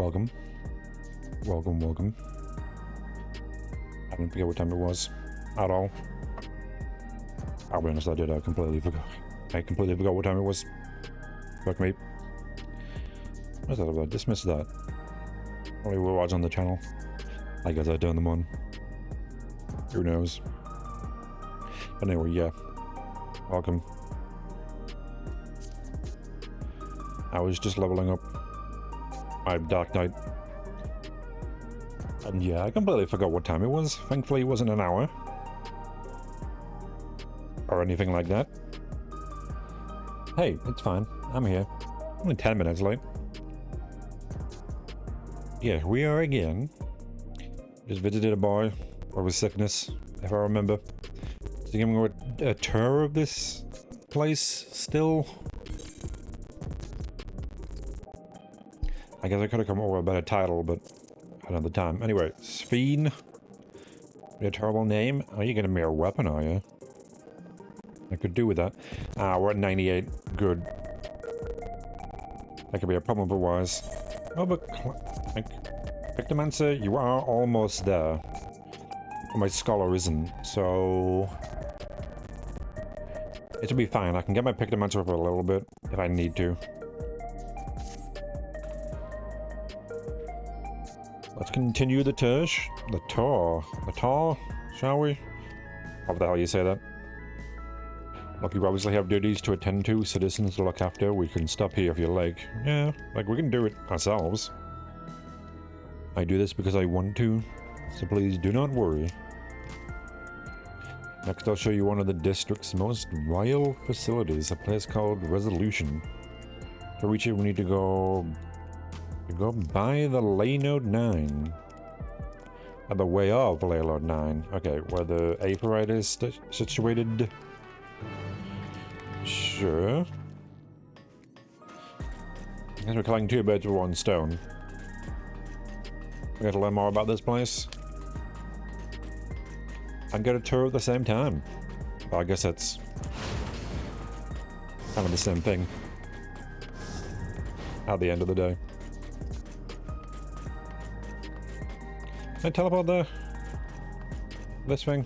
Welcome. Welcome, welcome. I don't forget what time it was at all. I'll be honest, I did. I completely forgot. I completely forgot what time it was. Fuck me. I thought about dismiss that. Only we're watching on the channel. I guess I turned them on. Who knows? But anyway, yeah. Welcome. I was just leveling up my Dark Knight. And yeah, I completely forgot what time it was. Thankfully it wasn't an hour. Or anything like that. Hey, it's fine. I'm here. Only 10 minutes late. Yeah, we are again. Just visited a boy with sickness, if I remember. So giving a tour of this place still. I guess I could have come up with a better title, but another time. Anyway, Sphene. A terrible name. Are you gonna be a weapon, are you? I could do with that. We're at 98. Good. That could be a problem otherwise. Oh, but Pictomancer, you are almost there. My Scholar isn't, so it should be fine. I can get my Pictomancer up a little bit if I need to. Let's continue the tour. The tour, shall we? What the hell you say that? Look, you obviously have duties to attend to, citizens to look after. We can stop here if you like. Yeah, like we can do it ourselves. I do this because I want to, so please do not worry. Next I'll show you one of the district's most royal facilities, a place called Resolution. To reach it we need to go by the Laynode 9. At the way of Laynode 9. Okay, where the Aephorite is situated. Sure. I guess we're killing two birds with one stone. We got to learn more about this place. And get a tour at the same time. Well, I guess that's kind of the same thing. At the end of the day. Can I teleport there? This thing?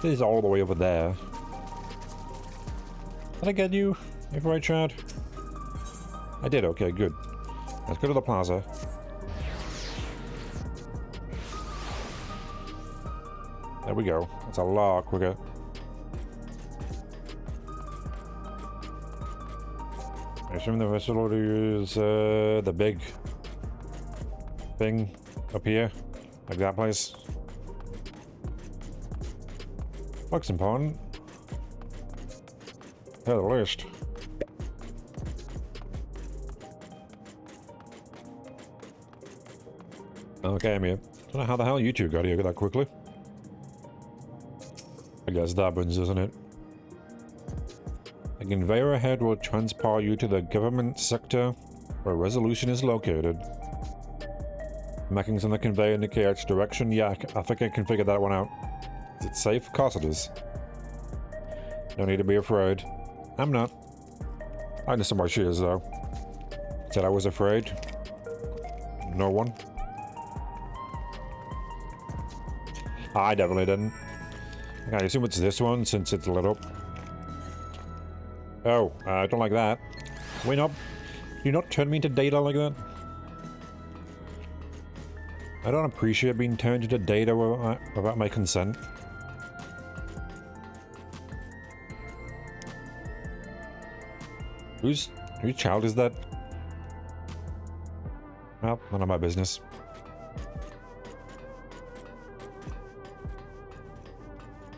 This is all the way over there. Did I get you? If I tried? I did, okay, good. Let's go to the plaza. There we go. It's a lot quicker. I assume the facility is the big thing up here, like that place. Looks important. At the least. Okay, I'm here. Don't know how the hell you two got here that quickly. I guess that happens, isn't it? The conveyor ahead will transport you to the government sector where Resolution is located. Markings on the conveyor indicate its direction. Yeah, I think I can figure that one out. Is it safe? Of course it is. No need to be afraid. I'm not. I understand why she is, though. Said I was afraid. No one. I definitely didn't. I assume it's this one since it's lit up. Oh, I don't like that. Wait up. Do not turn me into data like that. I don't appreciate being turned into data without my consent. Whose child is that? Well, none of my business.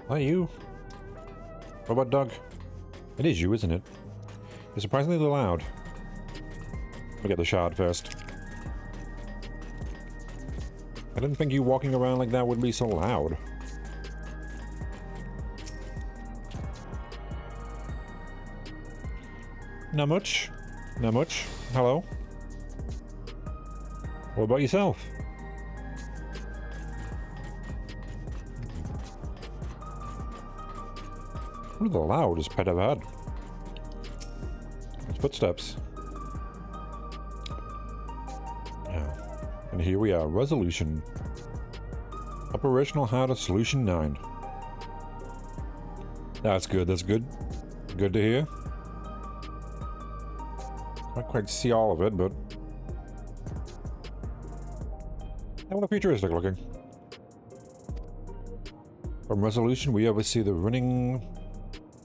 Are you? Robot dog? It is you, isn't it? You're surprisingly loud. We'll get the shard first. I didn't think you walking around like that would be so loud. Not much. Not much. Hello. What about yourself? What are the loudest pet I've had? It's footsteps. And here we are, resolution. Operational HUD solution 9. That's good, that's good. Good to hear. Can't quite see all of it, but... a little futuristic looking. From resolution, we oversee the running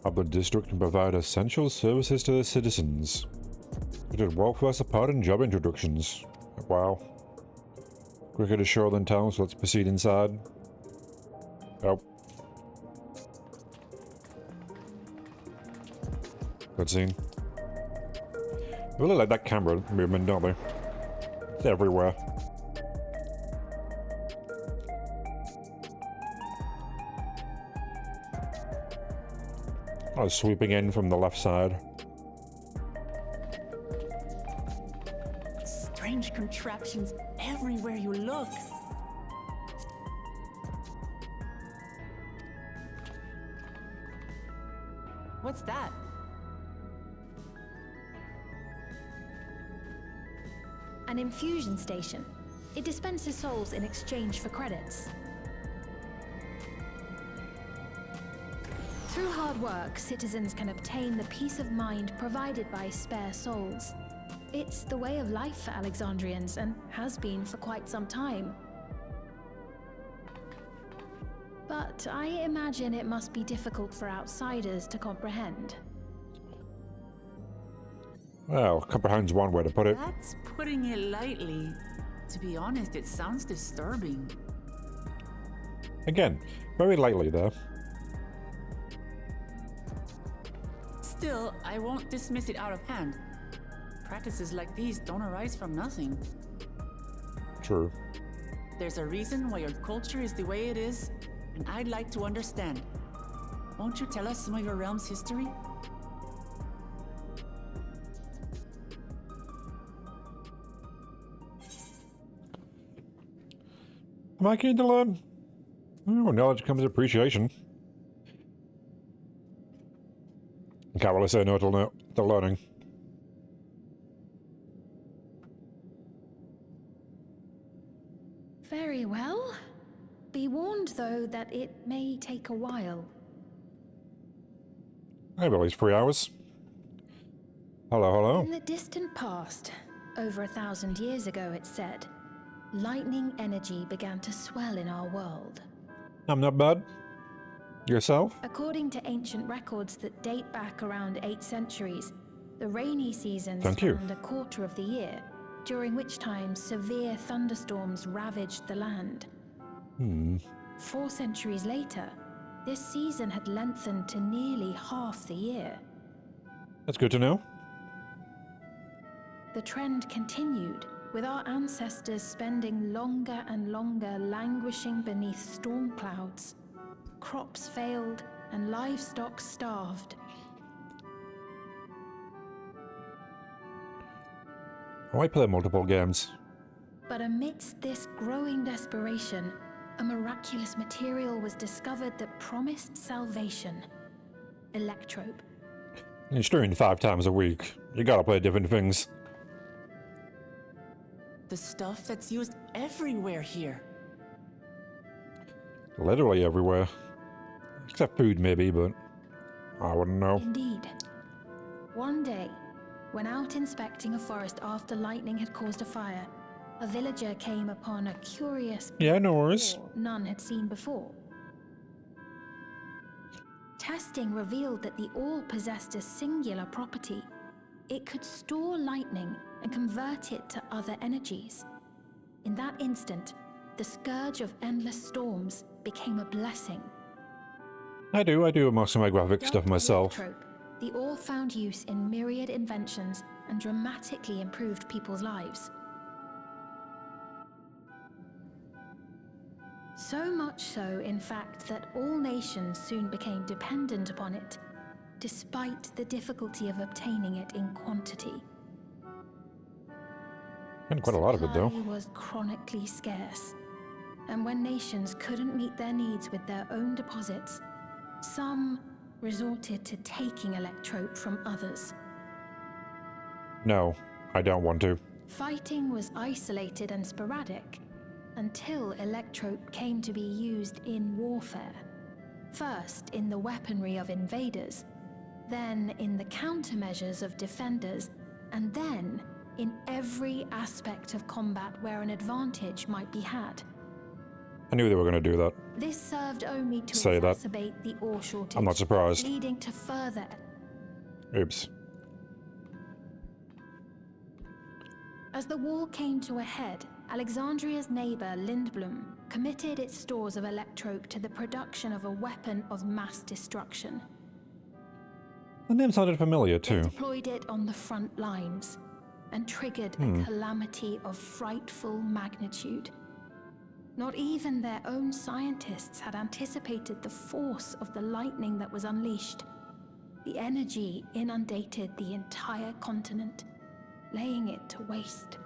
of the district and provide essential services to the citizens. We did welfare support and job introductions. Wow. Quicker to shore than town, so let's proceed inside. Oh. Good scene. I really like that camera movement, don't they? It's everywhere. I was sweeping in from the left side. Strange contraptions everywhere you look. What's that? An infusion station. It dispenses souls in exchange for credits. Through hard work, citizens can obtain the peace of mind provided by spare souls. It's the way of life for Alexandrians and has been for quite some time. But I imagine it must be difficult for outsiders to comprehend. Well, comprehend's one way to put it. That's putting it lightly. To be honest, it sounds disturbing. Again, very lightly there. Still, I won't dismiss it out of hand. Practices like these don't arise from nothing. True. There's a reason why your culture is the way it is, and I'd like to understand. Won't you tell us some of your realm's history? Am I keen to learn? Oh, knowledge comes appreciation. Can't really say no to learning. Very well. Be warned, though, that it may take a while. Maybe at least 3 hours. Hello, hello. In the distant past, over 1,000 years ago, it's said, lightning energy began to swell in our world. I'm not bad. Yourself? According to ancient records that date back around 8 centuries, the rainy seasons Thank you. spanned a quarter of the year, during which time severe thunderstorms ravaged the land. 4 centuries later, this season had lengthened to nearly half the year. That's good to know. The trend continued, with our ancestors spending longer and longer languishing beneath storm clouds. Crops failed and livestock starved. I play multiple games. But amidst this growing desperation, a miraculous material was discovered that promised salvation. Electrope. You're streaming 5 times a week. You gotta play different things. The stuff that's used everywhere here. Literally everywhere. Except food, maybe, but I wouldn't know. Indeed. One day, when out inspecting a forest after lightning had caused a fire, a villager came upon a curious Yeah, no worries. ore none had seen before. Testing revealed that the ore possessed a singular property. It could store lightning and convert it to other energies. In that instant, the scourge of endless storms became a blessing. I do most of my graphic stuff Dubbed myself. Electrope, the ore found use in myriad inventions and dramatically improved people's lives. So much so, in fact, that all nations soon became dependent upon it, despite the difficulty of obtaining it in quantity. And quite a lot of it, though. Supply was chronically scarce, and when nations couldn't meet their needs with their own deposits, some resorted to taking Electrope from others. No, I don't want to. Fighting was isolated and sporadic until Electrope came to be used in warfare. First in the weaponry of invaders, then in the countermeasures of defenders, and then in every aspect of combat where an advantage might be had. I knew they were going to do that. This served only to Say that. exacerbate the ore shortage, I'm not surprised. leading to further... Oops. As the war came to a head, Alexandria's neighbor Lindblum committed its stores of Electrope to the production of a weapon of mass destruction. The name sounded familiar They too. deployed it on the front lines and triggered a calamity of frightful magnitude. Not even their own scientists had anticipated the force of the lightning that was unleashed. The energy inundated the entire continent, laying it to waste.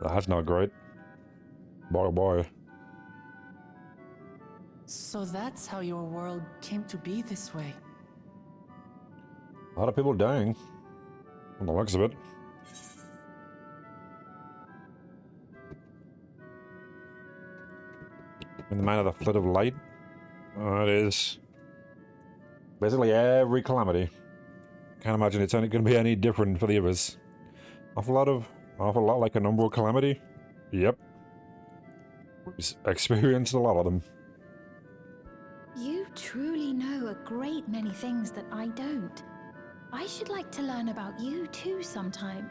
That's not great. Boy, oh boy. So that's how your world came to be this way. A lot of people dying. From the looks of it. In the man of the flit of light. It is basically every calamity. Can't imagine it's going to be any different for the others. Awful lot like a number of calamity. Yep. We've experienced a lot of them. You truly know a great many things that I don't. I should like to learn about you too sometime.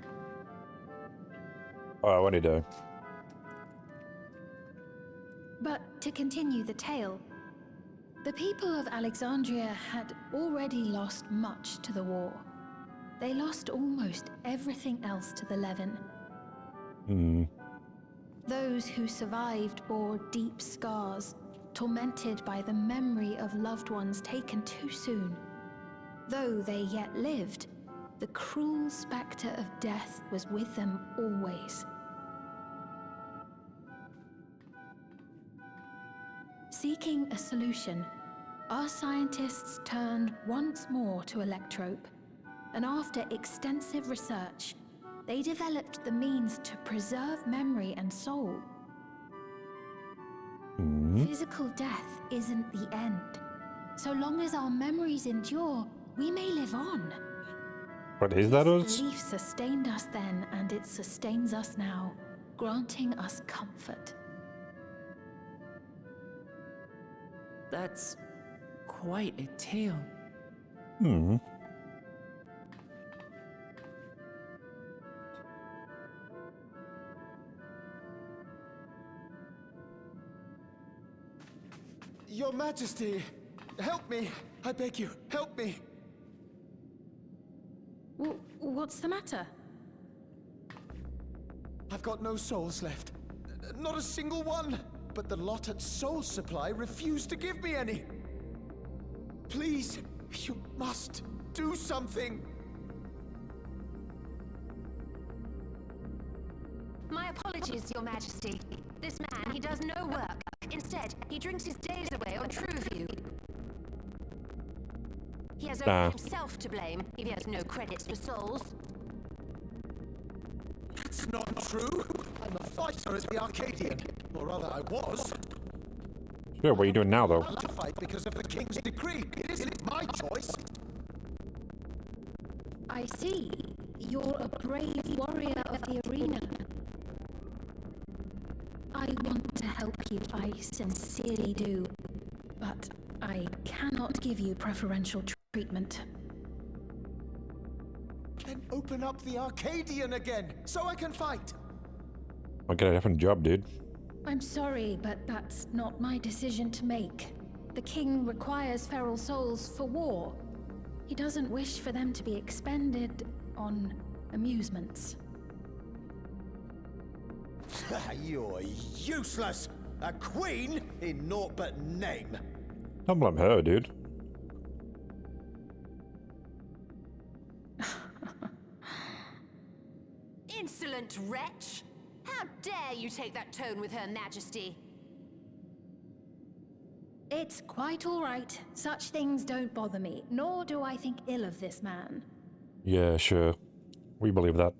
Oh, any day. But to continue the tale, the people of Alexandria had already lost much to the war. They lost almost everything else to the Levin. Those who survived bore deep scars, tormented by the memory of loved ones taken too soon. Though they yet lived, the cruel spectre of death was with them always. Seeking a solution, our scientists turned once more to Electrope, and after extensive research, they developed the means to preserve memory and soul. Physical death isn't the end. So long as our memories endure, we may live on. But is that us? This belief sustained us then, and it sustains us now, granting us comfort. That's quite a tale. Your Majesty, help me! I beg you, help me! What's the matter? I've got no souls left. Not a single one! But the lot at Soul Supply refused to give me any! Please, you must do something! My apologies, Your Majesty. This man, he does no work. Instead, he drinks his days away on Trueview. He has only himself to blame if he has no credits for souls. That's not true! I'm a fighter as the Arcadian. Or rather, I was. Sure, what are you doing now, though? I to fight because of the King's decree. It isn't my choice. I see. You're a brave warrior of the arena. I want to help you, I sincerely do. But I cannot give you preferential treatment. Then open up the Arcadian again, so I can fight! I'll get a different job, dude. I'm sorry, but that's not my decision to make. The king requires feral souls for war. He doesn't wish for them to be expended on amusements. You're useless! A queen in naught but name! Don't blame her, dude. Insolent wretch! How dare you take that tone with Her Majesty? It's quite all right. Such things don't bother me, nor do I think ill of this man. Yeah, sure. We believe that.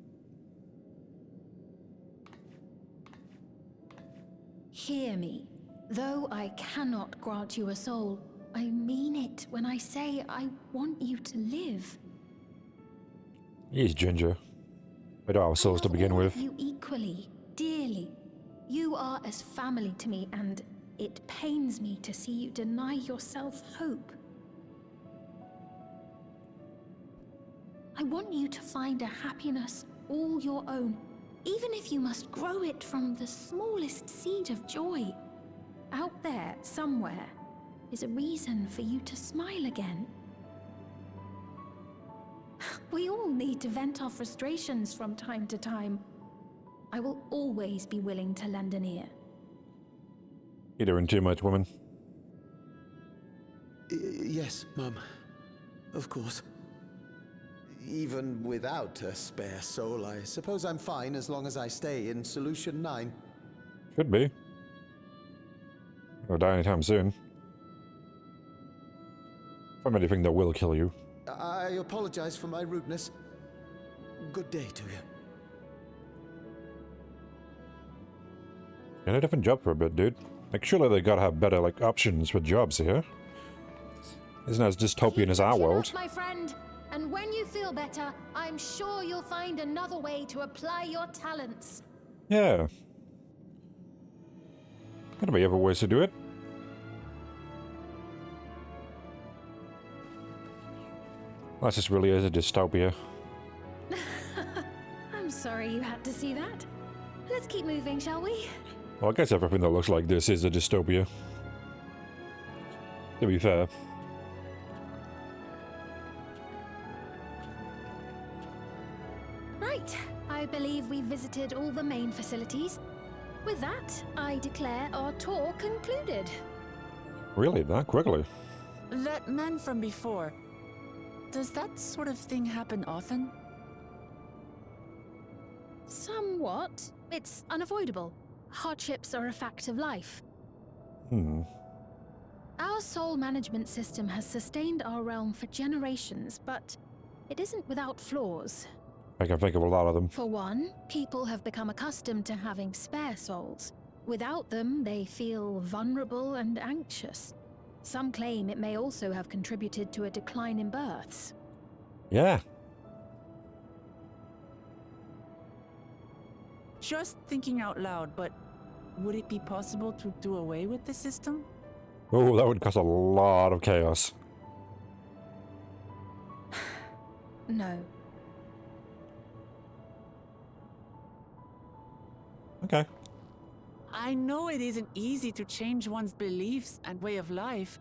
Hear me. Though I cannot grant you a soul, I mean it when I say I want you to live. He's Ginger. We don't have souls to begin with. You equally, dearly. You are as family to me, and it pains me to see you deny yourself hope. I want you to find a happiness all your own, even if you must grow it from the smallest seed of joy. Out there, somewhere, is a reason for you to smile again. We all need to vent our frustrations from time to time. I will always be willing to lend an ear. You're doing too much, woman. Yes, Mum. Of course. Even without a spare soul, I suppose I'm fine as long as I stay in Solution 9. Should be. Or die anytime soon. From anything that will kill you. I apologize for my rudeness. Good day to you. Get a different job for a bit, dude. Like, surely they gotta have better, like, options for jobs here. Isn't as dystopian as our world. My friend, and when you feel better, I'm sure you'll find another way to apply your talents. Yeah. Gotta be other ways to do it. Unless this really is a dystopia. I'm sorry you had to see that. Let's keep moving, shall we? Well, I guess everything that looks like this is a dystopia. To be fair. Right. I believe we've visited all the main facilities. With that, I declare our tour concluded. Really? That quickly? That man from before. Does that sort of thing happen often? Somewhat. It's unavoidable. Hardships are a fact of life. Our soul management system has sustained our realm for generations, but it isn't without flaws. I can think of a lot of them. For one, people have become accustomed to having spare souls. Without them, they feel vulnerable and anxious. Some claim it may also have contributed to a decline in births. Yeah. Just thinking out loud, but would it be possible to do away with the system? Oh, that would cause a lot of chaos. No. Okay. I know it isn't easy to change one's beliefs and way of life.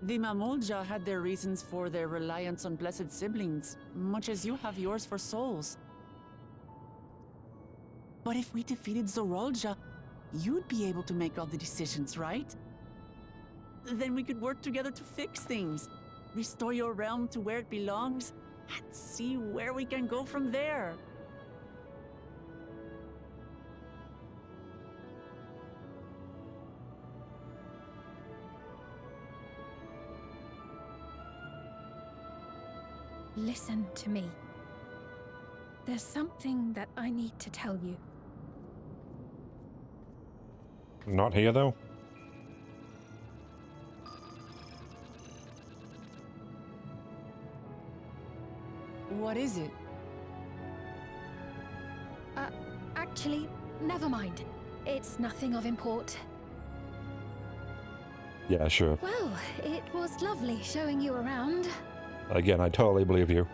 The Mamolja had their reasons for their reliance on blessed siblings, much as you have yours for souls. But if we defeated Zorolja, you'd be able to make all the decisions, right? Then we could work together to fix things, restore your realm to where it belongs, and see where we can go from there. Listen to me. There's something that I need to tell you. Not here, though? What is it? Actually, never mind. It's nothing of import. Yeah, sure. Well, it was lovely showing you around. Again, I totally believe you.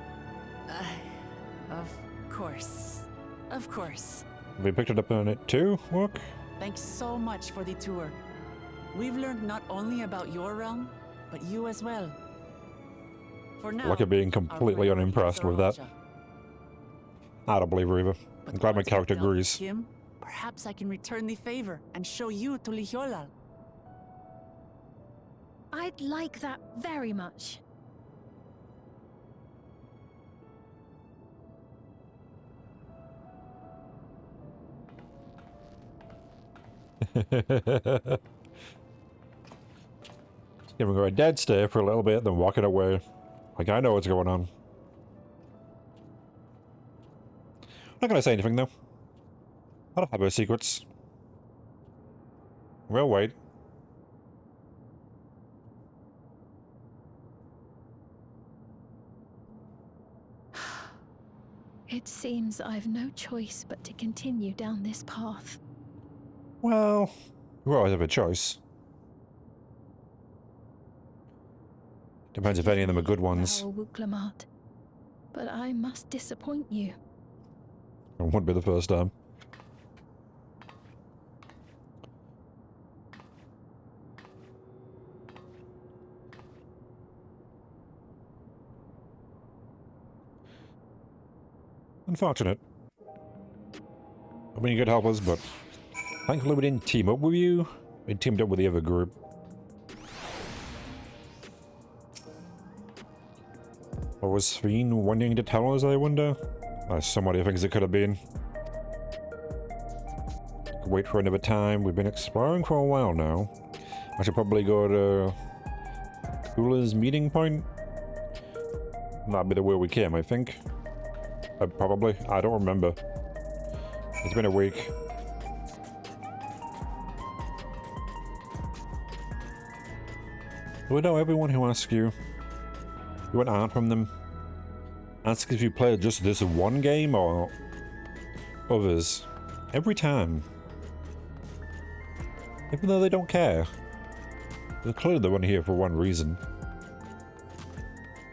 Of course. Of course. Have you picked it up on it too, Wook? Thanks so much for the tour. We've learned not only about your realm, but you as well. For now, Look at being completely our priority unimpressed is with that. Zorolja. I don't believe her either. But I'm glad my once I've character dealt with agrees. him, perhaps I can return the favor and show you to Lihiolal. I'd like that very much. Giving her a dead stare for a little bit, then walking away. Like, I know what's going on. I'm not gonna say anything, though. I don't have her secrets. We'll wait. It seems I've no choice but to continue down this path. Well, we always have a choice. Depends if any of them are good ones. Wuklamat, but I must disappoint you. It won't be the first time. Unfortunate. I mean, you could help us, but thankfully we didn't team up with you. We teamed up with the other group. What was Sven wanting to tell us, I wonder? There's so many things it could have been. Could wait for another time. We've been exploring for a while now. I should probably go to Kula's meeting point. That'd be the way we came, I think. Probably. I don't remember. It's been a week. We know everyone who asks you. You want art from them. Ask if you played just this one game or others. Every time. Even though they don't care. They're clearly the one here for one reason.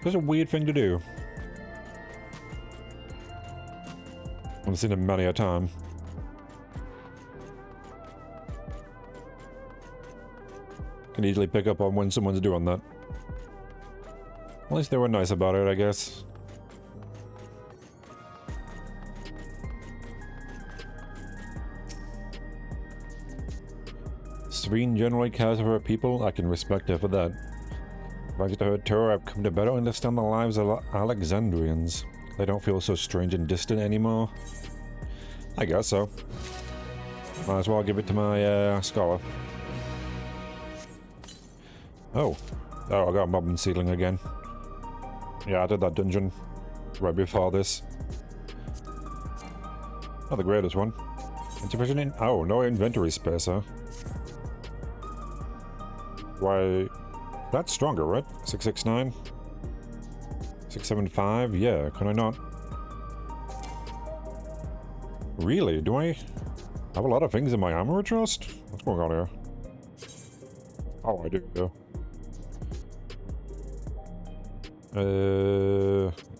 It's a weird thing to do. I've seen it many a time. Can easily pick up on when someone's doing that. At least they were nice about it, I guess. Sven generally cares for her people. I can respect her for that. Thanks to her tour, I've come to better understand the lives of Alexandrians. They don't feel so strange and distant anymore. I guess so. Might as well give it to my scholar. Oh, I got a mob and seedling again. Yeah, I did that dungeon right before this. Not the greatest one. Insufficient in— oh, no inventory space, huh? Why, that's stronger, right? 669? 675? Yeah, can I not? Really? Do I have a lot of things in my armor chest? What's going on here? Oh, I do.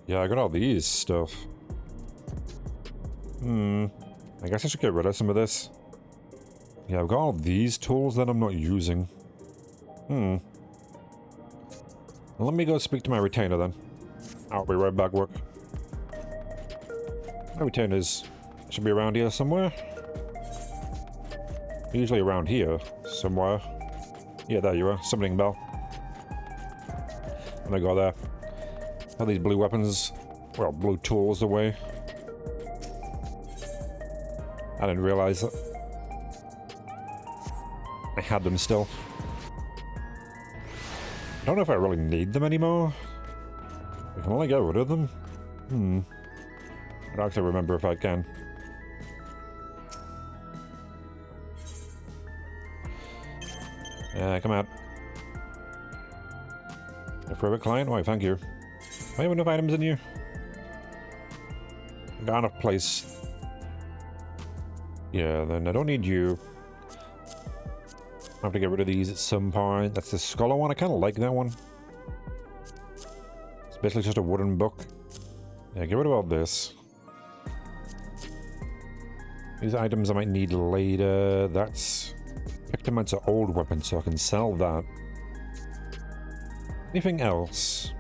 Yeah, I got all these stuff. I guess I should get rid of some of this. Yeah, I've got all these tools that I'm not using. Let me go speak to my retainer then. I'll be right back, work. My retainers should be around here somewhere. Usually around here somewhere. Yeah, there you are. Summoning bell. I'm gonna go there. Have these blue weapons, well, blue tools away. I didn't realize that I had them still. I don't know if I really need them anymore. I can only get rid of them. I don't actually remember if I can. Come out. A favorite client? Why, thank you. Do I have enough items in here? Got enough place. Yeah, then I don't need you. I have to get rid of these at some point. That's the scholar one. I kind of like that one. It's basically just a wooden book. Yeah, get rid of all this. These items I might need later. That's picked them into old weapons, so I can sell that. Anything else?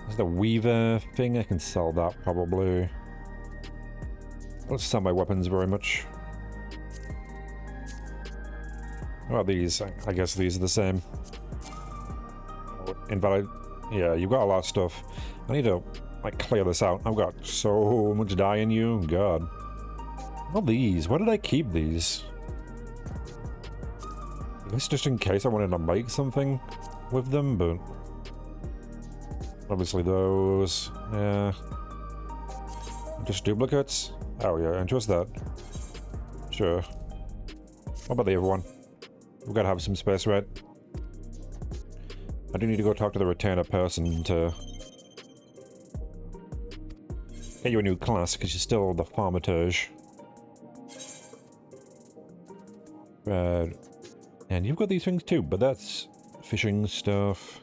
There's the Weaver thing. I can sell that probably. I don't sell my weapons very much. What about these? I guess these are the same. Invalid. Yeah, you've got a lot of stuff. I need to, like, clear this out. I've got so much dye in you. God. What are these? Why did I keep these? I guess just in case I wanted to make something with them, but obviously those, yeah. Just duplicates? Oh yeah, and just that. Sure. What about the other one? We've got to have some space, right? I do need to go talk to the retainer person to get you a new class, because you're still the Farmatage. And you've got these things too, but that's fishing stuff.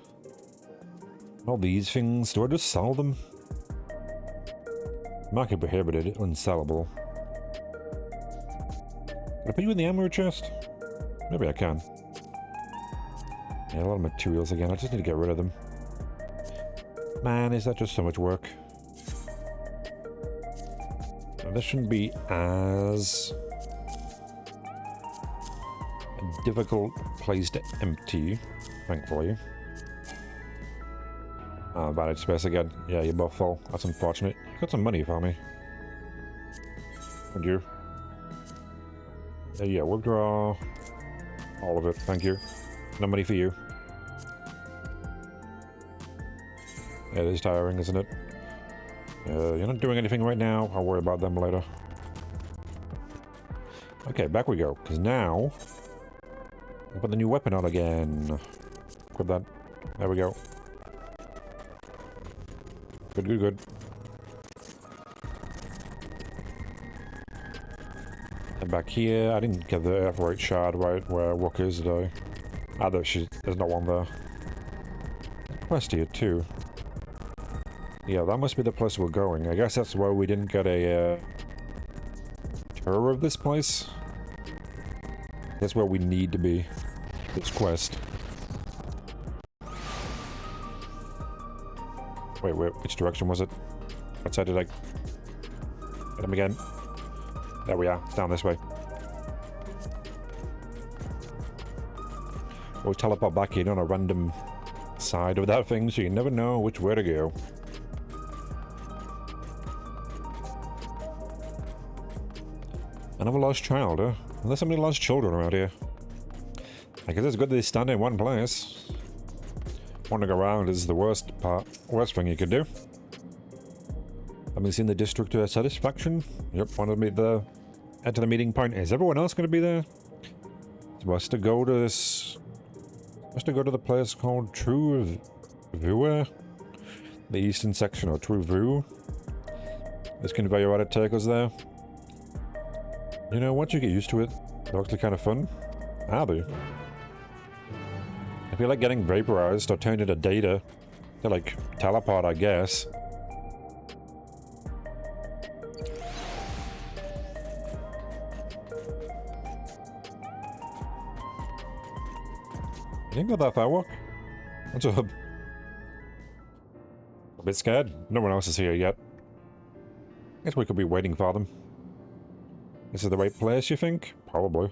All these things, do I just sell them? Market prohibited, unsellable. Can I put you in the ammo chest? Maybe I can. Yeah, a lot of materials again, I just need to get rid of them. Man, is that just so much work. Now, this shouldn't be as a difficult place to empty, thankfully. Vantage space again. Yeah, you're both full. That's unfortunate. You got some money for me. Would you? Yeah, withdraw all of it. Thank you. No money for you. Yeah, it is tiring, isn't it? You're not doing anything right now. I'll worry about them later. Okay, back we go. Because now, we'll put the new weapon on again. Equip that. There we go. Good, good, good. And back here, I didn't get the Earthright shard right where Rook is, did I? Ah, there's not one there. Quest here, too. Yeah, that must be the place we're going. I guess that's why we didn't get a tour of this place. That's where we need to be. This quest. Wait, which direction was it? What side did I... Hit him again. There we are. It's down this way. We'll teleport back in on a random side of that thing, so you never know which way to go. Another lost child, huh? There's so many lost children around here. I guess it's good they stand in one place. Wandering around is the worst thing you could do. Having seen the district to satisfaction? Yep, wanted to meet the enter the meeting point. Is everyone else going to be there? Supposed to go to this. Supposed to go to the place called True Vue, the eastern section of True Vue. This conveyor ought to take us there. You know, once you get used to it, they're actually kind of fun. Are they? I feel like getting vaporized or turned into data. They're like teleport, I guess. You ain't got that firework? What's up? A bit scared? No one else is here yet. Guess we could be waiting for them. This is the right place, you think? Probably.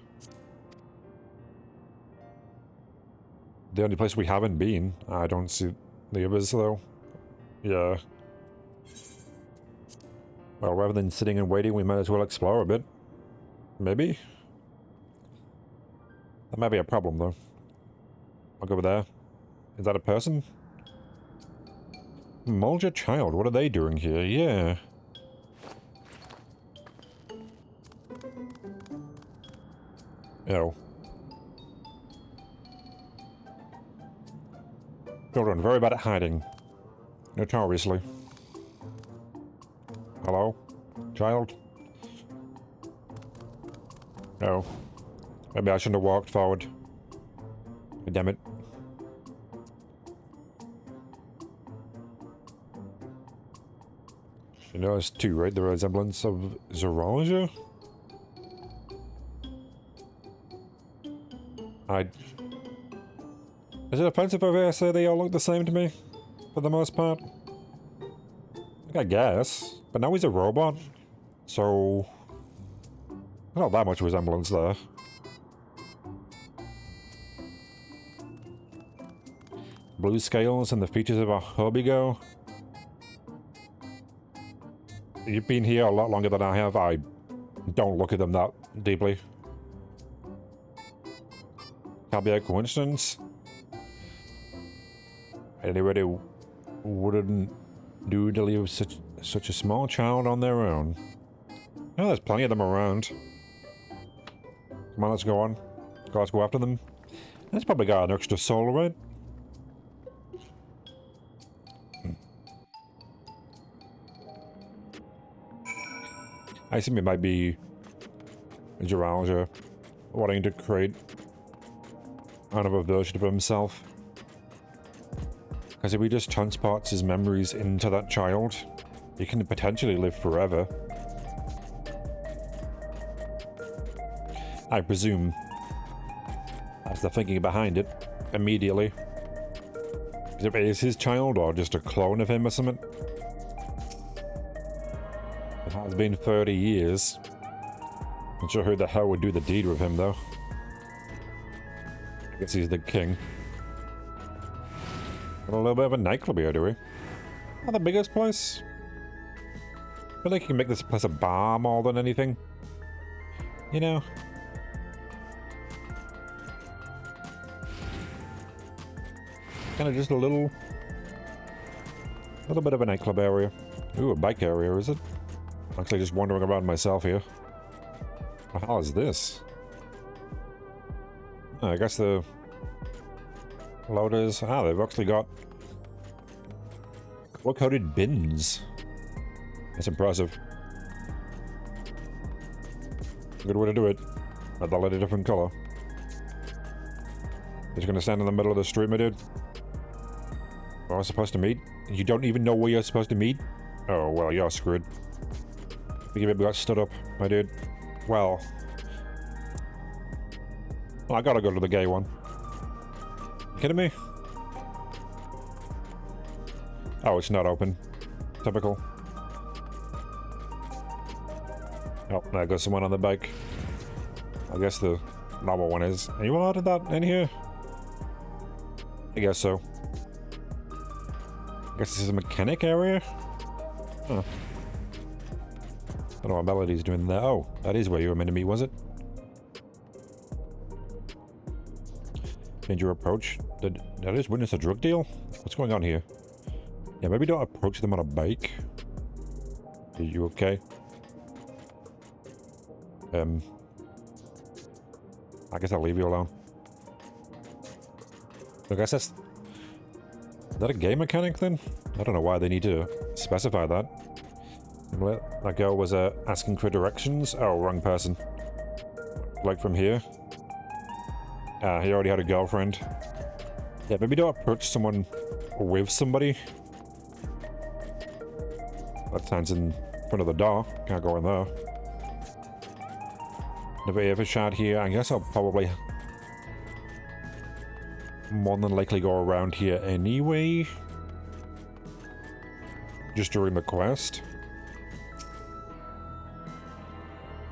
The only place we haven't been. I don't see the others, though. Yeah. Well, rather than sitting and waiting, we might as well explore a bit. Maybe? That might be a problem, though. I'll go over there. Is that a person? Mulger child, what are they doing here? Yeah. Oh. Children, very bad at hiding. Notoriously. Hello? Child? No. Maybe I shouldn't have walked forward. Damn it. You noticed too, right? The resemblance of Zoranger? Is it offensive if I say they all look the same to me? For the most part? I guess. But now he's a robot. So... not that much resemblance there. Blue scales and the features of a Hobigo. You've been here a lot longer than I have. I don't look at them that deeply. Can't be a coincidence. Anybody wouldn't do to leave such a small child on their own. Oh, there's plenty of them around. Come on, let's go on. Let's go after them. That's probably got an extra soul, right? I assume it might be Geralja wanting to create another version of himself. Because if he just transports his memories into that child, he can potentially live forever. I presume that's the thinking behind it, immediately. Is it his child or just a clone of him or something? It has been 30 years. Not sure who the hell would do the deed with him, though. I guess he's the king. Got a little bit of a nightclub here, do we? Not the biggest place. I feel like you can make this place a bar more than anything. You know? Kind of just a little bit of a nightclub area. Ooh, a bike area, is it? Actually, just wandering around myself here. What the hell is this? Oh, I guess the loaders. Ah, they've actually got color-coded bins. That's impressive. Good way to do it. But they'll let a different color. Just gonna stand in the middle of the street, my dude. Where am I supposed to meet? You don't even know where you're supposed to meet? Oh, well, you're screwed. You maybe got stood up, my dude. Well, I gotta go to the gay one. You kidding me? Oh, it's not open. Typical. Oh, there goes someone on the bike. I guess the normal one is. Are you allowed to that in here? I guess so. I guess this is a mechanic area? Huh. I don't know what Melody's doing there. Oh, that is where you were meant to meet, was it? Danger approach. Did I just witness a drug deal? What's going on here? Yeah, maybe don't approach them on a bike. Are you okay? I guess I'll leave you alone. I guess that's... Is that a game mechanic then? I don't know why they need to specify that. That girl was asking for directions. Oh, wrong person. Like from here. He already had a girlfriend. Yeah, maybe don't approach someone with somebody. That signs in front of the door. Can't go in there. Never ever shot here. I guess I'll probably more than likely go around here anyway. Just during the quest.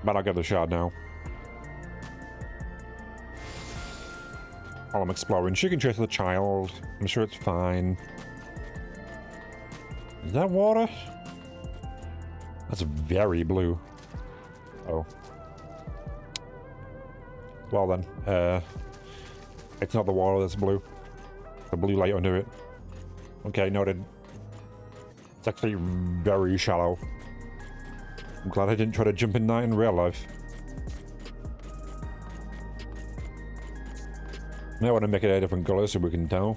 But I'll get the shot now. While I'm exploring, she can chase the child. I'm sure it's fine. Is that water? That's very blue. Oh. Well then, it's not the water that's blue. The blue light under it. Okay, noted. It's actually very shallow. I'm glad I didn't try to jump in that in real life. Now I want to make it a different color so we can tell.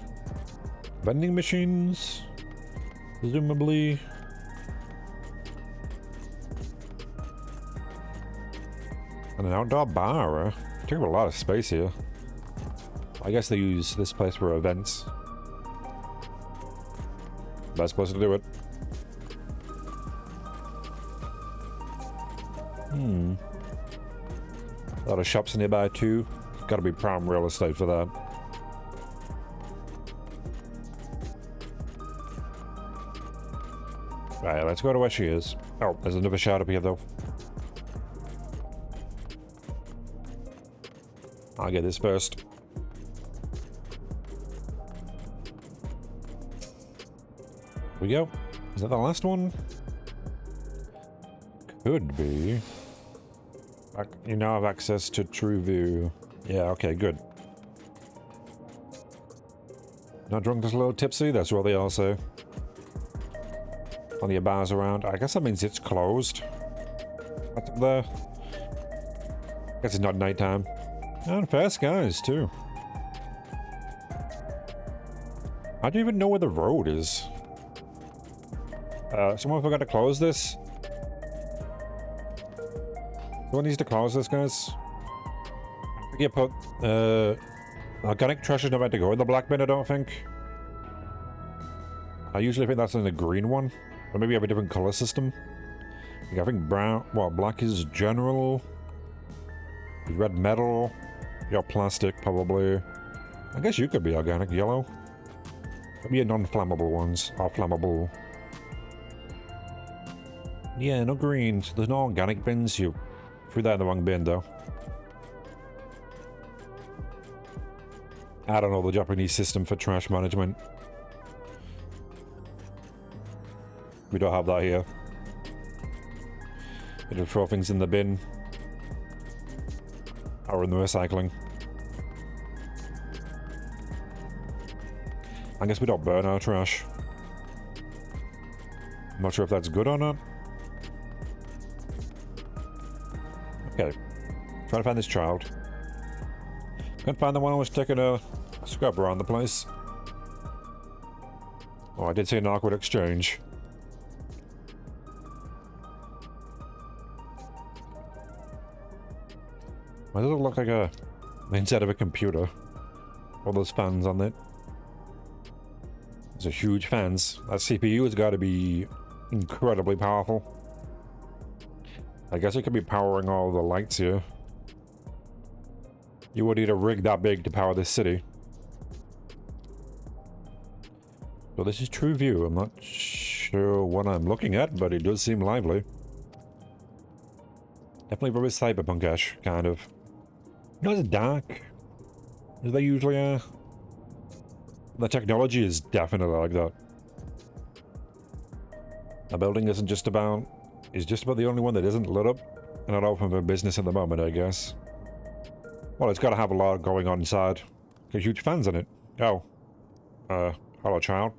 Vending machines, presumably. And an outdoor bar, huh? Take up a lot of space here. I guess they use this place for events. Best place to do it. A lot of shops nearby too. Gotta be prime real estate for that. Right, let's go to where she is. Oh, there's another shot up here though. I'll get this first. Here we go. Is that the last one? Could be. You now have access to True View. Yeah, okay, good. Not drunk, just a little tipsy, that's what they all say. Plenty of bars around. I guess that means it's closed. What's up there? I guess it's not nighttime. And fair skies, too. I don't even know where the road is. Someone forgot to close this? Someone needs to close this, guys. Yeah, put, organic trash is not meant to go in the black bin, I don't think. I usually think that's in the green one. Or maybe you have a different color system. Like, I think brown, well, black is general. Red metal. You got plastic, probably. I guess you could be organic yellow. Maybe non-flammable ones are flammable. Yeah, no green. So there's no organic bins. You threw that in the wrong bin, though. I don't know the Japanese system for trash management. We don't have that here. We just throw things in the bin. Or in the recycling. I guess we don't burn our trash. I'm not sure if that's good or not. Okay. Trying to find this child. Can't find the one who was taking a scrub around the place. Oh, I did see an awkward exchange. Why does it look like a inside of a computer? All those fans on it. Those are huge fans. That CPU has got to be incredibly powerful. I guess it could be powering all the lights here. You would need a rig that big to power this city. So this is True View. I'm not sure what I'm looking at, but it does seem lively. Definitely very cyberpunk-ish, kind of. You know, it's dark. As they usually are. The technology is definitely like that. A building is just about the only one that isn't lit up and not open for business at the moment, I guess. Well, it's got to have a lot going on inside. Got huge fans in it. Oh. Hello, child.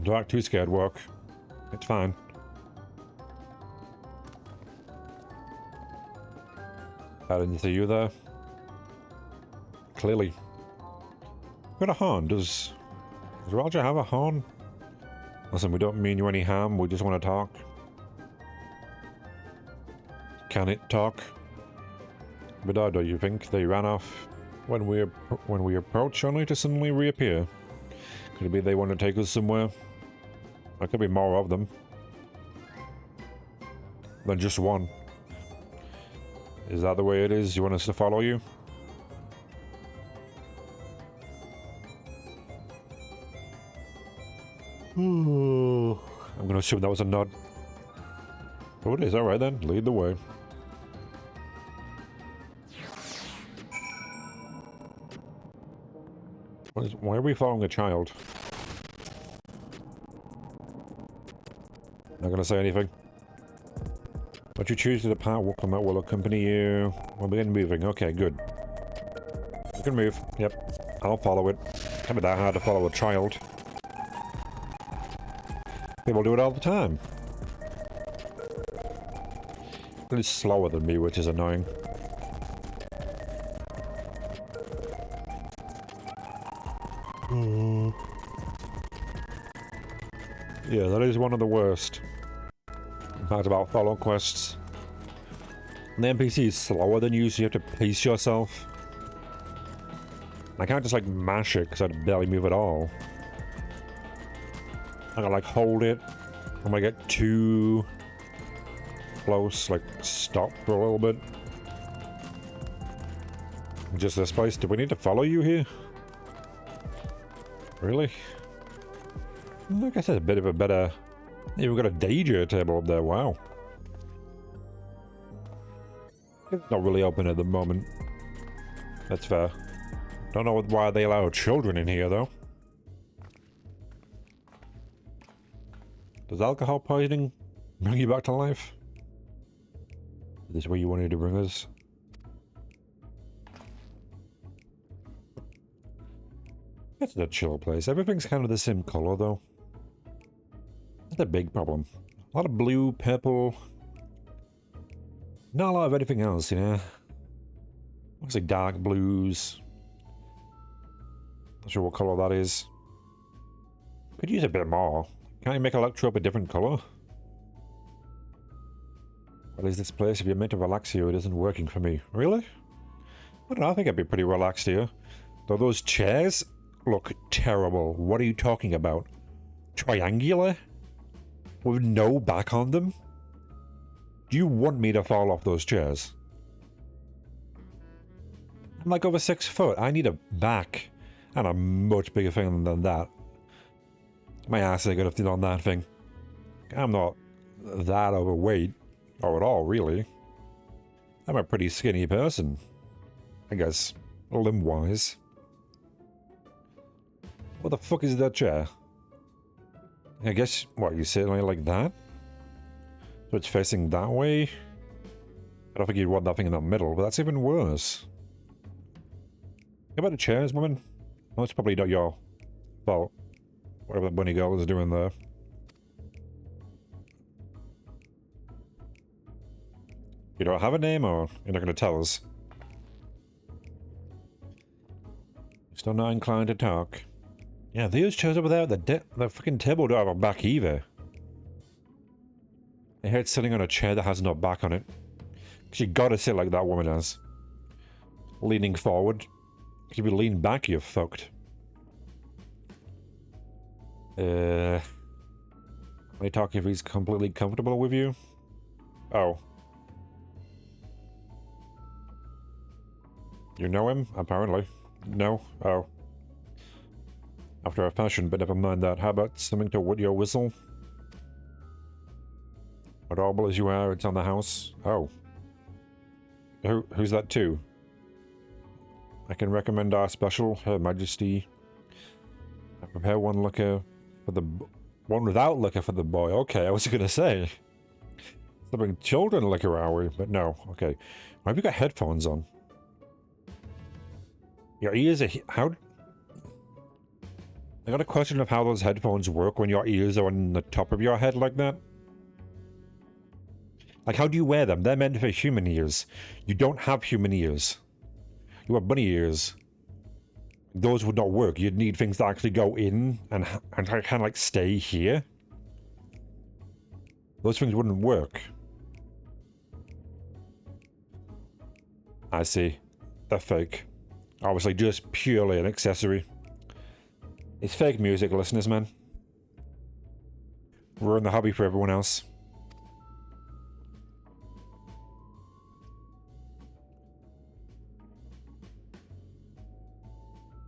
Don't act too scared, work. It's fine. I didn't see you there. Clearly. Got a horn. Does Roger have a horn? Listen, we don't mean you any harm. We just want to talk. Can it talk? But do you think they ran off when we approach, only to suddenly reappear? Could it be they want to take us somewhere? There could be more of them than just one. Is that the way it is? You want us to follow you? Ooh. I'm gonna assume that was a nod. Oh, it is. Alright then. Lead the way. Why are we following a child? Not gonna say anything. But you choose to depart, we'll come out, we'll accompany you. We'll begin moving. Okay, good. You can move. Yep. I'll follow it. Can't be that hard to follow a child. People do it all the time. It's slower than me, which is annoying. Yeah, that is one of the worst. In fact, about follow quests. And the NPC is slower than you, so you have to pace yourself. I can't just like mash it because I barely move at all. I gotta like hold it. I'm gonna get too close, like stop for a little bit. Just this place. Do we need to follow you here? Really? I guess that's a bit of a better... Yeah, we've got a DJ table up there, wow. It's not really open at the moment. That's fair. Don't know why they allow children in here, though. Does alcohol poisoning bring you back to life? Is this where you wanted to bring us? It's a chill place. Everything's kind of the same color, though. That's a big problem. A lot of blue, purple. Not a lot of anything else, you know. Looks like dark blues. Not sure what colour that is. Could use a bit more. Can't you make Electro a different colour? What is this place? If you're meant to relax here, it isn't working for me. Really? I don't know, I think I'd be pretty relaxed here. Though those chairs look terrible. What are you talking about? Triangular? With no back on them? Do you want me to fall off those chairs? I'm like over 6 foot. I need a back. And a much bigger thing than that. My ass ain't gonna fit on that thing. I'm not that overweight. Or at all, really. I'm a pretty skinny person. I guess, limb-wise. What the fuck is that chair? I guess, what, you sit on it like that? So it's facing that way? I don't think you'd want that thing in the middle, but that's even worse. How about the chairs, woman? Well, it's probably not your fault. Whatever that bunny girl is doing there. You don't have a name, or you're not going to tell us? Still not inclined to talk. Yeah, these chairs over there, the fucking table don't have a back either. I hate sitting on a chair that has no back on it. Because you gotta sit like that woman has. Leaning forward. If you lean back, you're fucked. I talk if he's completely comfortable with you? Oh. You know him? Apparently. No? Oh. After a fashion, but never mind that. How about something to wet your whistle? Adorable as you are, it's on the house. Oh. Who's that to? I can recommend our special, Her Majesty. I prepare one liquor for the... one without liquor for the boy. Okay, I was gonna say. Something children liquor, are we? But no. Okay. Why have you got headphones on? Your ears are... how... I got a question of how those headphones work when your ears are on the top of your head like that. Like, how do you wear them? They're meant for human ears. You don't have human ears. You have bunny ears. Those would not work. You'd need things that actually go in and kind of like stay here. Those things wouldn't work. I see. They're fake. Obviously just purely an accessory. It's fake music, listeners, man. Ruin the hobby for everyone else.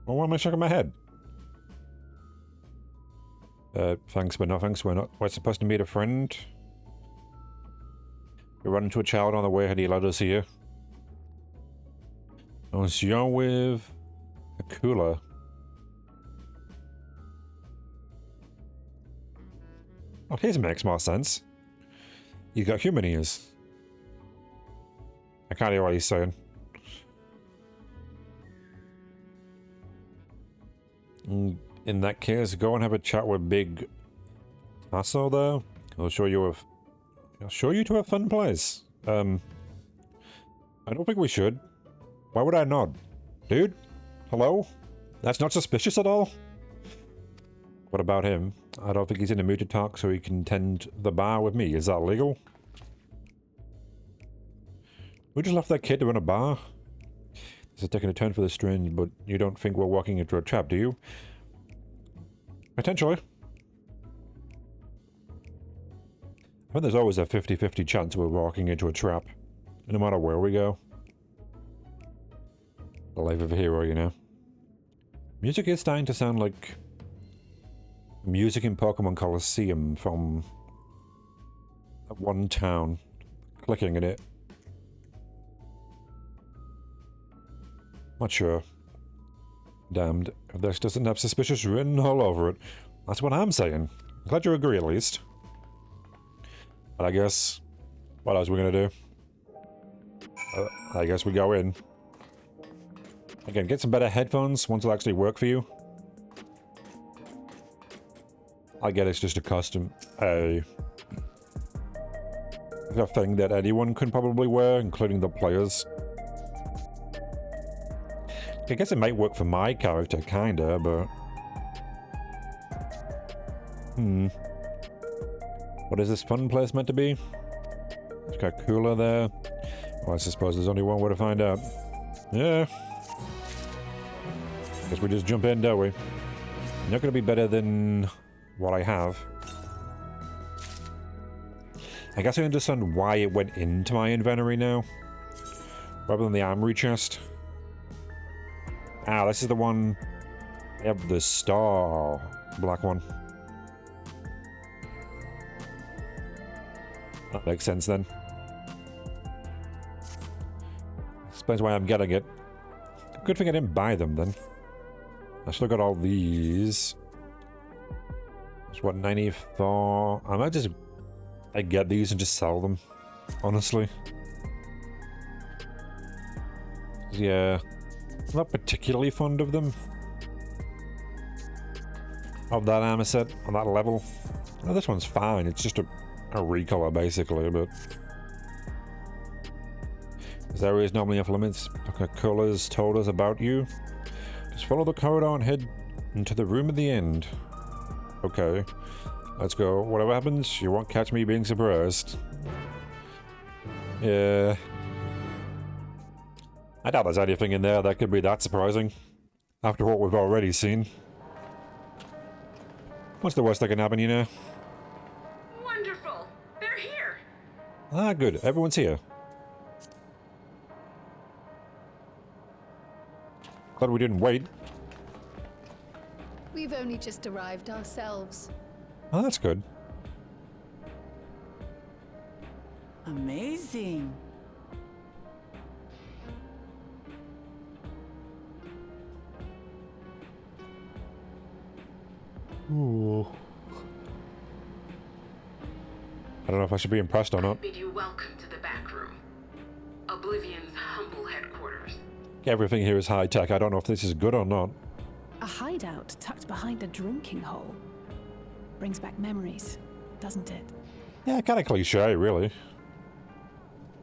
Well, why am I shaking my head? Thanks, but no thanks. We're supposed to meet a friend. We run into a child on the way and he led us here. Oh, so you're with a cooler. Oh, his makes more sense. He's got human ears. I can't hear what he's saying. In that case, go and have a chat with Big Tasso there. I'll show you to a fun place. I don't think we should. Why would I nod? Dude? Hello? That's not suspicious at all? What about him? I don't think he's in the mood to talk, so he can tend the bar with me. Is that legal? We just left that kid to run a bar. This is taking a turn for the strange, but you don't think we're walking into a trap, do you? Potentially. I think there's always a 50-50 chance we're walking into a trap. No matter where we go. The life of a hero, you know. Music is starting to sound like music in Pokemon Coliseum from that one town. Clicking in it. Not sure. Damned if this doesn't have suspicious written all over it. That's what I'm saying. Glad you agree at least. But I guess... what else are we gonna do? I guess we go in. Again, get some better headphones, ones that actually work for you. I get it's just a custom. a thing that anyone can probably wear, including the players. I guess it might work for my character, kinda, but... What is this fun place meant to be? It's got cooler there. Well, I suppose there's only one way to find out. Yeah. Guess we just jump in, don't we? Not gonna be better than what I have. I guess I understand why it went into my inventory now, rather than the armory chest. Ah, this is the one... I have the star black one. That makes sense then. Explains why I'm getting it. Good thing I didn't buy them then. I still got all these. It's what, 94? I might just... I get these and just sell them, honestly. Yeah, I'm not particularly fond of them. Of that armor set, on that level. Oh, this one's fine, it's just a recolor basically, but... This area is normally off limits. Colors told us about you. Just follow the corridor and head into the room at the end. Okay. Let's go. Whatever happens, you won't catch me being surprised. Yeah. I doubt there's anything in there that could be that surprising. After what we've already seen. What's the worst that can happen, you know? Wonderful! They're here! Ah, good. Everyone's here. Glad we didn't wait. We've only just arrived ourselves. Oh, that's good. Amazing. Ooh. I don't know if I should be impressed or not. Bid you welcome to the back room. Oblivion's humble headquarters. Everything here is high tech. I don't know if this is good or not. A hideout tucked behind a drinking hole. Brings back memories, doesn't it? Yeah, kind of cliche, really.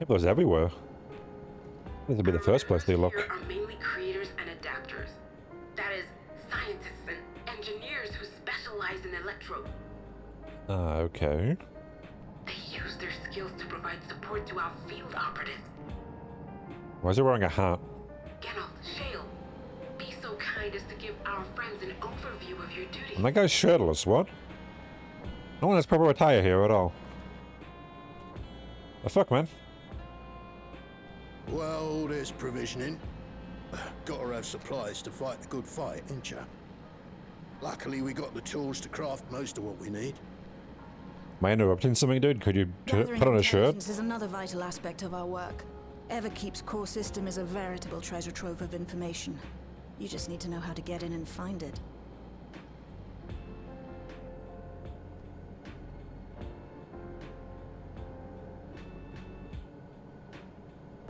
It was everywhere. This would be the first place they look. Here are mainly creators and adapters. That is, scientists and engineers who specialize in electro. Ah, okay. They use their skills to provide support to our field operatives. Why is he wearing a hat? Geralt, Shale, be so kind as to give our friends an overview of your duties. And that guy's shirtless, what? No one has proper attire here at all. The fuck, man? Well, there's provisioning. Gotta have supplies to fight the good fight, ain't ya? Luckily, we got the tools to craft most of what we need. Am I interrupting something, dude? Could you Gathering put on a shirt? intelligence is another vital aspect of our work. Everkeep's core system is a veritable treasure trove of information. You just need to know how to get in and find it.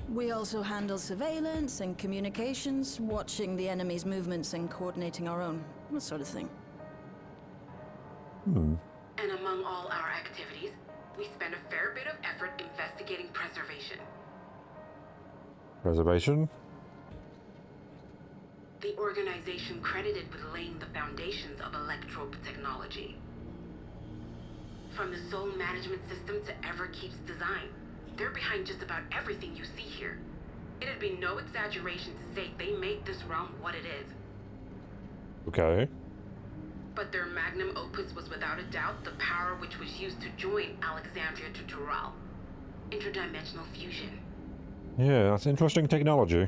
We also handle surveillance and communications, watching the enemy's movements and coordinating our own, that sort of thing. Hmm. And among all our activities, we spend a fair bit of effort investigating preservation. Preservation? The organization credited with laying the foundations of electrope technology. From the soul management system to Everkeep's design, they're behind just about everything you see here. It'd be no exaggeration to say they made this realm what it is. Okay. But their magnum opus was without a doubt the power which was used to join Alexandria to Tural. Interdimensional fusion. Yeah, that's interesting technology.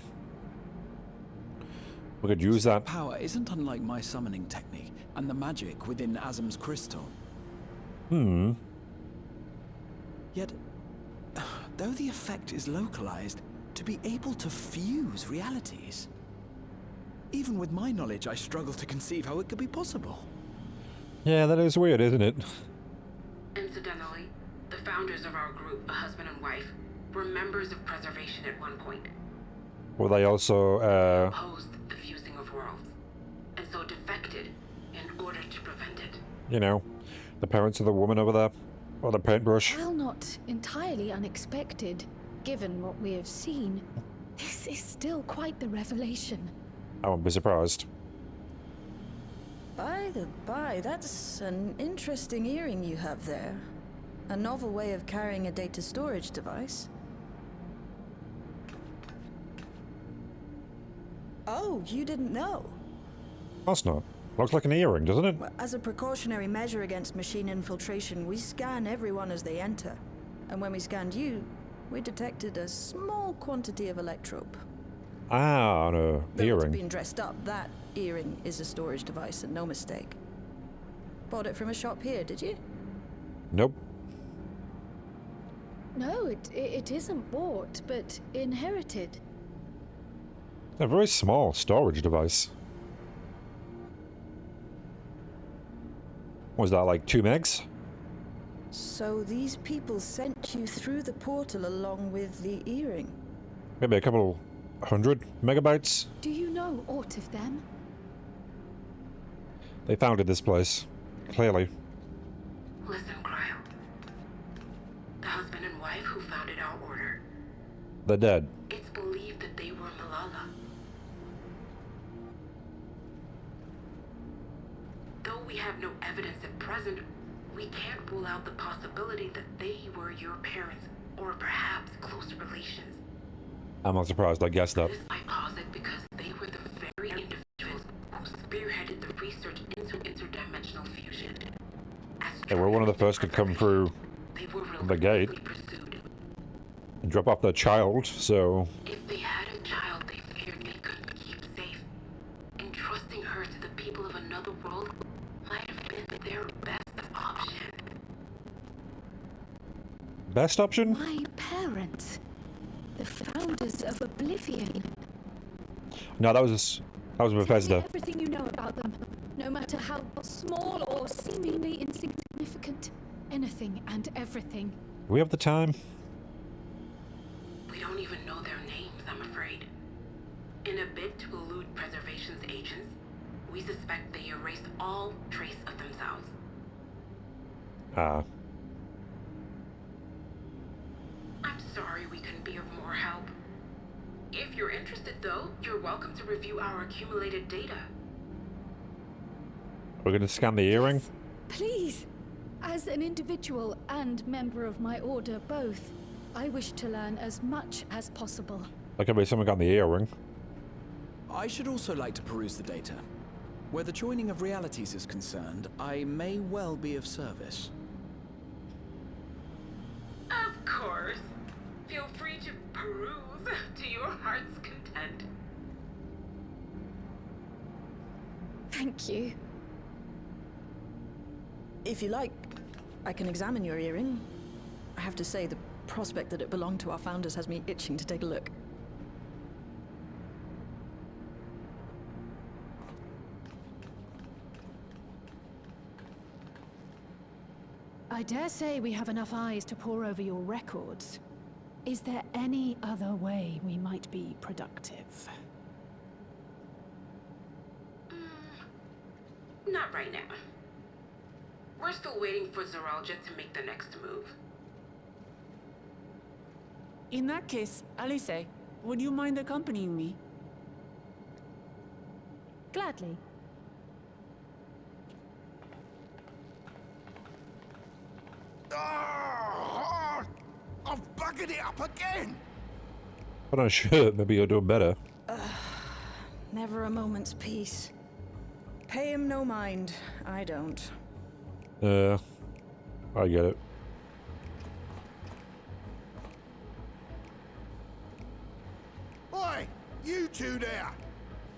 We could use that. Power isn't unlike my summoning technique and the magic within Azam's crystal. Hmm. Yet, though the effect is localized, to be able to fuse realities. Even with my knowledge, I struggle to conceive how it could be possible. Yeah, that is weird, isn't it? Incidentally, the founders of our group, a husband and wife, were members of preservation at one point. Were they also, Opposed the fusing of worlds, and so defected in order to prevent it. you know, the parents of the woman over there? Or the paintbrush. While not entirely unexpected, given what we have seen, this is still quite the revelation. I won't be surprised. By the by, that's an interesting earring you have there. A novel way of carrying a data storage device. Oh, you didn't know? Of course not. Looks like an earring, doesn't it? Well, as a precautionary measure against machine infiltration, we scan everyone as they enter. And when we scanned you, we detected a small quantity of electrope. Ah, no, Though earring. it's been dressed up, that earring is a storage device and no mistake. Bought it from a shop here, did you? Nope. No, it isn't bought, but inherited. A very small storage device. What was that, like 2 megs? So these people sent you through the portal along with the earring? Maybe a couple 100 megabytes? Do you know aught of them? They founded this place. Clearly. Listen, Cryo. The husband and wife who founded our order. They're dead. It's believed that they were Malala. Though we have no evidence at present, we can't rule out the possibility that they were your parents, or perhaps close relations. I'm not surprised, I guessed that. This I posit because they were the very individuals who spearheaded the research into interdimensional fusion. They were one of the first to come through the gate and drop off their child, so... If they had a child they feared they couldn't keep safe, entrusting her to the people of another world might have been their best option. Best option? My parents. The founders of Oblivion. No, that was Bethesda. Everything you know about them, no matter how small or seemingly insignificant. Anything and everything. Do we have the time? We don't even know their names, I'm afraid. In a bid to elude preservation's agents, we suspect they erased all trace of themselves. Ah. I'm sorry we couldn't be of more help. If you're interested, though, you're welcome to review our accumulated data. We're gonna scan the earring? Please! As an individual and member of my order both, I wish to learn as much as possible. Like maybe someone got the earring. I should also like to peruse the data. Where the joining of realities is concerned, I may well be of service. Of course. Feel free to peruse to your heart's content. Thank you. If you like, I can examine your earring. I have to say, the prospect that it belonged to our founders has me itching to take a look. I dare say we have enough eyes to pore over your records. Is there any other way we might be productive? Not right now. We're still waiting for Zoralja to make the next move. In that case, Alice, would you mind accompanying me? Gladly. I've buggered it up again! Put on a shirt, maybe you'll do better. Never a moment's peace. Pay him no mind. I don't. I get it. Oi! You two there!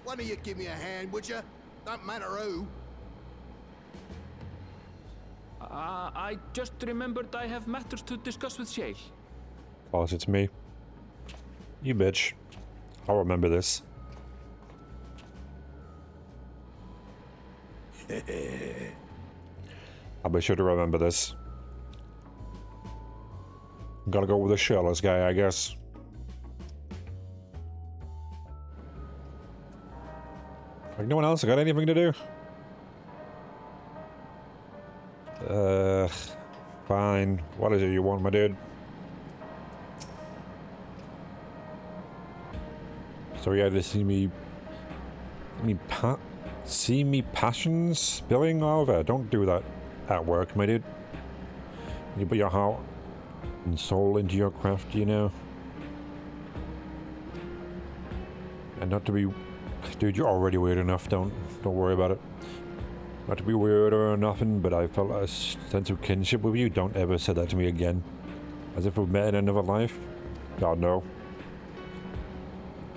One of you give me a hand, would you? Don't matter who. I just remembered I have matters to discuss with Shale. Of course, it's me. You bitch. I'll remember this. I'll be sure to remember this. Gotta go with the shirtless guy, I guess. Like, no one else got anything to do? Fine. What is it you want, my dude? So you had to see me passions spilling over. Don't do that at work, my dude. You put your heart and soul into your craft, you know. And not to be, dude, you're already weird enough. Don't worry about it. Not to be weird or nothing, but I felt a sense of kinship with you. Don't ever say that to me again. As if we've met in another life. God, no.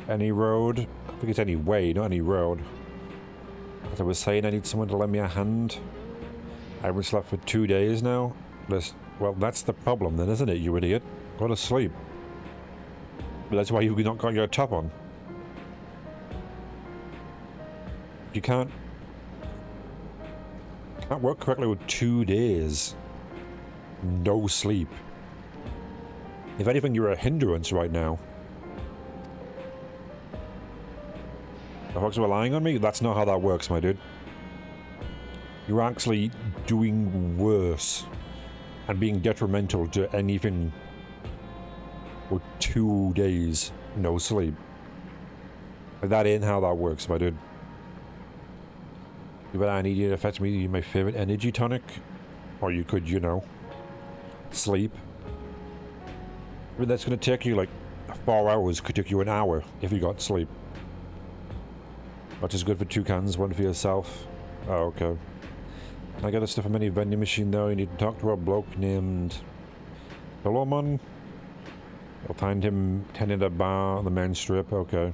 Any road? I think it's any way, not any road. As I was saying, I need someone to lend me a hand. I haven't slept for 2 days now. Well, that's the problem then, isn't it, you idiot? Go to sleep. But that's why you've not got your top on. You can't work correctly with 2 days. No sleep. If anything, you're a hindrance right now. The folks who are lying on me? That's not how that works, my dude. You're actually doing worse and being detrimental to anything with 2 days no sleep. That ain't how that works, my dude. But I need you to fetch me my favorite energy tonic. Or you could, you know, sleep. But that's gonna take you like 4 hours, could take you an hour if you got sleep. Which is good for 2 cans, one for yourself. Oh, okay. Can I get this stuff from any vending machine though? You need to talk to a bloke named Solomon. You'll find him tending a bar on the main strip. Okay.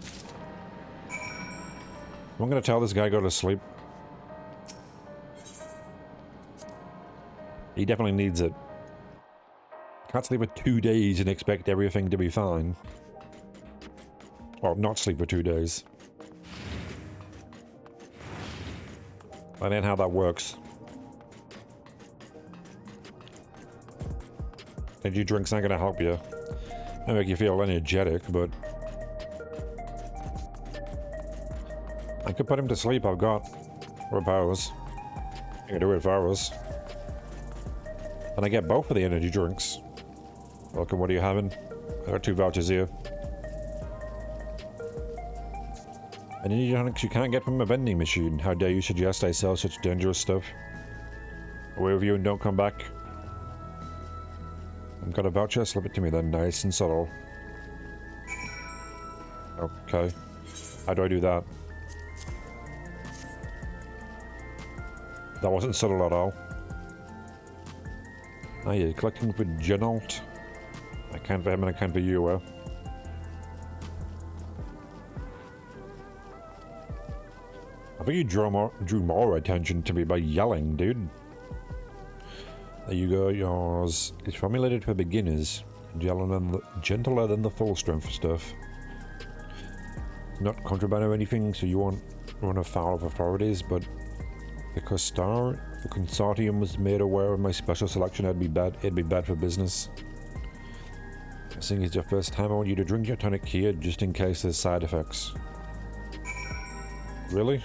I'm gonna tell this guy go to sleep. He definitely needs it. Can't sleep for 2 days and expect everything to be fine. Or not sleep for 2 days. That ain't how that works. Energy drinks aren't gonna help you. They make you feel energetic, but I could put him to sleep. I've got powers. I can do it for hours. And I get both of the energy drinks. Welcome, what are you having? I got 2 vouchers here. Energy tonics you can't get from a vending machine. How dare you suggest I sell such dangerous stuff? Away with you and don't come back. I've got a voucher, slip it to me then, nice and subtle. Okay. How do I do that? That wasn't subtle at all. Ah, you're collecting for Genolt. I can't for him and I can't for you, eh? I think you drew more attention to me by yelling, dude. There you go, yours. It's formulated for beginners. Gentler than the full strength stuff. Not contraband or anything, so you won't run afoul of authorities, but because the consortium was made aware of my special selection, it'd be bad for business. Seeing it's your first time, I want you to drink your tonic here, just in case there's side effects. Really?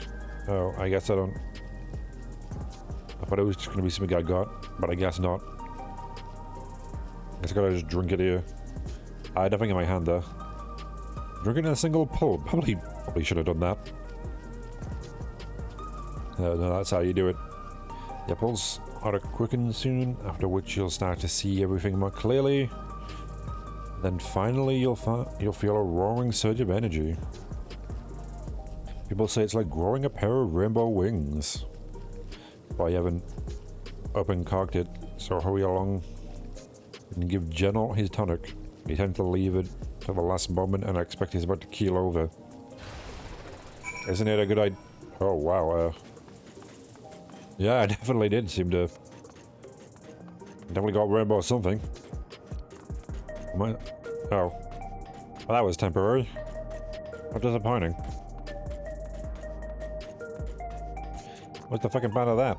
Oh, I guess I don't... I thought it was just gonna be something I got, but I guess not. I guess I gotta just drink it here. I had nothing in my hand there. Drink it in a single pull. Probably should have done that. No, that's how you do it. Your pulse ought to quicken soon, after which you'll start to see everything more clearly. Then finally you'll feel a roaring surge of energy. People say it's like growing a pair of rainbow wings. But I haven't open cocked it, so hurry along and give General his tonic. He tends to leave it to the last moment and I expect he's about to keel over. Isn't it a good idea? Oh wow, yeah, I definitely did seem to... Definitely got rainbow or something. Oh. Well, that was temporary. How disappointing. What's the fucking point of that?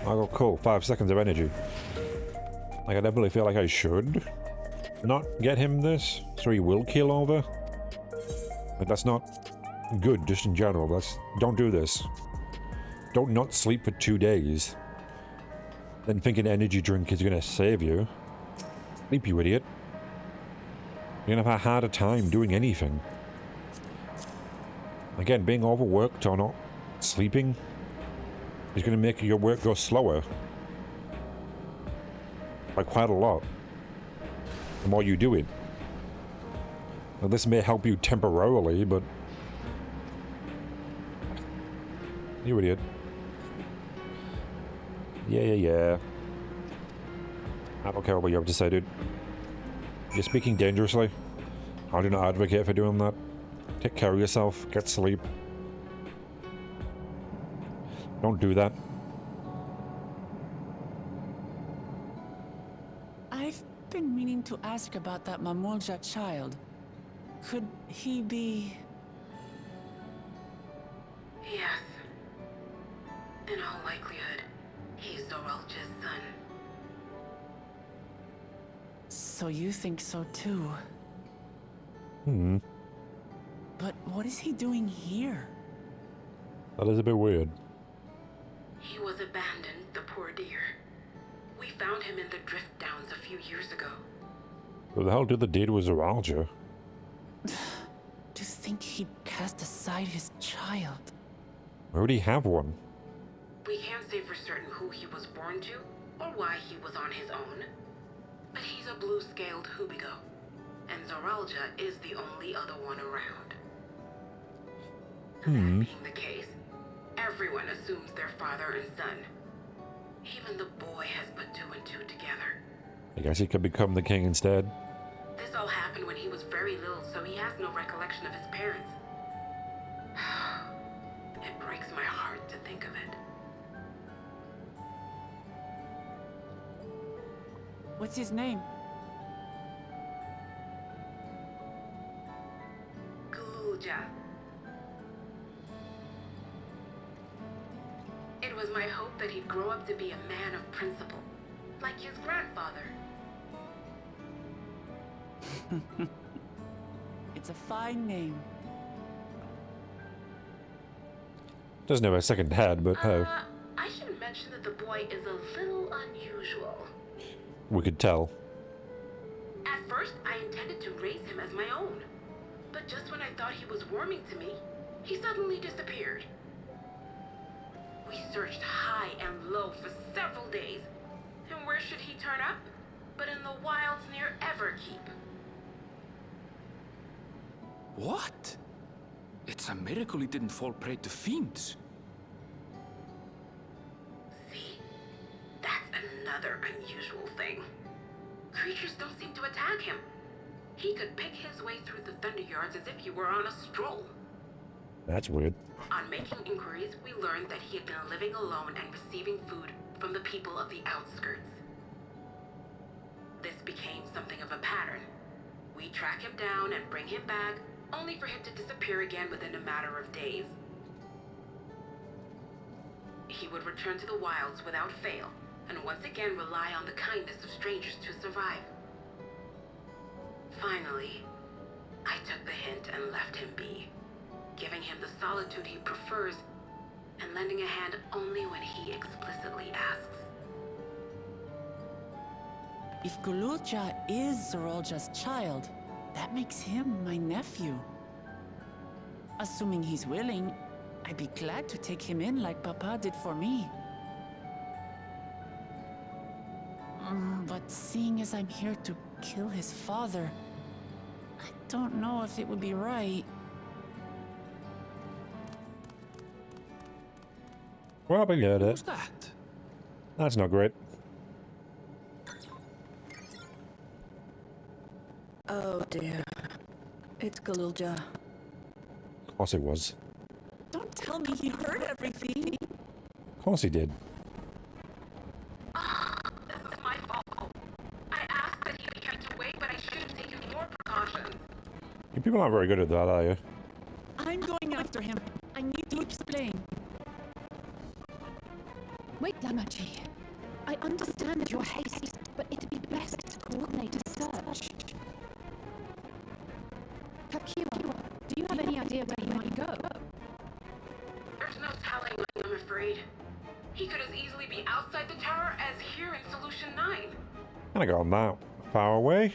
Oh, cool. 5 seconds of energy. Like, I definitely feel like I should not get him this, so he will keel over. But that's not good, just in general. Don't do this. Don't not sleep for 2 days. Then thinking energy drink is gonna save you. Sleep, you idiot. You're gonna have a harder time doing anything. Again, being overworked or not sleeping is gonna make your work go slower. By quite a lot. The more you do it. Now, this may help you temporarily, but... You idiot. Yeah. I don't care what you have to say, dude. You're speaking dangerously. I do not advocate for doing that. Take care of yourself. Get sleep. Don't do that. I've been meaning to ask about that Mamulja child. Could he be... Yes. In all likelihood, he's Zoralja's son. So you think so too? But what is he doing here? That is a bit weird. He was abandoned, the poor dear. We found him in the drift downs a few years ago. Who the hell did the deed with Zoralja? To think he'd cast aside his child. Where would he have one? We can't say for certain who he was born to, or why he was on his own. But he's a blue-scaled Hubigo, and Zoralja is the only other one around. That being the case, everyone assumes they're father and son. Even the boy has put two and two together. I guess he could become the king instead. This all happened when he was very little, so he has no recollection of his parents. It breaks my heart to think of it. What's his name? Gulja. It was my hope that he'd grow up to be a man of principle, like his grandfather. It's a fine name. Doesn't have a second head, but hey. I should mention that the boy is a little unusual. We could tell. At first, I intended to raise him as my own. But just when I thought he was warming to me, he suddenly disappeared. We searched high and low for several days. And where should he turn up? But in the wilds near Everkeep. What? It's a miracle he didn't fall prey to fiends. See? That's another unusual thing. Creatures don't seem to attack him. He could pick his way through the Thunder Yards as if he were on a stroll. That's weird. On making inquiries, we learned that he had been living alone and receiving food from the people of the outskirts. This became something of a pattern. We track him down and bring him back, only for him to disappear again within a matter of days. He would return to the wilds without fail, and once again rely on the kindness of strangers to survive. Finally, I took the hint and left him be, giving him the solitude he prefers, and lending a hand only when he explicitly asks. If Gululja is Zoralja's child, that makes him my nephew. Assuming he's willing, I'd be glad to take him in like Papa did for me. But seeing as I'm here to kill his father, I don't know if it would be right. Probably get it. What's that? That's not great. Oh dear. It's Gululja. Of course it was. Don't tell me he heard everything. Of course he did. This is my fault. I asked that he be kept away, but I should have taken more precautions. You people aren't very good at that, are you? I'm going after him. I need to explain. Wait, Lamachi. I understand your haste, but it'd be best to coordinate a search. Kakiwa, do you have any idea where he might go? There's no telling, I'm afraid. He could as easily be outside the tower as here. Kinda gone that far away.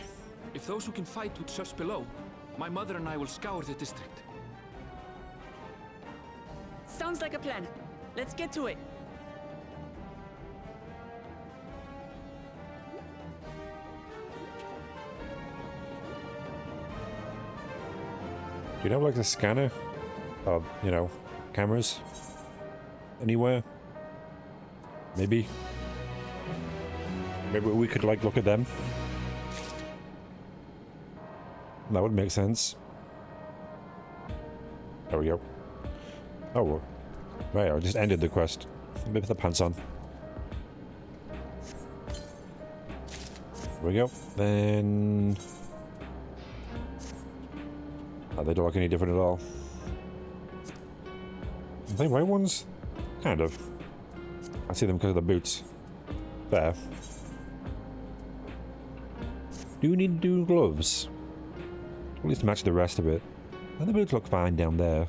If those who can fight would search below, my mother and I will scour the district. Sounds like a plan. Let's get to it. Do you have like a scanner of, you know, cameras anywhere? Maybe we could like look at them. That would make sense. There we go. Oh, well. Right, I just ended the quest. Maybe the pants on. There we go. Then... Oh, they don't look any different at all. Are they white ones? Kind of. I see them because of the boots. There. Do you need to do gloves? At least match the rest of it. And the boots look fine down there.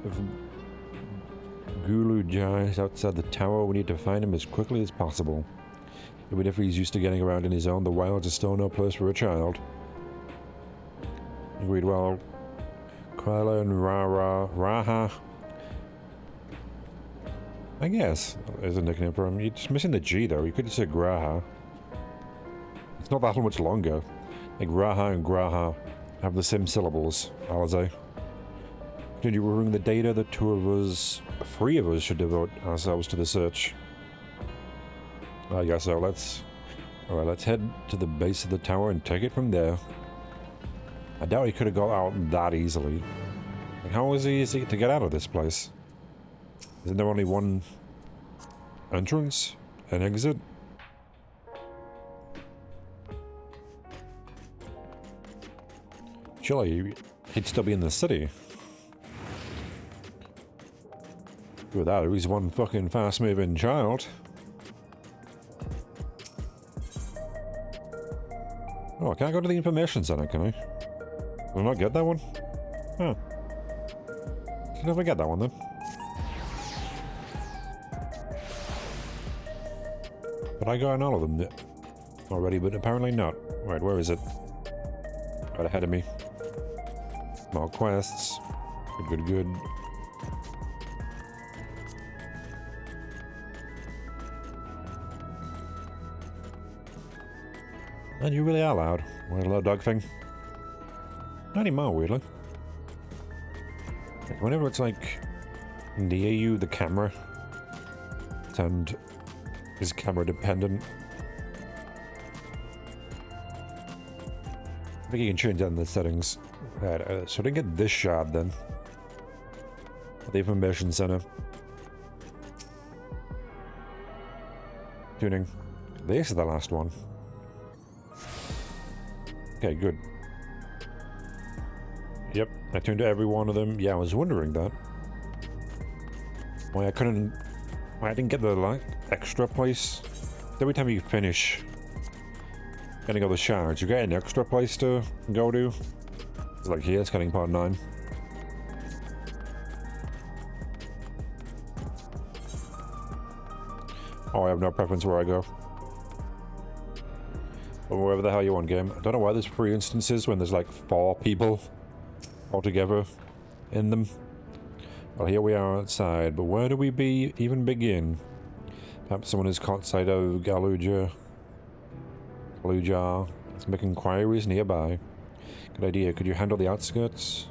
If Gulu Jai is outside the tower, we need to find him as quickly as possible. Even if he's used to getting around in his own, the wilds is still no place for a child. Agreed. Well, Kryla and Raha, I guess, is a nickname for him. You're just missing the G though. You could just say Graha. It's not that much longer. Like Raha and Graha have the same syllables, I'll say. Continue reviewing the data. The three of us should devote ourselves to the search. I guess so. Alright, let's head to the base of the tower and take it from there. I doubt he could have got out that easily. Like, how is it easy to get out of this place? Isn't there only one entrance and exit? Surely he'd still be in the city. Without it, he's one fucking fast-moving child. Oh, I can't go to the information center, can I? Did I not get that one? Huh. Did I never get that one then? But I got all of them already, but apparently not. Right, where is it? Right ahead of me. More quests. Good, good, good. And you really are loud. Weird little dog thing. Not anymore, weirdly. Whenever it's like near you, the camera and is camera dependent. I think you can change that in the settings. Right, so I didn't get this shard then. At the information center. Tuning. This is the last one. Okay, good. Yep, I tuned to every one of them. Yeah, I was wondering that. Why I didn't get the like extra place. Every time you finish getting all the shards, you get an extra place to go to. It's like here, scanning part 9. Oh, I have no preference where I go. Or wherever the hell you want, game. I don't know why there's 3 instances when there's like 4 people altogether in them. Well, here we are outside, but where do we even begin? Perhaps someone has caught sight of Galuja. Let's make inquiries nearby. Good idea. Could you handle the outskirts?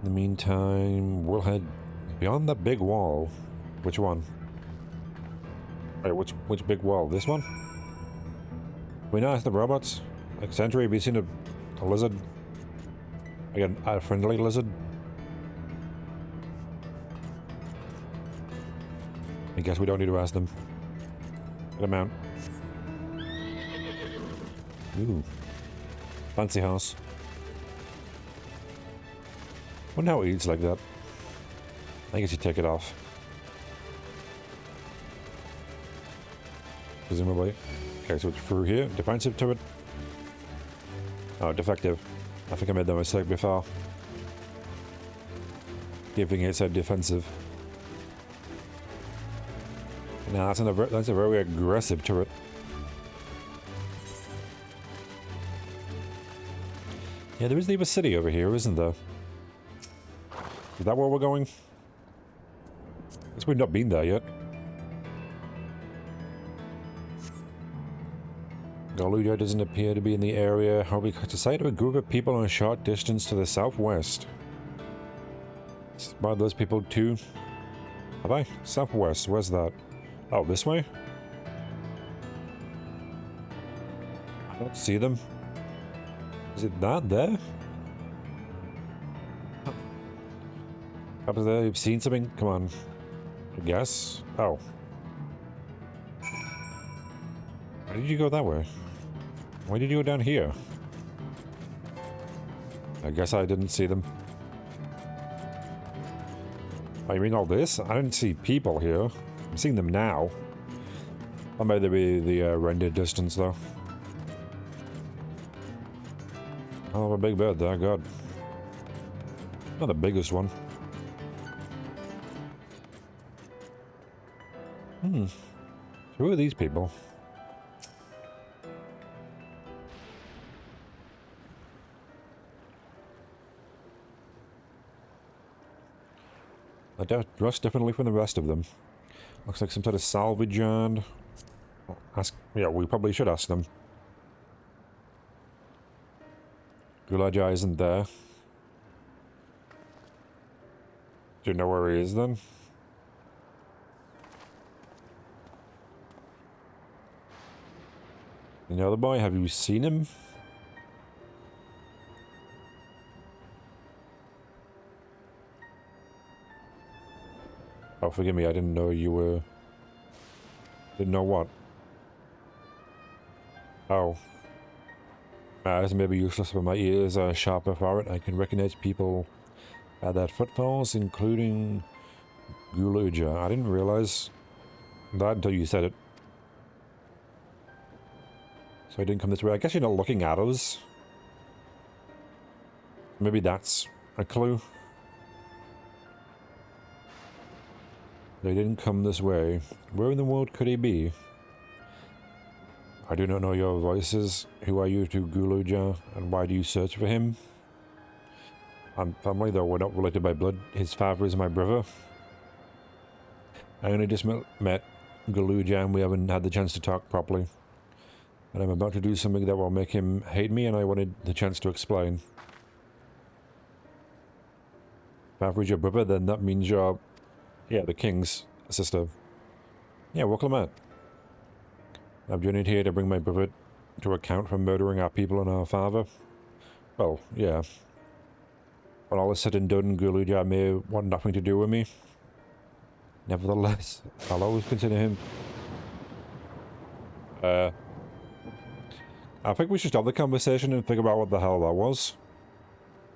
In the meantime, we'll head beyond that big wall. Which one? Wait, which big wall? This one? We know it's the robots. Like, Sentry, have you seen a lizard? Again, a friendly lizard? I guess we don't need to ask them. Get them out. Ooh. Fancy house. Wonder how it eats like that. I guess you take it off. Presumably. Okay, so it's through here. Defensive turret. Oh, defective. I think I made that mistake before. Giving it said defensive. Now that's a very aggressive turret. Yeah, there is the other city over here, isn't there? Is that where we're going? Guess we've not been there yet. Galuja doesn't appear to be in the area. However, we catch a sight of a group of people on a short distance to the southwest. Spot those people too. Have I? Southwest, where's that? Oh, this way? I don't see them. Is it that there? Up there, you've seen something? Come on. I guess. Oh. Why did you go that way? Why did you go down here? I guess I didn't see them. Oh, you mean all this? I didn't see people here. I'm seeing them now. That might be the rendered distance, though. Oh, a big bird there, God. Not the biggest one. So who are these people? They're dressed differently from the rest of them. Looks like some sort of salvage yard. Ask, yeah, we probably should ask them. Gulaja isn't there. Do you know where he is then? And the other boy, have you seen him? Oh, forgive me, I didn't know you were... Didn't know what? Oh. This may be useless, but my ears are sharper for it. I can recognize people at their footfalls, including Guluja. I didn't realize that until you said it. So I didn't come this way. I guess you're not looking at us. Maybe that's a clue. They didn't come this way. Where in the world could he be? I do not know your voices. Who are you to Guluja, and why do you search for him? I'm family, though we're not related by blood. His father is my brother. I only just met Guluja, and we haven't had the chance to talk properly. And I'm about to do something that will make him hate me, and I wanted the chance to explain. If father is your brother, then that means you're... Yeah, the king's sister. Yeah, welcome out. I've journeyed here to bring my brother to account for murdering our people and our father. Well, yeah. When all is said and done, Guluja may want nothing to do with me. Nevertheless, I'll always consider him... I think we should stop the conversation and figure out what the hell that was.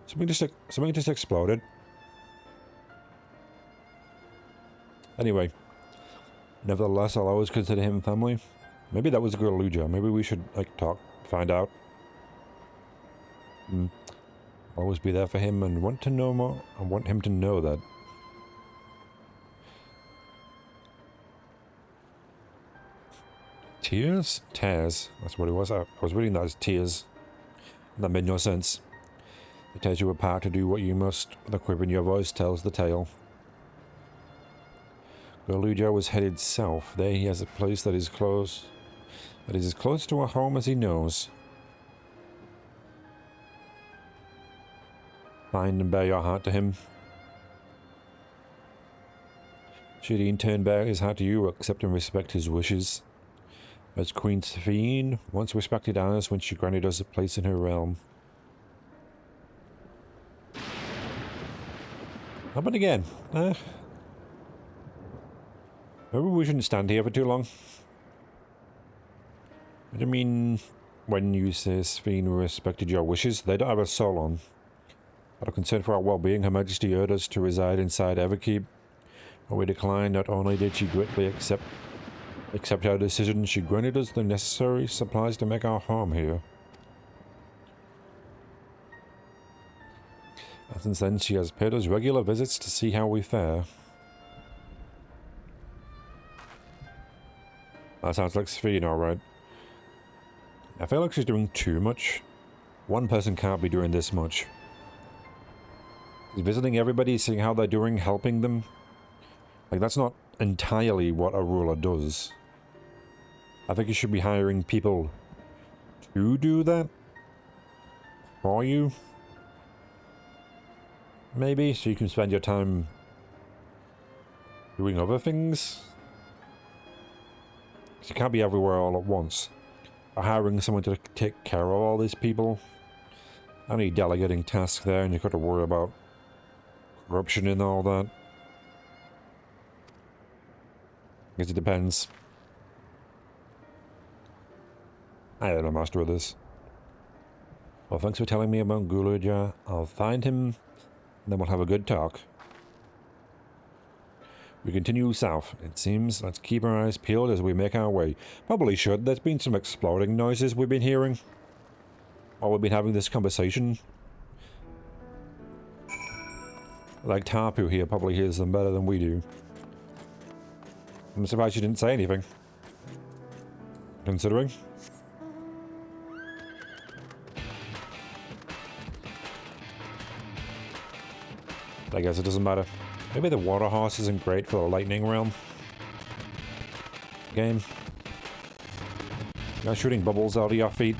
Something just exploded. Anyway. Nevertheless, I'll always consider him family. Maybe that was Guluja. Maybe we should, like, talk, find out. Always be there for him and want to know more. I want him to know that. Tears? Tears. That's what it was. I was reading that as tears. That made no sense. It tears you apart to do what you must. The quiver in your voice tells the tale. Guluja was headed south. There he has a place that is close. That is as close to a home as he knows. Find and bear your heart to him. Should he in turn bear his heart to you, accept and respect his wishes. As Queen Sphene once respected ours when she granted us a place in her realm. How about again? Maybe we shouldn't stand here for too long. I don't mean when you say Sphene respected your wishes. They don't have a soul on. Out of concern for our well-being, Her Majesty urged us to reside inside Everkeep. When we declined, not only did she gratefully accept our decision, she granted us the necessary supplies to make our home here. And since then, she has paid us regular visits to see how we fare. That sounds like Sphene, alright. I feel like she's doing too much. One person can't be doing this much. Visiting everybody, seeing how they're doing, helping them. Like, that's not entirely what a ruler does. I think you should be hiring people to do that for you. Maybe, so you can spend your time doing other things. 'Cause you can't be everywhere all at once. Or hiring someone to take care of all these people. Only delegating tasks there, and you've got to worry about corruption and all that. I guess it depends. I am a master of this. Well, thanks for telling me about Guluja. I'll find him, and then we'll have a good talk. We continue south, it seems. Let's keep our eyes peeled as we make our way. Probably should. There's been some exploding noises we've been hearing while we've been having this conversation. Like Tarpu here probably hears them better than we do. I'm surprised she didn't say anything. Considering. I guess it doesn't matter. Maybe the water horse isn't great for the lightning realm game. You're shooting bubbles out of your feet.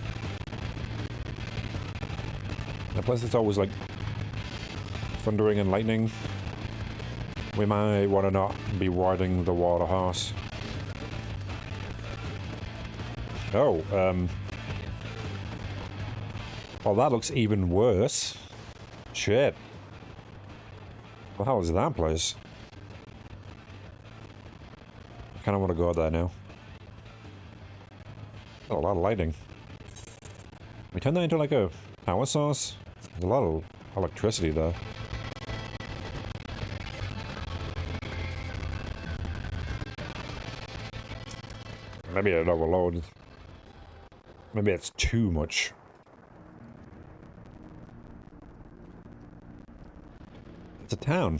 And plus it's always like thundering and lightning. We might want to not be riding the water horse. Oh, well, that looks even worse. Shit. What the hell is that place? I kind of want to go there now. Oh, a lot of lighting. We turn that into like a power source. There's a lot of electricity there. Maybe it overloaded. Maybe it's too much. It's a town.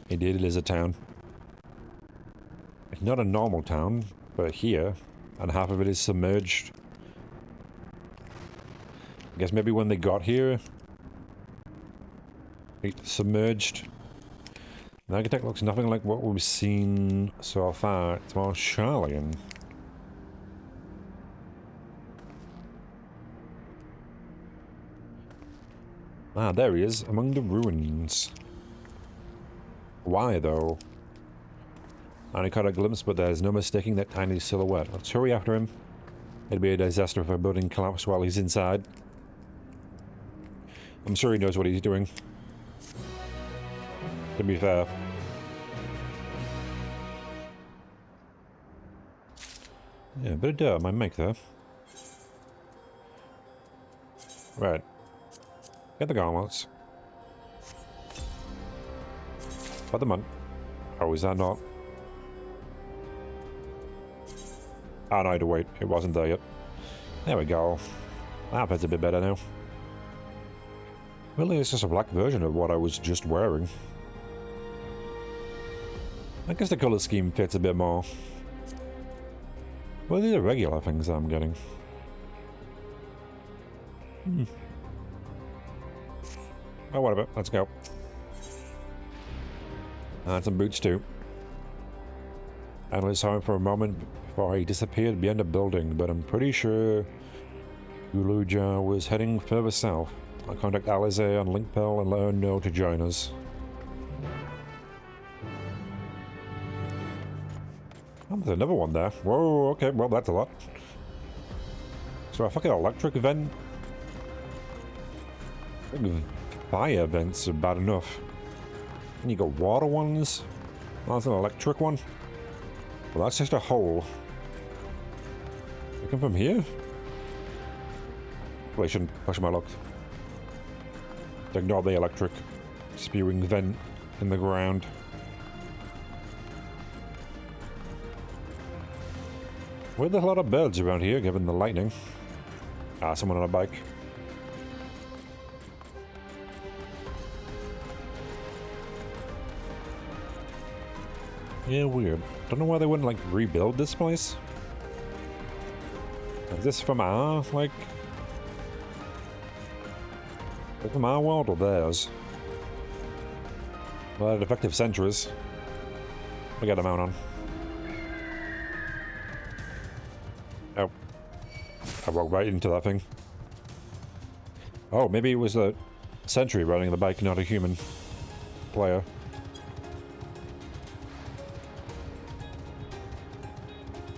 Indeed, it is a town. It's not a normal town, but here, and half of it is submerged. I guess maybe when they got here, it submerged. The architect looks nothing like what we've seen so far. It's more Charlian. Ah, there he is, among the ruins. Why, though? I only caught a glimpse, but there's no mistaking that tiny silhouette. Let's hurry after him. It'd be a disaster if a building collapsed while he's inside. I'm sure he knows what he's doing. To be fair. Yeah, a bit of dirt on my mic there. Right. Get the gauntlets. Put them on. Oh, is that not? Oh, no, I had to wait. It wasn't there yet. There we go. That fits a bit better now. Really, it's just a black version of what I was just wearing. I guess the color scheme fits a bit more. Well, these are regular things I'm getting. Oh, whatever. Let's go. And some boots too. I only saw him for a moment before he disappeared behind a building, but I'm pretty sure Guluja was heading further south. I'll contact Alize on Linkpel and let her know to join us. Oh, there's another one there. Whoa, okay, well that's a lot. So a fucking electric vent? I think fire vents are bad enough. And you got water ones. Oh, that's an electric one. Well, that's just a hole. They come from here? Well, I shouldn't push my luck. Ignore the electric spewing vent in the ground. Well, there's a lot of birds around here, given the lightning. Ah, someone on a bike. Yeah, weird. Don't know why they wouldn't, like, rebuild this place. Is this from our, like... Look at my world or theirs. Well, defective sentries. We got them out on. Oh. I walked right into that thing. Oh, maybe it was a sentry riding the bike, not a human player.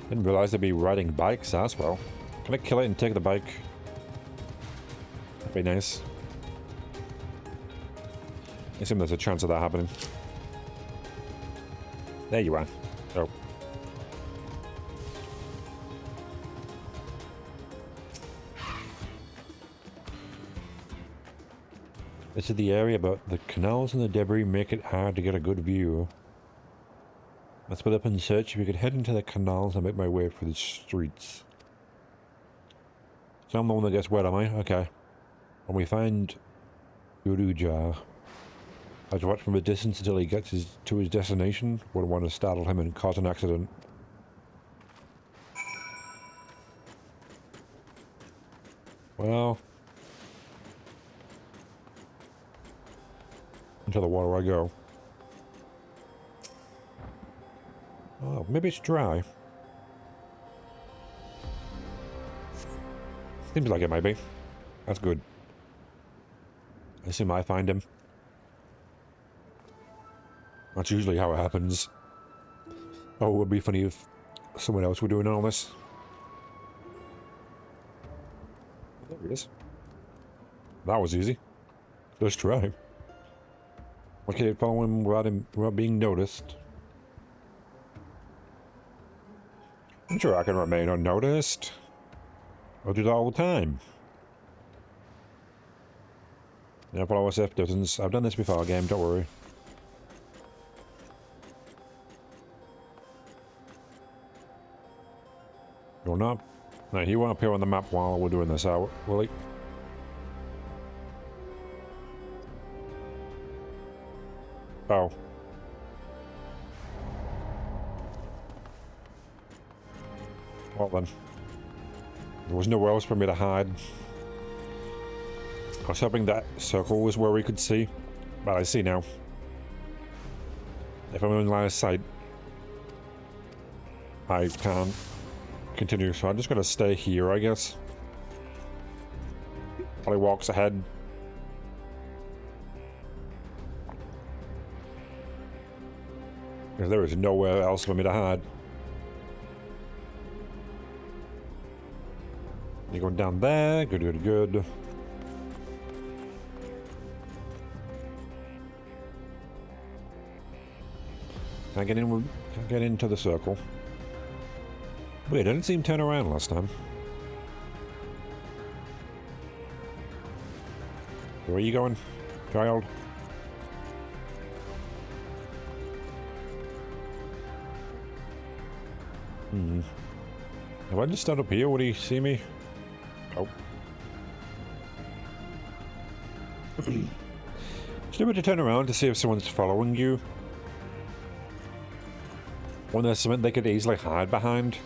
Didn't realize they'd be riding bikes as well. Can I kill it and take the bike? That'd be nice. I assume there's a chance of that happening. There you are. Oh. This is the area, but the canals and the debris make it hard to get a good view. I split up and search if we could head into the canals and make my way through the streets. So I'm the one that gets wet, am I? Okay. When we find Uruja, I just watch from a distance until he gets to his destination. Wouldn't want to startle him and cause an accident. Well, into the water I go. Oh, maybe it's dry. Seems like it might be. That's good. I assume I find him. That's usually how it happens. Oh, it would be funny if someone else were doing all this. There he is. That was easy. Let's try. Okay, follow him without being noticed. I'm sure I can remain unnoticed. I'll do that all the time. Yeah, follow a safe distance. I've done this before, game, don't worry. You're not? No, he won't appear on the map while we're doing this out, will he? Oh. Well then. There was nowhere else for me to hide. I was hoping that circle was where we could see, but I see now. If I'm in line of sight, I can't continue, so I'm just gonna stay here, I guess. While he walks ahead. Because there is nowhere else for me to hide. You're going down there. Good, good, good. Can I get in? Can I get into the circle? Wait, I didn't see him turn around last time. Where are you going, child? If I just stand up here, would he see me? Oh. Stupid to turn around to see if someone's following you. When there's something they could easily hide behind.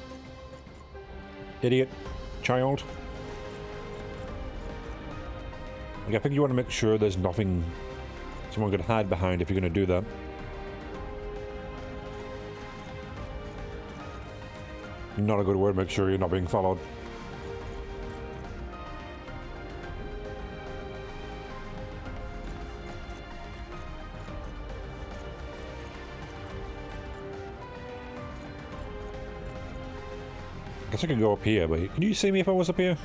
Idiot. Child. Like, I think you want to make sure there's nothing someone could hide behind if you're going to do that. Not a good way to make sure you're not being followed. I guess I could go up here, but can you see me if I was up here?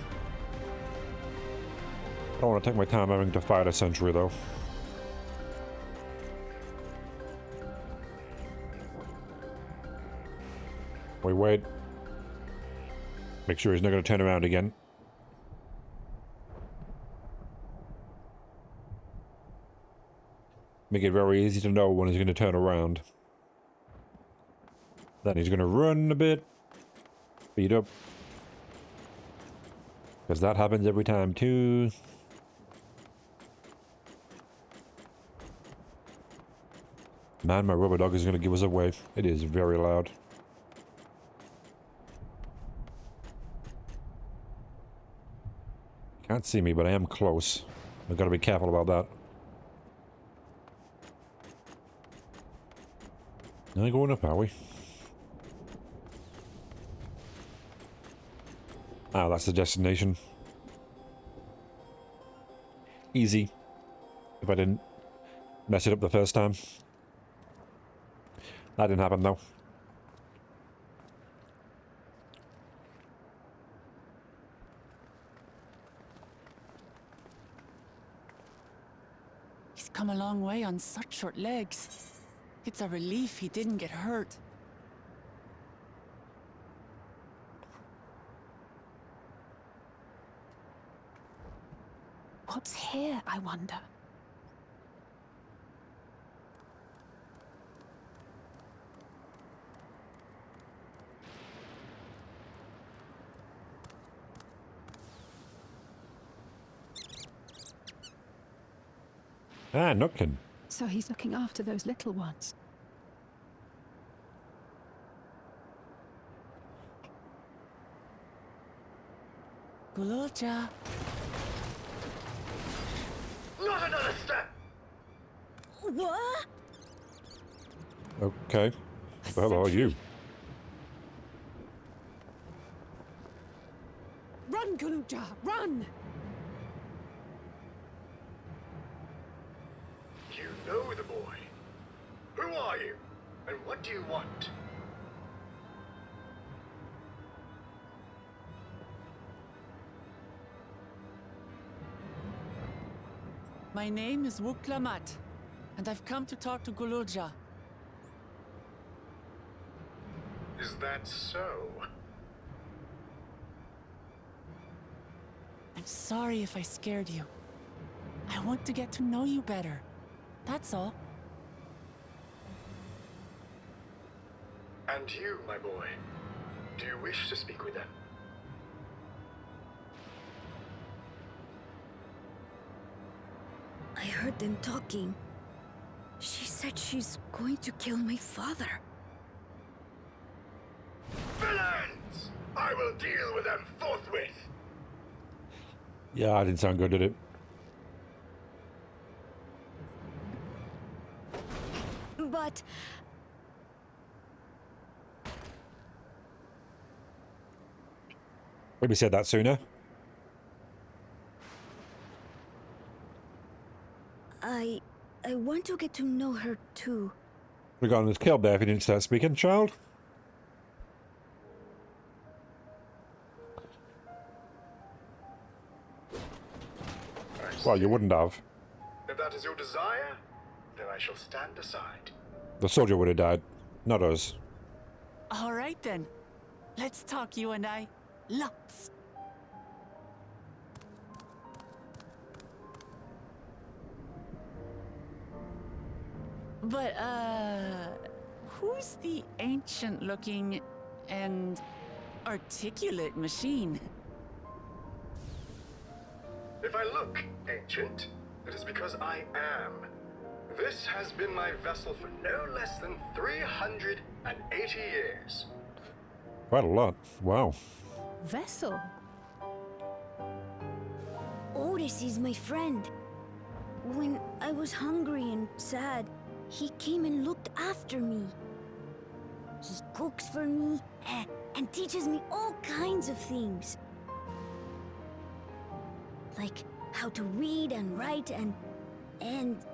I don't want to take my time having to fight a sentry, though. Wait. Make sure he's not going to turn around again. Make it very easy to know when he's going to turn around. Then he's going to run a bit. Speed up. Because that happens every time too. Man, my rubber dog is going to give us away. It is very loud. Can't see me, but I am close. I've got to be careful about that. Now going up, are we? Ah, that's the destination. Easy. If I didn't mess it up the first time. That didn't happen though. He's come a long way on such short legs. It's a relief he didn't get hurt. What's here, I wonder? Ah, Nutkin. So he's looking after those little ones. Gulolja. Not another step! What? Okay. Well, are you? Run, Gulolja, run! You know the boy. Who are you? And what do you want? My name is Wuklamat, and I've come to talk to Gulolja. Is that so? I'm sorry if I scared you. I want to get to know you better. That's all. And you, my boy, do you wish to speak with them? I heard them talking. She said she's going to kill my father. Villains! I will deal with them forthwith! Yeah, I didn't sound good, did it? But Maybe said that sooner. I want to get to know her too. We've gotten us killed there if you didn't start speaking, child. Well, you wouldn't have. If that is your desire, then I shall stand aside. The soldier would have died, not us. All right then. Let's talk, you and I. Lots. But, who's the ancient-looking and articulate machine? If I look ancient, it is because I am. This has been my vessel for no less than 380 years. Quite a lot. Wow. Vessel? Otis is my friend. When I was hungry and sad, he came and looked after me. He cooks for me and teaches me all kinds of things. Like how to read and write and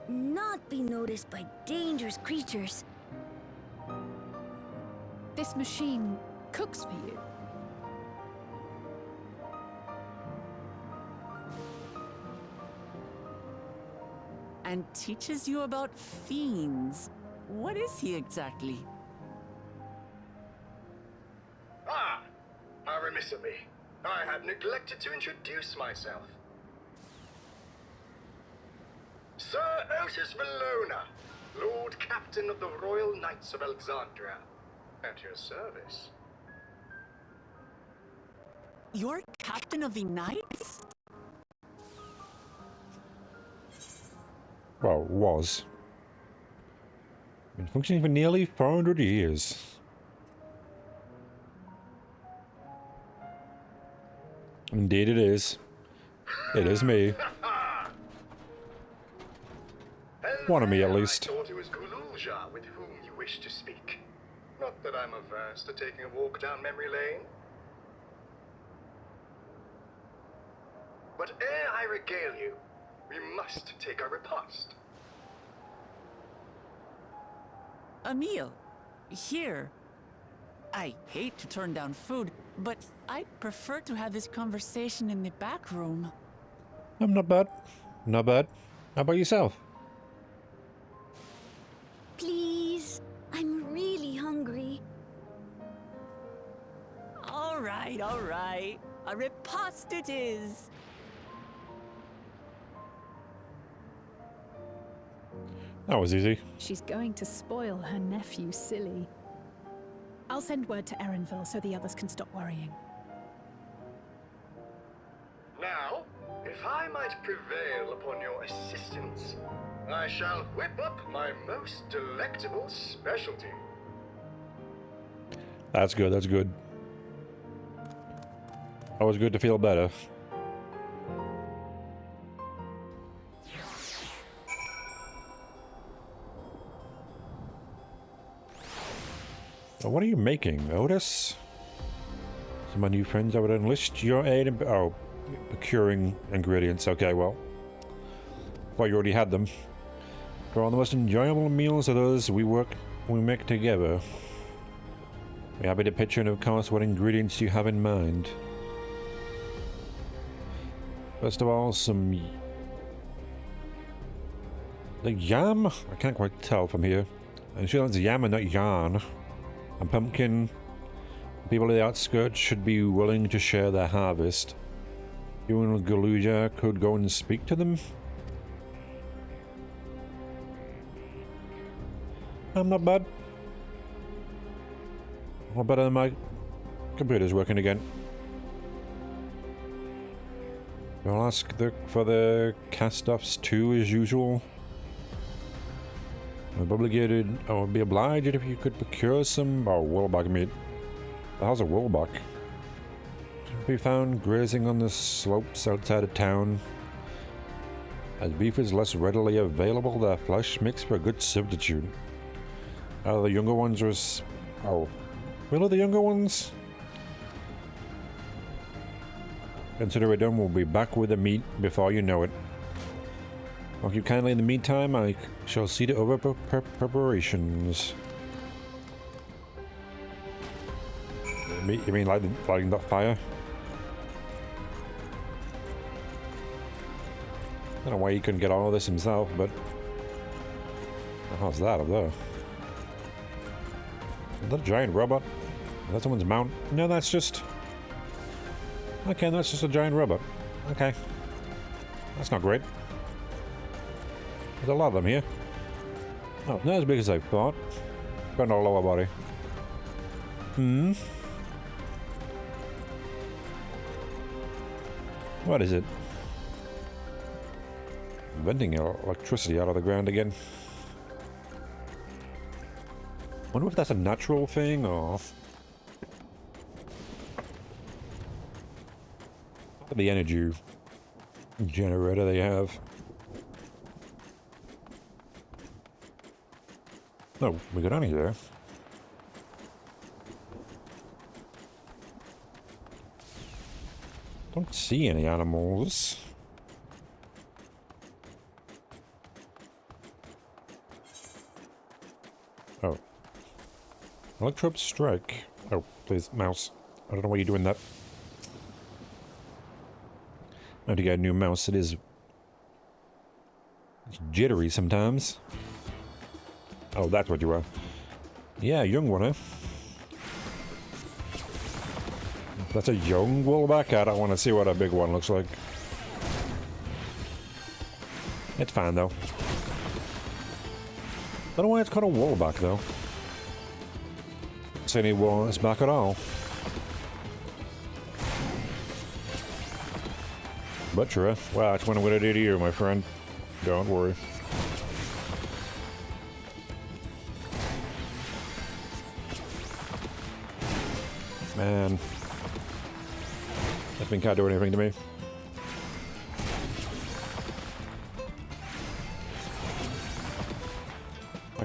not be noticed by dangerous creatures. This machine cooks for you? And teaches you about fiends. What is he exactly? Ah! How remiss of me. I had neglected to introduce myself. Sir Otis Valona, Lord Captain of the Royal Knights of Alexandria. At your service. You're captain of the knights? Well, was. Been functioning for nearly 400 years. Indeed it is. It is me. One of me, at least. I thought it was Gululja with whom you wish to speak. Not that I'm averse to taking a walk down memory lane. But ere I regale you, we must take our repast. A meal. Here. I hate to turn down food, but I'd prefer to have this conversation in the back room. I'm not bad. Not bad. How about yourself? Please, I'm really hungry. All right, all right. A repast it is. That was easy. She's going to spoil her nephew silly. I'll send word to Erenville so the others can stop worrying. Now, if I might prevail upon your assistance, I shall whip up my most delectable specialty. That's good, that's good. Always good to feel better. What are you making, Otis? Some of my new friends I would enlist your aid in... Oh, procuring ingredients. Okay, well. Thought you already had them. For all the most enjoyable meals are those we make together. We're happy to picture and of course what ingredients you have in mind. First of all, some... The yam? I can't quite tell from here. I'm sure that's yam and not yarn. And pumpkin. People in the outskirts should be willing to share their harvest. You and Galuja could go and speak to them? I'm not bad. Not better than my computer's working again. I'll ask for the cast-offs too, as usual. I would be obliged if you could procure some... Oh, woolbuck meat. How's a woolbuck? Should be found grazing on the slopes outside of town. As beef is less readily available, their flesh makes for a good substitute. The younger ones are... Oh. Really, the younger ones? Consider it done, we'll be back with the meat before you know it. Thank you kindly. In the meantime, I shall see to over preparations. You mean lighting that fire? I don't know why he couldn't get all of this himself, but... How's that up there? Is that a giant robot? Is that someone's mount? No, that's just... Okay, that's just a giant robot. Okay. That's not great. There's a lot of them here. Oh, not as big as I thought. Got no lower body. What is it? Venting electricity out of the ground again. Wonder if that's a natural thing or... The energy generator they have. Oh, we got any there. Don't see any animals. Oh. Electrope strike. Oh, please, mouse. I don't know why you're doing that. I have to get a new mouse. It's jittery sometimes. Oh, that's what you are. Yeah, young one, huh? That's a young woolback? I don't want to see what a big one looks like. It's fine, though. Don't know why it's called a woolback, though. Don't see any wool on its back at all. Butcher, well, that's what I'm gonna do to you, my friend. Don't worry. Man. That thing can't do anything to me.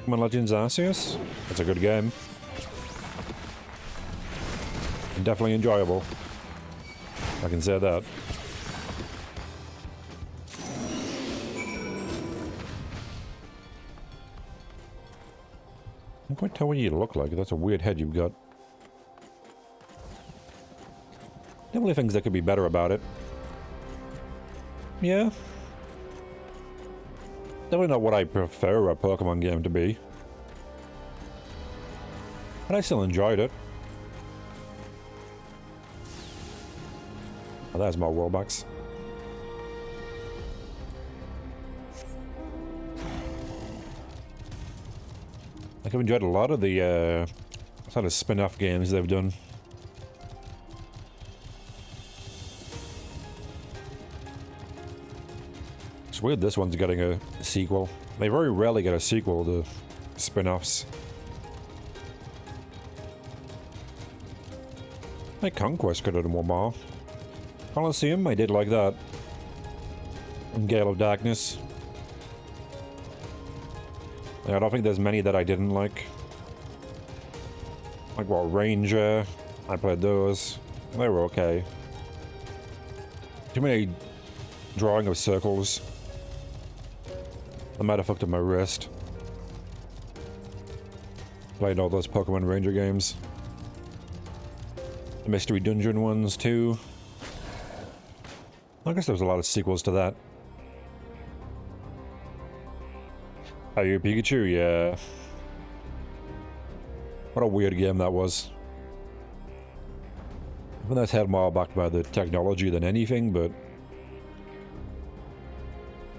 Pokemon Legends Arceus. It's a good game. And definitely enjoyable. I can say that. I can't quite tell what you look like. That's a weird head you've got. Definitely things that could be better about it. Yeah. Definitely not what I prefer a Pokemon game to be. But I still enjoyed it. Oh, there's more Robux. I've enjoyed a lot of the sort of spin-off games they've done. It's weird this one's getting a sequel. They very rarely get a sequel to spin-offs. Like Conquest could have done one more. Colosseum, I did like that. And Gale of Darkness. Yeah, I don't think there's many that I didn't like. Like what, Ranger? I played those. They were okay. Too many drawing of circles. I might have fucked up my wrist. Played all those Pokemon Ranger games. The Mystery Dungeon ones too. I guess there was a lot of sequels to that. Are you Pikachu? Yeah. What a weird game that was. I think that's held more back by the technology than anything, but...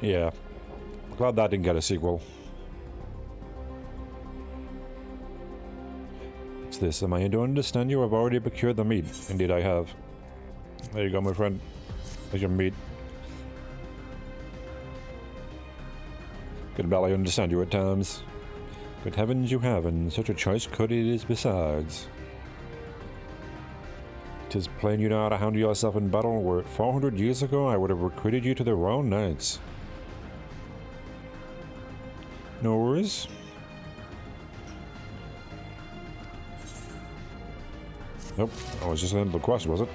yeah. Glad that didn't get a sequel. What's this? Am I to understand you have already procured the meat? Indeed I have. There you go, my friend. There's your meat. Could barely understand you at times. Good heavens you have, and such a choice could it is besides. 'Tis plain you know how to handle yourself in battle. Were it 400 years ago, I would have recruited you to the Royal Knights. No worries. Nope, I was just the end of the quest, was it?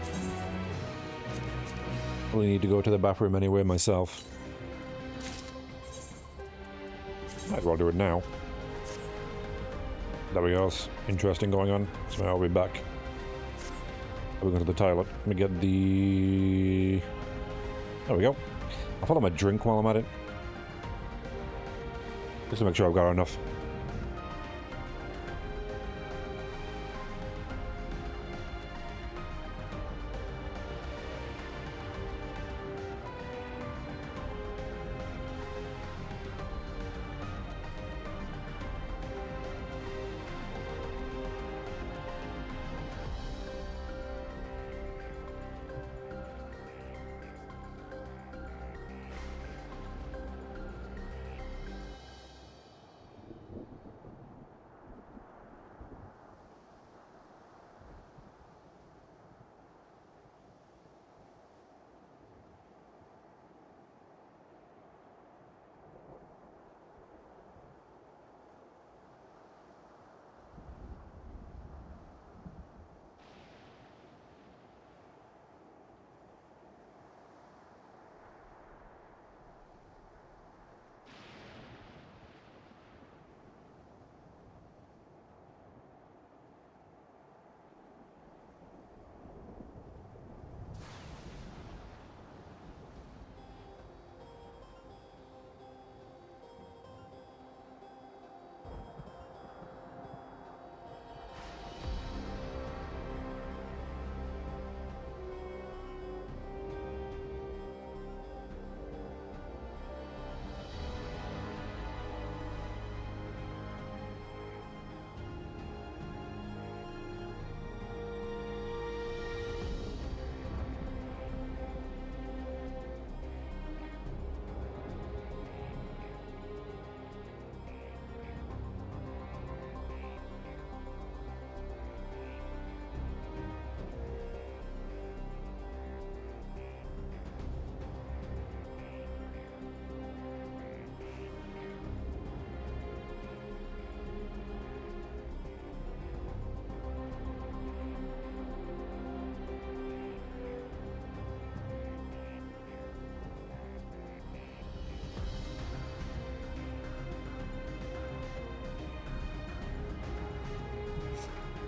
Really need to go to the bathroom anyway myself. Might as well do it now. Nothing else interesting going on, so I'll be back. I'll go to the toilet. Let me get the... there we go. I'll follow my drink while I'm at it. Just to make sure I've got enough.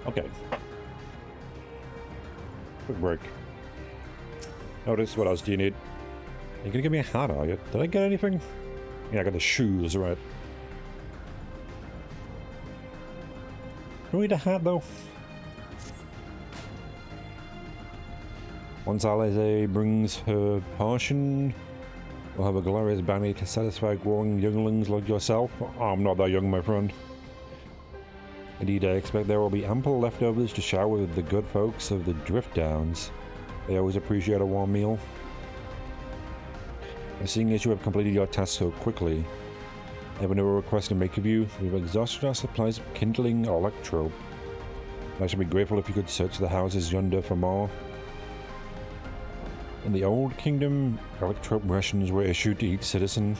Okay. Quick break. Notice, what else do you need? You're gonna give me a hat, are you? Did I get anything? Yeah, I got the shoes, right. Do we need a hat, though? Once Alize brings her portion, we'll have a glorious bounty to satisfy growing younglings like yourself. Oh, I'm not that young, my friend. Indeed, I expect there will be ample leftovers to share with the good folks of the Drift Downs. They always appreciate a warm meal. And seeing as you have completed your task so quickly, I have another request to make of you. We've exhausted our supplies of kindling electrope. I should be grateful if you could search the houses yonder for more. In the Old Kingdom, electrope rations were issued to each citizen.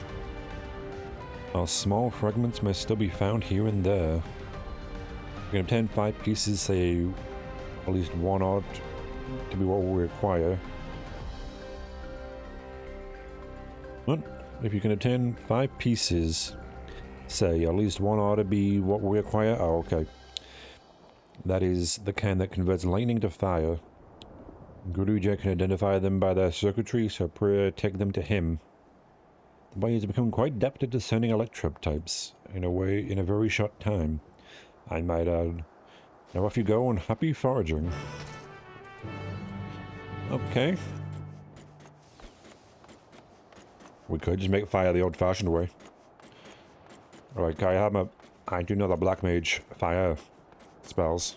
While small fragments may still be found here and there, you can obtain 5 pieces, say at least 1 odd, to be what we require. But if you can obtain 5 pieces, say at least 1 ought to be what we require. Oh, okay. That is the kind that converts lightning to fire. Guruja can identify them by their circuitry, so pray take them to him. The boy has become quite adept at discerning electrope types, in a very short time, I might add. Now off you go, and happy foraging. Okay. We could just make fire the old-fashioned way. Alright, I do know the Black Mage fire spells.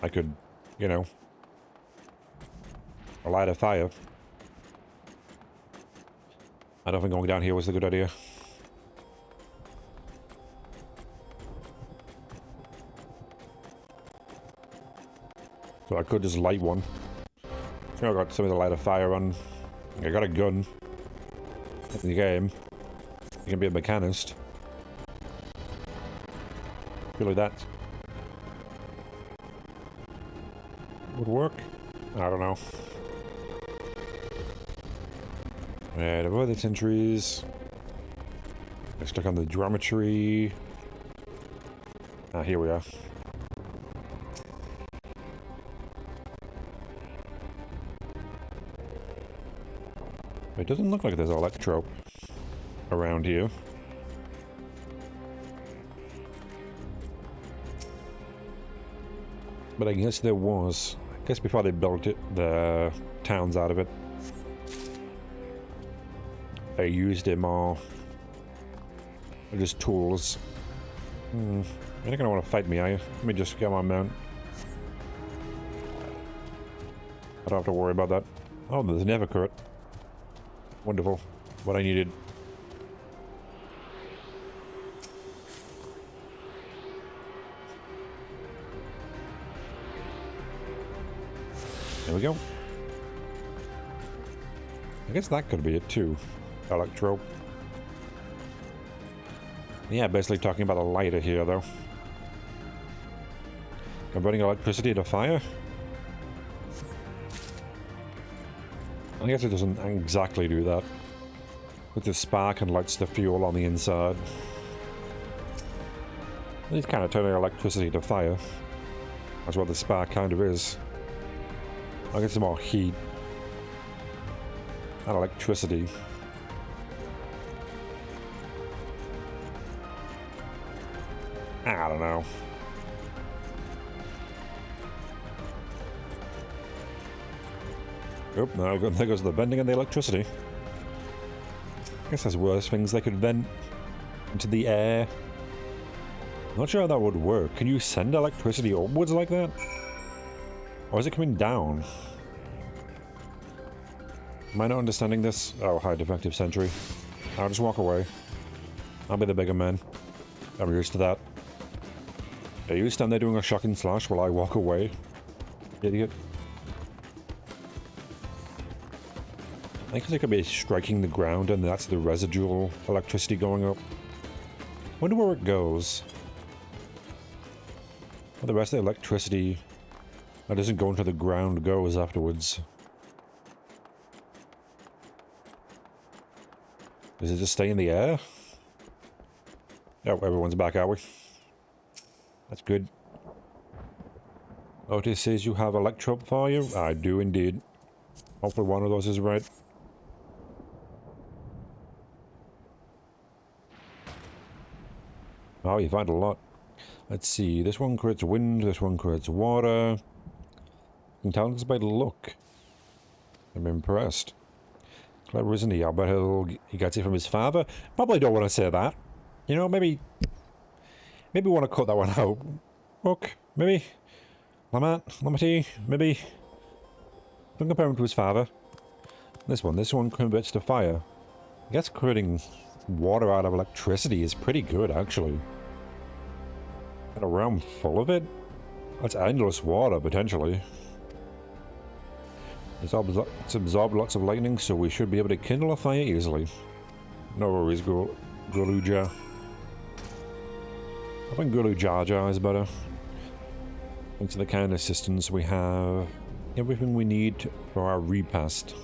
I could, you know, light a fire. I don't think going down here was a good idea. So I could just light one. So I got something to light a fire on. I got a gun. In the game. You can be a mechanist. Feel like that would work. I don't know. And above the centuries. Let's click on the geometry. Ah, here we are. It doesn't look like there's electrope around here. But I guess there was. I guess before they built it, the towns out of it, they used it more just tools. You're not gonna want to fight me, are you? Let me just get my mount. I don't have to worry about that. Oh, there's an Evercurt. Wonderful. What I needed. There we go. I guess that could be it too. Electrope. Yeah, basically talking about a lighter here though. Converting electricity to fire? I guess it doesn't exactly do that. With the spark and lights the fuel on the inside. It's kind of turning electricity to fire. That's what the spark kind of is. I guess it's more heat. And electricity. I don't know. Oop, now there goes the venting and the electricity. I guess there's worse things they could vent into the air. Not sure how that would work. Can you send electricity upwards like that? Or is it coming down? Am I not understanding this? Oh, hi, defective sentry. I'll just walk away. I'll be the bigger man. I'm used to that. Yeah, you stand there doing a shocking slash while I walk away. Idiot. I guess it could be striking the ground and that's the residual electricity going up. Wonder where it goes. Well, the rest of the electricity that doesn't go into the ground goes afterwards. Does it just stay in the air? Oh, everyone's back, are we? That's good. Otis says you have electrope for you. I do indeed. Hopefully one of those is right. Oh, you find a lot. Let's see. This one creates wind. This one creates water. You can tell us by the look. I'm impressed. Clever, isn't he? I bet he gets it from his father. Probably don't want to say that. You know, maybe want to cut that one out. Look, maybe Lamati, maybe don't compare him to his father. This one converts to fire. I guess creating water out of electricity is pretty good, actually. And a realm full of it? That's endless water, potentially. It's absorbed lots of lightning, so we should be able to kindle a fire easily. No worries, Guluja. I think Gulu Jar Jar is better. Thanks to the kind assistance, we have everything we need for our repast.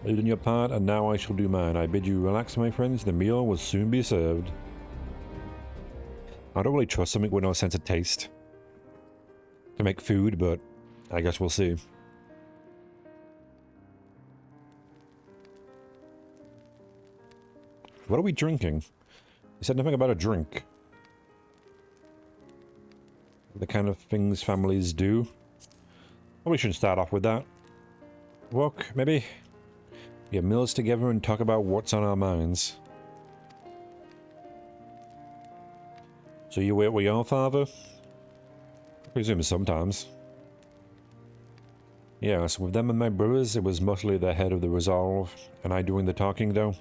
You've done your part, and now I shall do mine. I bid you relax, my friends. The meal will soon be served. I don't really trust something with no sense of taste to make food, but I guess we'll see. What are we drinking? He said nothing about a drink. The kind of things families do. Probably shouldn't start off with that. Look, maybe get meals together and talk about what's on our minds. So you wait with your father? I presume sometimes. Yes, with them and my brothers, it was mostly the head of the resolve, and I doing the talking though.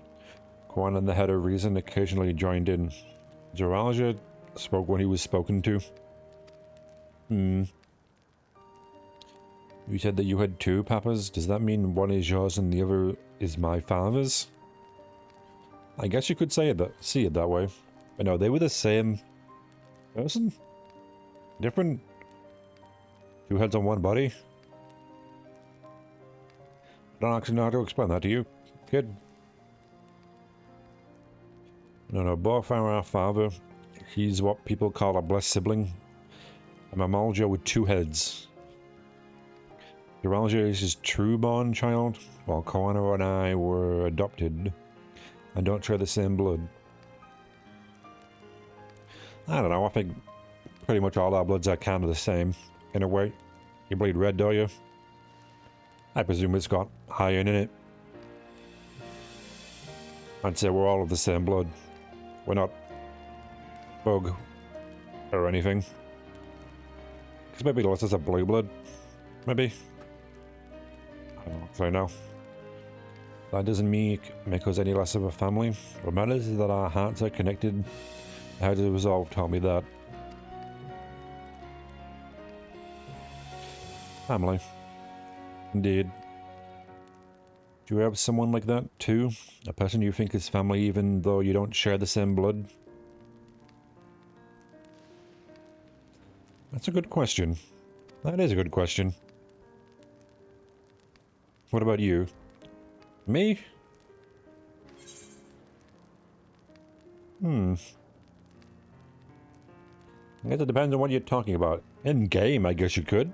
Kwan and the head of reason occasionally joined in. Zoralja spoke when he was spoken to. You said that you had two papas. Does that mean one is yours and the other is my father's? I guess you could see it that way. But no, they were the same person? Different? Two heads on one body? I don't actually know how to explain that to you, kid. No, both are our father. He's what people call a blessed sibling. I'm a Malja with two heads. Uralja is his true-born child, while Koana and I were adopted and don't share the same blood. I don't know, I think pretty much all our bloods are kind of the same, in a way. You bleed red, don't you? I presume it's got iron in it. I'd say we're all of the same blood. We're not bug or anything. Because maybe unless it's a blue blood. Maybe. I don't actually know. That doesn't make us any less of a family. What matters is that our hearts are connected. How to resolve taught me that. Family. Indeed. Do you have someone like that too? A person you think is family even though you don't share the same blood? That's a good question. That is a good question. What about you? Me? I guess it depends on what you're talking about. In game, I guess you could.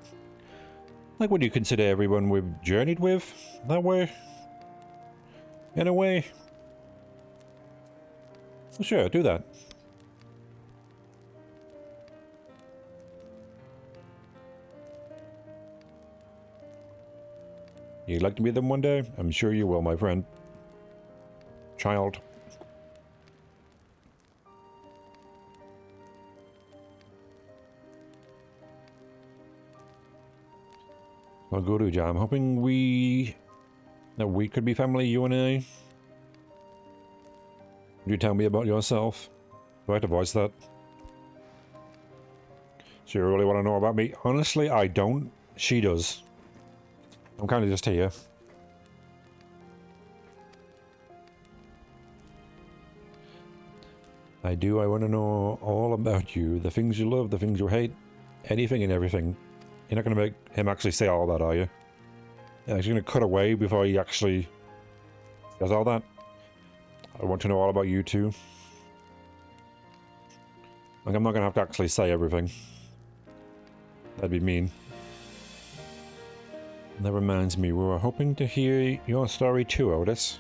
Like, would you consider everyone we've journeyed with that way? In a way? Well, sure, do that. You'd like to meet them one day? I'm sure you will, my friend. Child. Well, Guruja, I'm hoping that we could be family, you and I. Would you tell me about yourself? Do I have to voice that? So you really want to know about me? Honestly, I don't. She does. I'm kind of just here. I do. I want to know all about you. The things you love, the things you hate. Anything and everything. You're not going to make him actually say all that, are you? Yeah, he's going to cut away before he actually does all that. I want to know all about you too. Like, I'm not going to have to actually say everything. That'd be mean. That reminds me, we were hoping to hear your story too, Otis.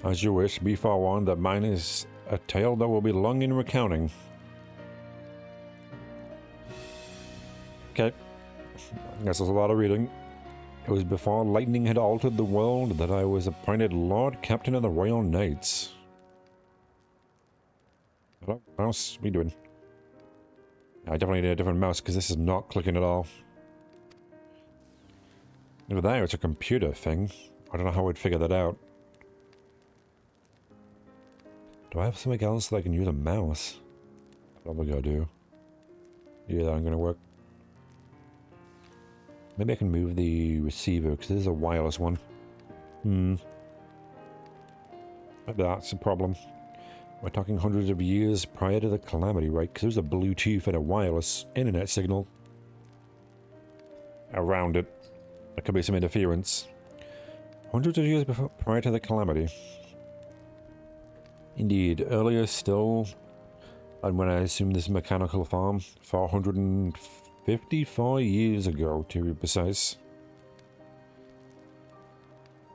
As you wish, be forewarned that mine is a tale that will be long in recounting. Okay. I guess there's a lot of reading. It was before lightning had altered the world that I was appointed Lord Captain of the Royal Knights. Hello, mouse? What are you doing? I definitely need a different mouse because this is not clicking at all. Over there, it's a computer thing. I don't know how I'd figure that out. Do I have something else that I can use a mouse? Probably I do. Yeah, that ain't gonna work. Maybe I can move the receiver, because this is a wireless one. Maybe that's a problem. We're talking hundreds of years prior to the calamity, right? Because there's a Bluetooth and a wireless internet signal around it. There could be some interference. Hundreds of years prior to the calamity. Indeed, earlier still, and when I assume this mechanical farm, 454 years ago, to be precise.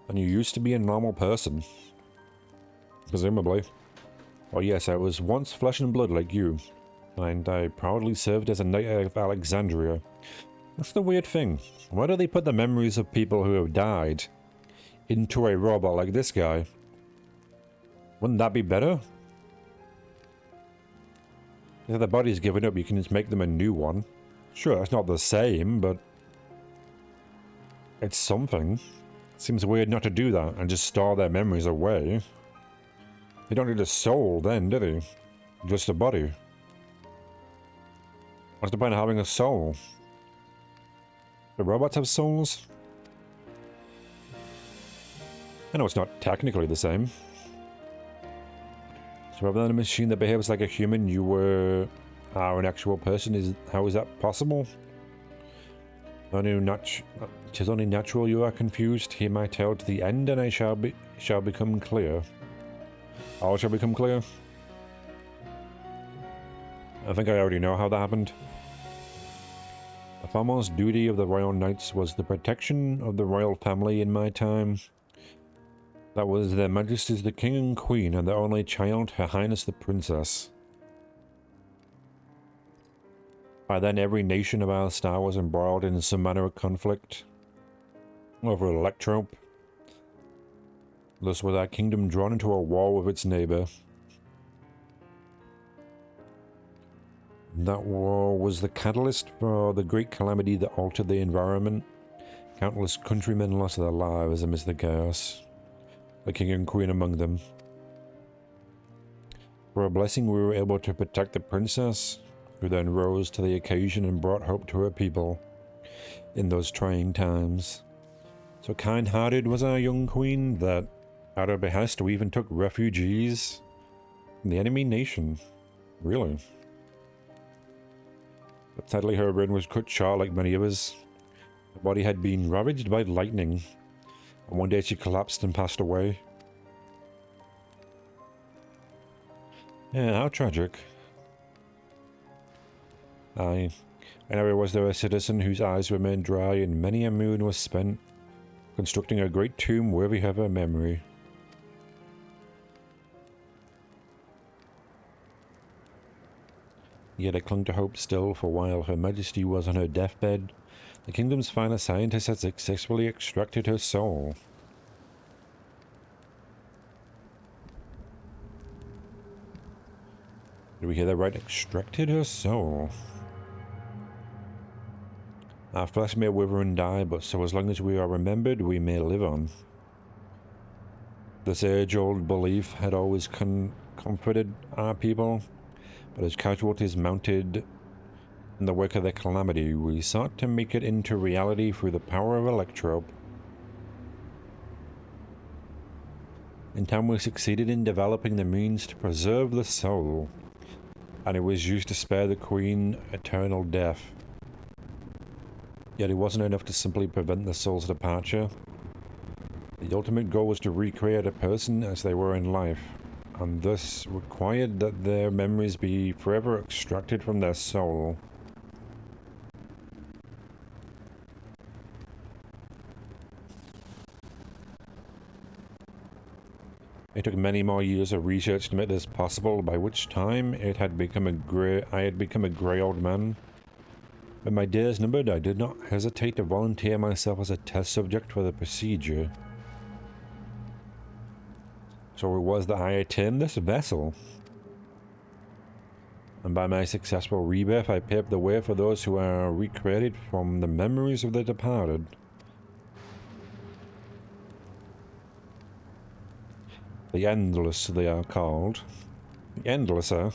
And you used to be a normal person. Presumably. Well, yes, I was once flesh and blood like you, and I proudly served as a knight of Alexandria. That's the weird thing. Why do they put the memories of people who have died into a robot like this guy? Wouldn't that be better? If the body's given up, you can just make them a new one. Sure, it's not the same, but it's something. It seems weird not to do that and just store their memories away. They don't need a soul then, do they? Just a body. What's the point of having a soul? Do robots have souls? I know it's not technically the same. So rather than a machine that behaves like a human, you are an actual person. How is that possible? It is only natural you are confused. Hear my tale to the end, and I shall become clear. All shall become clear. I think I already know how that happened. The foremost duty of the Royal Knights was the protection of the royal family in my time. That was their Majesties the King and Queen, and their only child, Her Highness the Princess. By then, every nation of our star was embroiled in some manner of conflict over Electrope. Thus was our kingdom drawn into a war with its neighbour. That war was the catalyst for the great calamity that altered the environment. Countless countrymen lost their lives amidst the chaos, the king and queen among them. For a blessing, we were able to protect the princess, who then rose to the occasion and brought hope to her people in those trying times. So kind-hearted was our young queen that, at her behest, we even took refugees from the enemy nation. Really. But sadly, her reign was cut short like many of us. Her body had been ravaged by lightning, and one day she collapsed and passed away. Yeah, how tragic. Aye, and never was there a citizen whose eyes remained dry, and many a moon was spent constructing a great tomb worthy of her memory. Yet I clung to hope still, for while Her Majesty was on her deathbed, the kingdom's finest scientist had successfully extracted her soul. Did we hear that right? Extracted her soul. Our flesh may wither and die, but so as long as we are remembered, we may live on. This age-old belief had always comforted our people, but as casualties mounted in the wake of the calamity, we sought to make it into reality through the power of Electrope. In time, we succeeded in developing the means to preserve the soul, and it was used to spare the Queen eternal death. Yet it wasn't enough to simply prevent the soul's departure. The ultimate goal was to recreate a person as they were in life, and thus required that their memories be forever extracted from their soul. It took many more years of research to make this possible, by which time I had become a grey old man. When my days numbered, I did not hesitate to volunteer myself as a test subject for the procedure. So it was that I attained this vessel. And by my successful rebirth, I paved the way for those who are recreated from the memories of the departed. The Endless, they are called. The Endless, eh?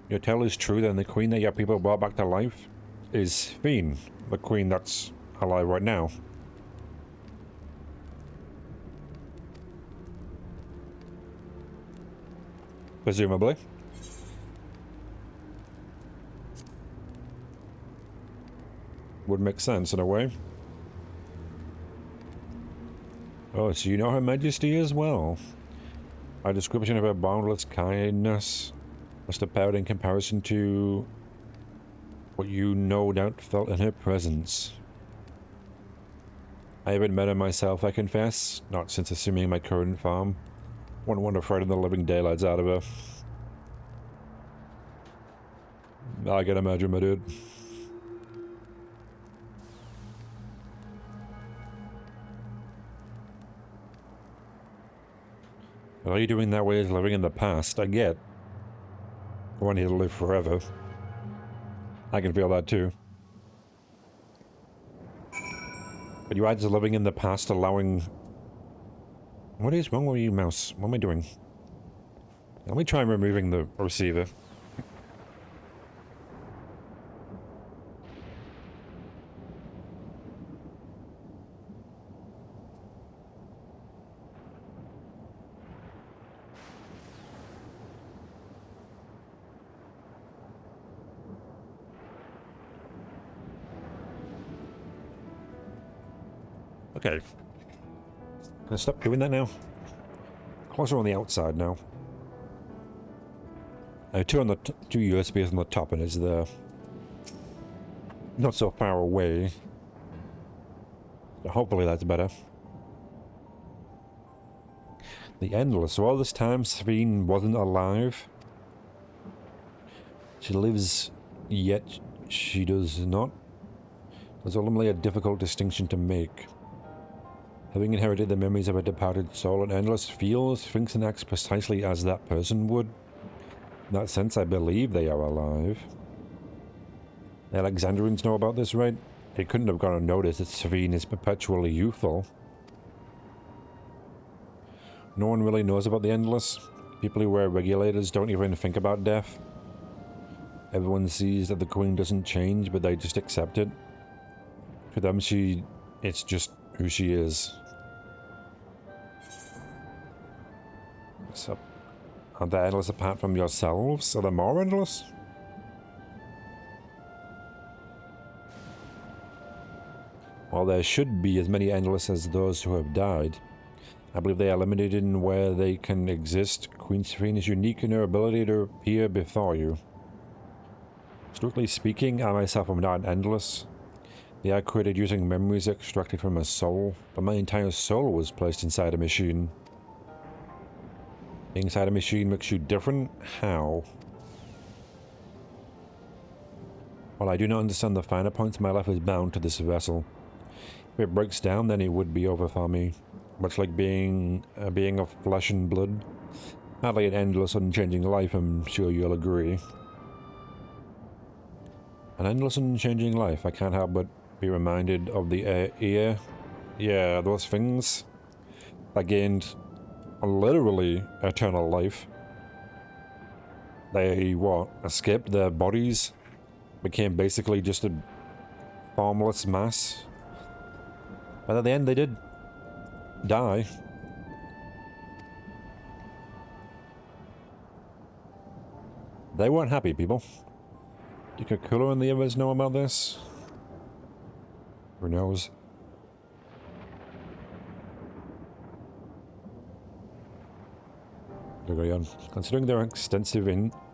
Your tale is true, then the queen that your people brought back to life is Fiend, the queen that's alive right now. Presumably. Would make sense in a way. Oh, so you know Her Majesty as well. My description of her boundless kindness must have paled in comparison to what you no doubt felt in her presence. I haven't met her myself, I confess, not since assuming my current farm. Wouldn't want to frighten the living daylights out of her. I can imagine, my dude. All you're doing that way is living in the past. I get. I want you to live forever. I can feel that too. But you are just living in the past, allowing... What is wrong with you, mouse? What am I doing? Let me try removing the receiver. Okay. Can I stop doing that now? Closer on the outside now. I have two USBs on the top, and it's there. Not so far away. So hopefully that's better. The Endless. So all this time, Sabine wasn't alive. She lives, yet she does not. There's ultimately a difficult distinction to make. Having inherited the memories of a departed soul, an Endless feels, thinks, and acts precisely as that person would. In that sense, I believe they are alive. The Alexandrians know about this, right? It couldn't have gone unnoticed that Savine is perpetually youthful. No one really knows about the Endless. People who wear regulators don't even think about death. Everyone sees that the Queen doesn't change, but they just accept it. To them, it's just who she is. So, are they endless apart from yourselves? Are there more endless? While there should be as many endless as those who have died, I believe they are limited in where they can exist. Queen Serene is unique in her ability to appear before you. Strictly speaking, I myself am not endless. They are created using memories extracted from a soul, but my entire soul was placed inside a machine. Being inside a machine makes you different? How? While I do not understand the finer points, my life is bound to this vessel. If it breaks down, then it would be over for me. Much like being a being of flesh and blood. Hardly an endless, unchanging life, I'm sure you'll agree. An endless, unchanging life, I can't help but be reminded of the ear. Yeah, those things. I gained literally eternal life. They, what, escaped their bodies? Became basically just a formless mass? But at the end they did die. They weren't happy, people. Do Kakula and the others know about this? Who knows? Very on. Considering their extensive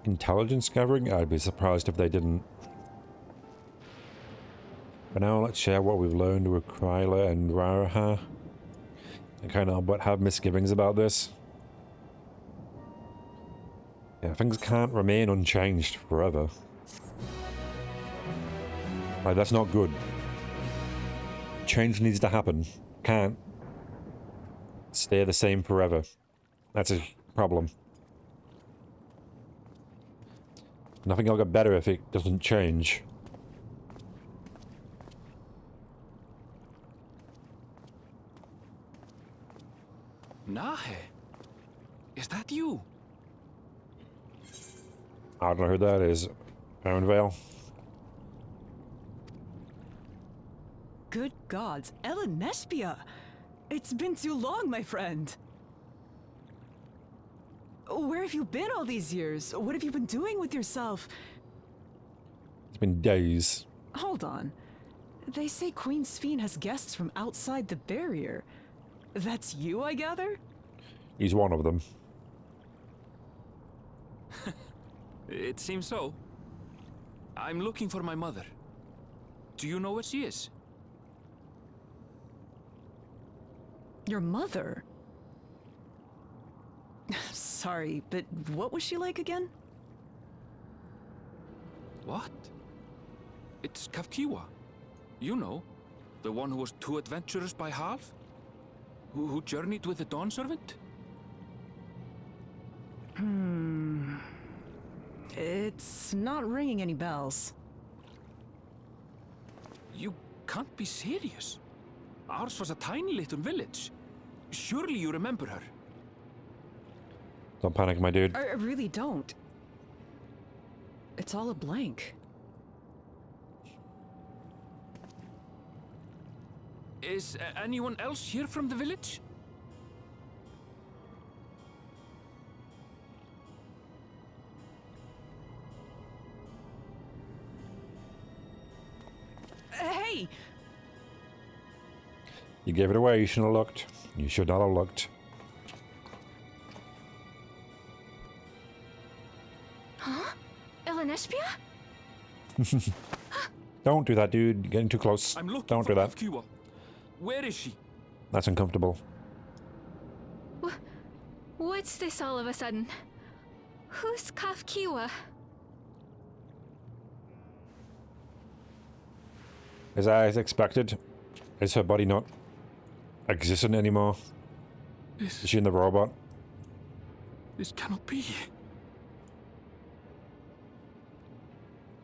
intelligence gathering, I'd be surprised if they didn't. For now, let's share what we've learned with Kryla and Raraha. I kind of but have misgivings about this. Yeah, things can't remain unchanged forever. Like, that's not good. Change needs to happen. Can't stay the same forever. That's a problem. Nothing will get better if it doesn't change. Nahe, is that you? I don't know who that is. Vale. Good gods, Ellen Nespia! It's been too long, my friend. Where have you been all these years? What have you been doing with yourself? It's been days. Hold on. They say Queen Sphene has guests from outside the barrier. That's you, I gather? He's one of them. It seems so. I'm looking for my mother. Do you know where she is? Your mother? Sorry, but what was she like again? What? It's Kafkiwa. You know, the one who was too adventurous by half? Who journeyed with the Dawn Servant? It's not ringing any bells. You can't be serious. Ours was a tiny little village. Surely you remember her. Don't panic, my dude. I really don't. It's all a blank. Is anyone else here from the village? Hey! You gave it away, you shouldn't have looked. You should not have looked. Huh? Ellen Nespia? Don't do that, dude. You're getting too close. I'm looking Don't for do that. Kafkiwa. Where is she? That's uncomfortable. What's this all of a sudden? Who's Kafkiwa? As I expected, is her body not existent anymore? Is she in the robot? This cannot be. It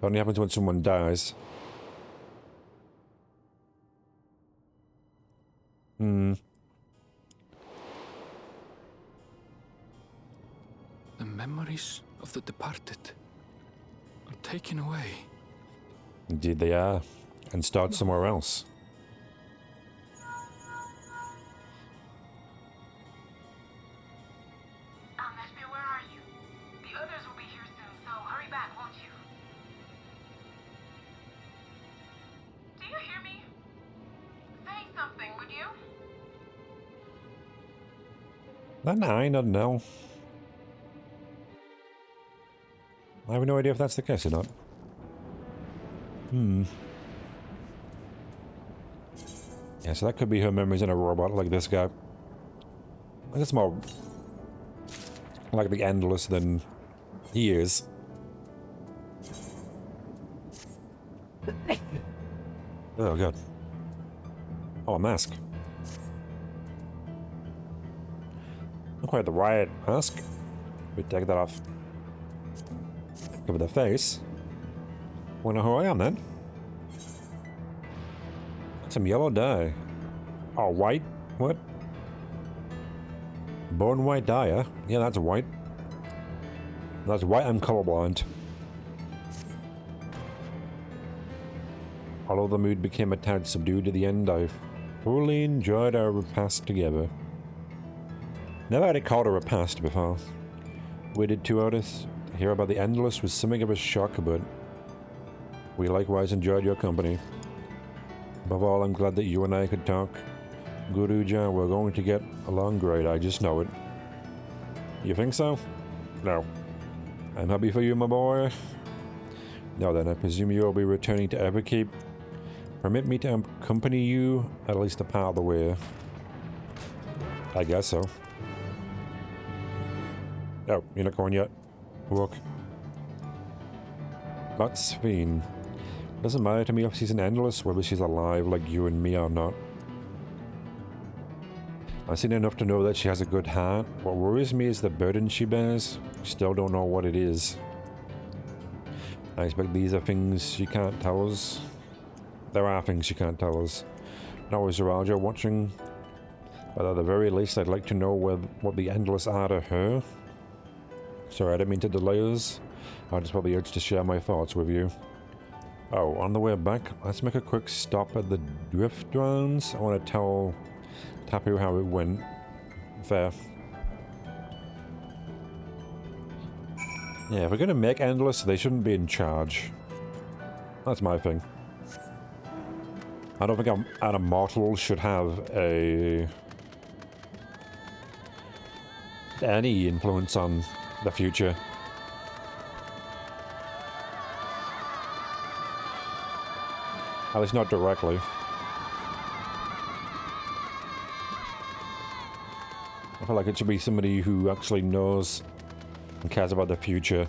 only happens when someone dies. The memories of the departed are taken away. Indeed they are. And start somewhere else. Nespia, where are you? The others will be here soon, so hurry back, won't you? Do you hear me? Say something, would you? That 9, I don't know. I have no idea if that's the case or not. Yeah, so that could be her memories in a robot like this guy. I think it's more like the Endless than he is. Oh god. Oh, a mask. Not quite the right mask. We take that off. Cover the face. Wanna know who I am then? Some yellow dye. Oh, white? What? Bone white dye, huh? Yeah, that's white. That's white, I'm colorblind. Although the mood became a tad subdued at the end, I fully enjoyed our repast together. Never had it called a repast before. We did too, Otis. To hear about the Endless was something of a shock, but we likewise enjoyed your company. Above all, I'm glad that you and I could talk. Guruja, we're going to get along great, I just know it. You think so? No. I'm happy for you, my boy. Now then, I presume you will be returning to Everkeep. Permit me to accompany you at least a part of the way. I guess so. Oh, you're not going yet. Look. But Sphene. Doesn't matter to me if she's an Endless, whether she's alive like you and me or not. I've seen enough to know that she has a good heart. What worries me is the burden she bears. Still don't know what it is. I expect these are things she can't tell us. There are things she can't tell us. Now is Zoralia watching? But at the very least, I'd like to know what the Endless are to her. Sorry, I didn't mean to delay us. I just felt the urge to share my thoughts with you. Oh, on the way back, let's make a quick stop at the Drift Grounds. I want to tell Tapu how it went. Fair. Yeah, if we're going to make Endless, they shouldn't be in charge. That's my thing. I don't think an Immortal should have any influence on the future. At least not directly. I feel like it should be somebody who actually knows and cares about the future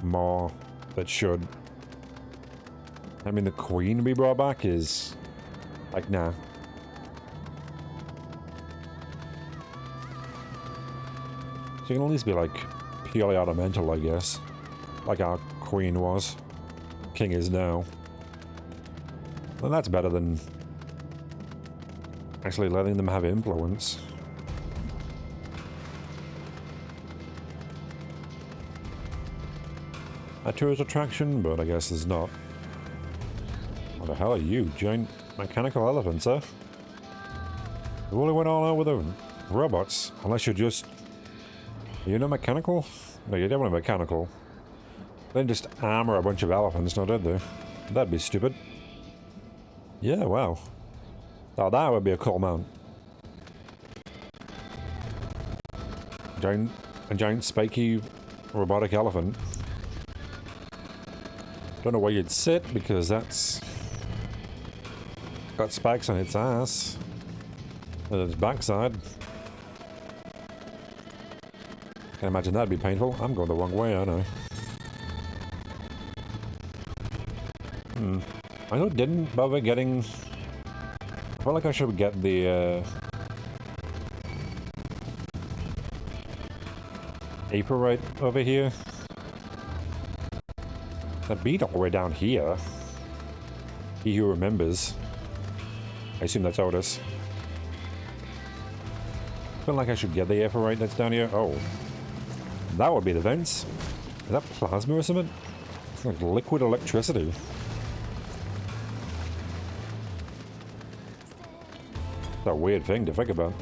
more that should. I mean, the Queen to be brought back is like, nah. She can at least be like purely ornamental, I guess. Like our Queen was. King is now. Well, that's better than actually letting them have influence. A tourist attraction, but I guess there's not. What the hell are you? Giant mechanical elephants, huh? You really went all out with the robots, unless you're just... Are you not mechanical? No, you're definitely mechanical. They didn't just armor a bunch of elephants, now did they? That'd be stupid. Yeah, wow. Now that would be a cool mount. A giant spiky robotic elephant. Don't know where you'd sit because that's got spikes on its ass and its backside. Can't imagine that'd be painful. I'm going the wrong way, aren't I? I didn't bother getting... I feel like I should get the Aperite over here. That beat all the way down here. He who remembers. I assume that's Otis. I feel like I should get the Aperite that's down here. Oh. That would be the vents. Is that plasma or something? It's like liquid electricity. It's a weird thing to think about.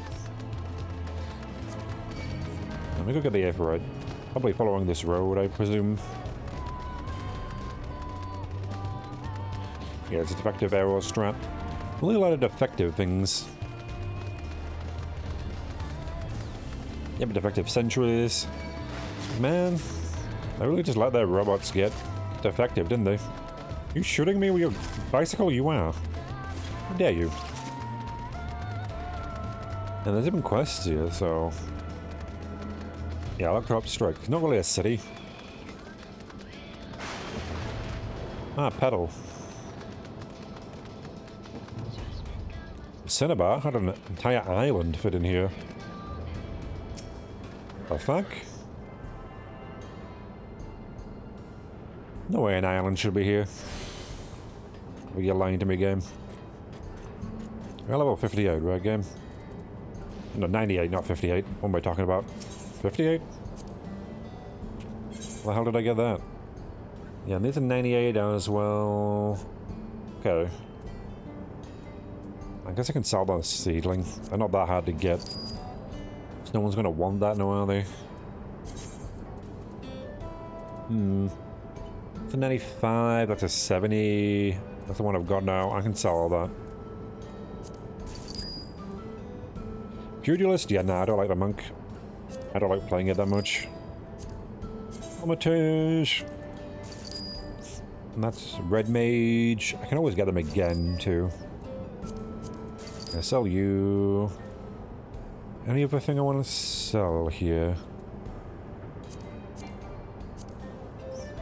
Let me go get the Aperite. Probably following this road, I presume. Yeah, it's a defective arrow strap. Only a lot of defective things. Yeah, but defective sentries. Man, they really just let their robots get defective, didn't they? You shooting me with your bicycle? You are. How dare you? And there's even quests here, so... Yeah, Electro Strike. It's not really a city. Ah, pedal. Cinnabar had an entire island fit in here. The fuck? No way an island should be here. You're lying to me, game. You're level 58, right, game? No, 98, not 58. What am I talking about? 58? Where the hell did I get that? Yeah, and these are 98 as well. Okay. I guess I can sell that seedling. They're not that hard to get. So no one's gonna want that now, are they? It's a 95, that's a 70. That's the one I've got now. I can sell all that. Pugilist? Yeah, nah, I don't like the monk. I don't like playing it that much. Hermitage. And that's Red Mage. I can always get them again, too. I sell you. Any other thing I want to sell here?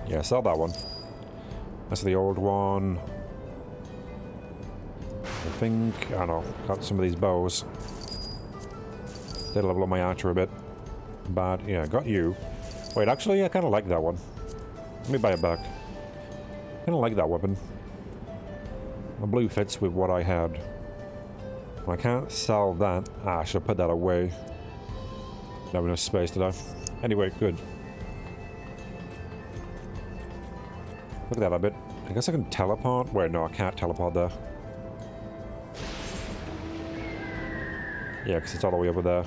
Yeah, sell that one. That's the old one. I think, I don't know, got some of these bows. Did level up my archer a bit. But, yeah, got you. Wait, actually, I kind of like that one. Let me buy it back. I kind of like that weapon. The blue fits with what I had. I can't sell that. Ah, I should have put that away. Don't have enough space, did I? Anyway, good. Look at that a bit. I guess I can teleport. Wait, no, I can't teleport there. Yeah, because it's all the way over there.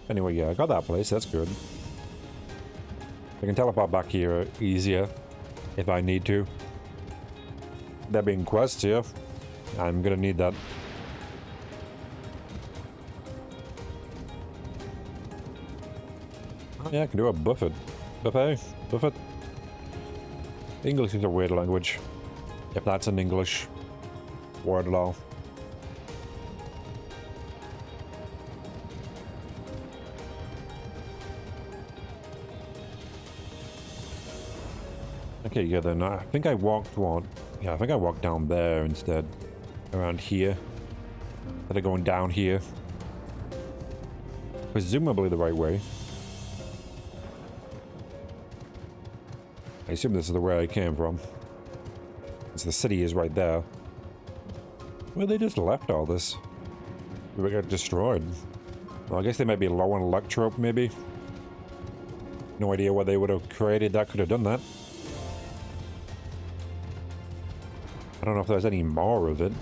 Anyway, yeah, I got that place. That's good. I can teleport back here easier if I need to. There being quests here, I'm gonna need that. Oh, yeah, I can do a buffet. Buffet? Buffet? English is a weird language. If that's an English word at all. Okay, yeah, then I think I walked what? Yeah, I think I walked down there instead. Around here. Instead of going down here. Presumably the right way. I assume this is the way I came from. Because the city is right there. Well, they just left all this. We got destroyed. Well, I guess they might be low on electrope, maybe. No idea what they would have created that could have done that. I don't know if there's any more of it.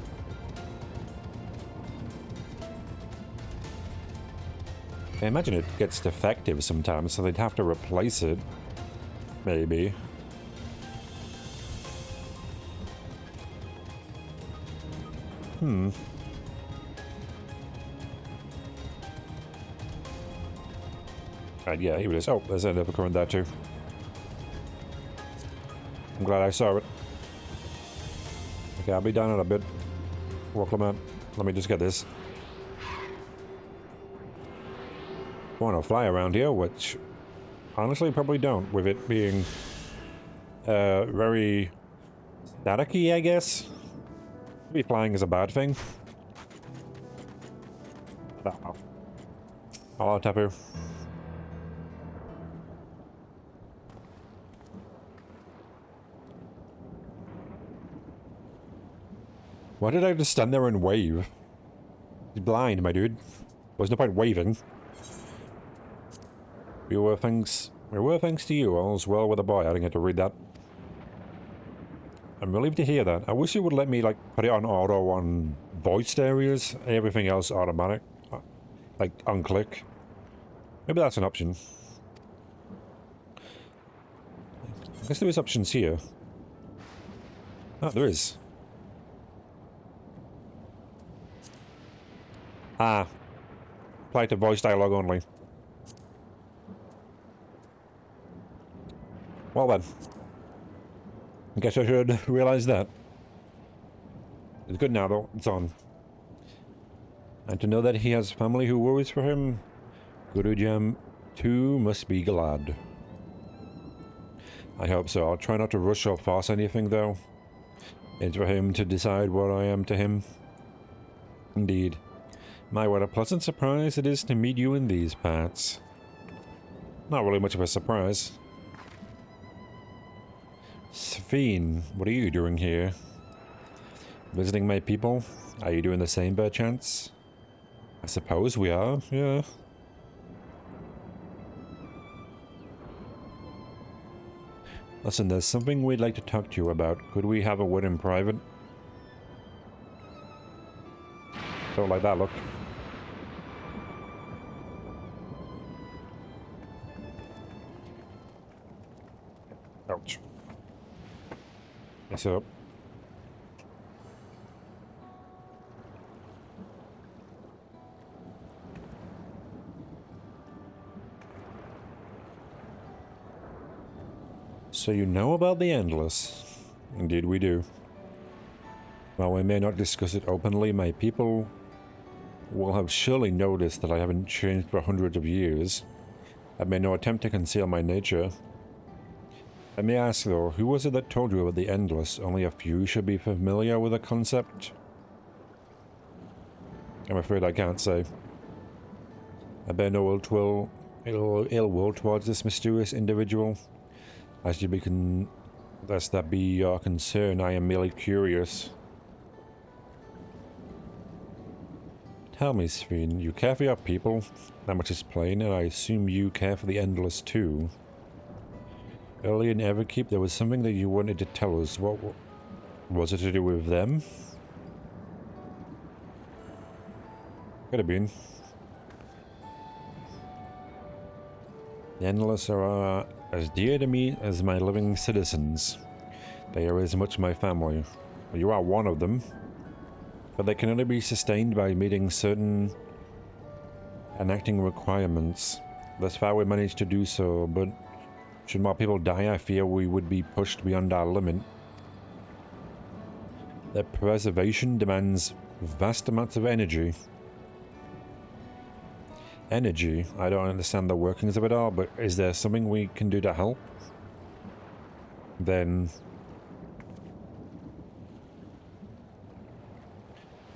I imagine it gets defective sometimes, so they'd have to replace it. Maybe. Right, yeah, here it is. Oh, there's an uppercut there too. I'm glad I saw it. Okay, I'll be down in a bit. Welcome. Let me just get this. Want to fly around here, which honestly probably don't, with it being very staticky, I guess. Maybe flying is a bad thing. I don't know. Hello, Tapu. Why did I just stand there and wave? He's blind, my dude. There's no point waving. We were thanks to you. All's well with the boy. I didn't get to read that. I'm relieved to hear that. I wish it would let me, like, put it on auto on voiced areas. Everything else automatic. Like, unclick. Maybe that's an option. I guess there is options here. Oh, there is. Ah. Apply to voice dialogue only. Well then. I guess I should realize that. It's good now though, it's on. And to know that he has family who worries for him, Guru Jam too must be glad. I hope so. I'll try not to rush or force anything though. It's for him to decide what I am to him. Indeed. My, what a pleasant surprise it is to meet you in these parts. Not really much of a surprise. Sphene, what are you doing here? Visiting my people? Are you doing the same by chance? I suppose we are, yeah. Listen, there's something we'd like to talk to you about. Could we have a word in private? Don't like that look. Ouch. Mess up. So you know about the Endless. Indeed we do. While we may not discuss it openly, my people will have surely noticed that I haven't changed for hundreds of years. I've made no attempt to conceal my nature. I may ask though, who was it that told you about the Endless? Only a few should be familiar with the concept? I'm afraid I can't say. I bear no ill will towards this mysterious individual. Lest that be your concern, I am merely curious. Tell me, Sphene, you care for your people? That much is plain, and I assume you care for the Endless too. Earlier in Everkeep, there was something that you wanted to tell us. What was it to do with them? Could have been. The Endless are as dear to me as my living citizens. They are as much my family. You are one of them. But they can only be sustained by meeting certain enacting requirements. Thus far we managed to do so, but should more people die, I fear we would be pushed beyond our limit. Their preservation demands vast amounts of energy. Energy? I don't understand the workings of it all, but is there something we can do to help? Then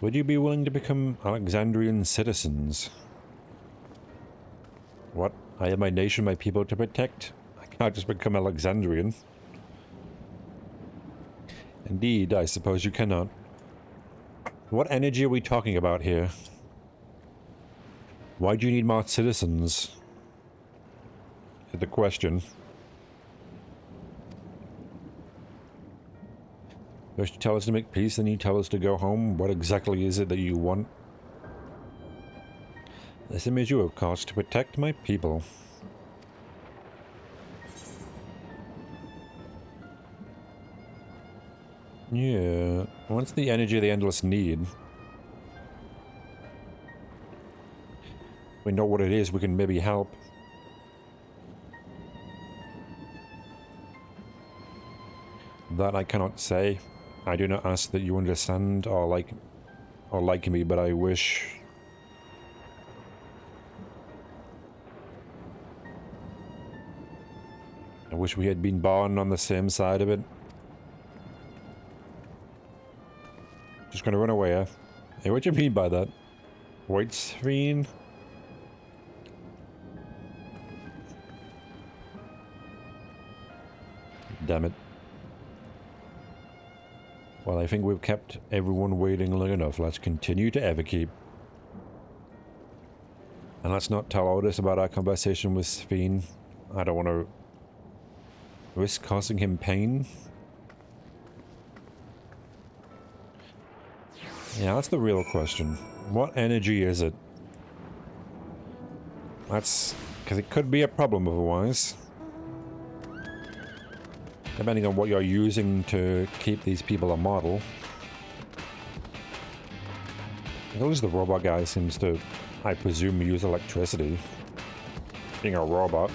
would you be willing to become Alexandrian citizens? What? I have my nation, my people to protect. I can't just become Alexandrian. Indeed, I suppose you cannot. What energy are we talking about here? Why do you need more citizens? Is the question. First you tell us to make peace, then you tell us to go home. What exactly is it that you want? The same as you, of course, to protect my people. Yeah, what's the energy the Endless need? We know what it is, we can maybe help. That I cannot say. I do not ask that you understand or like me, but I wish. I wish we had been born on the same side of it. Just gonna run away, huh? Hey, what do you mean by that? White Sphene? Damn it. Well, I think we've kept everyone waiting long enough. Let's continue to Everkeep. And let's not tell Otis about our conversation with Sphene. I don't want to risk causing him pain. Yeah, that's the real question. What energy is it? That's because it could be a problem otherwise. Depending on what you're using to keep these people a model. At least the robot guy seems to, I presume, use electricity. Being a robot.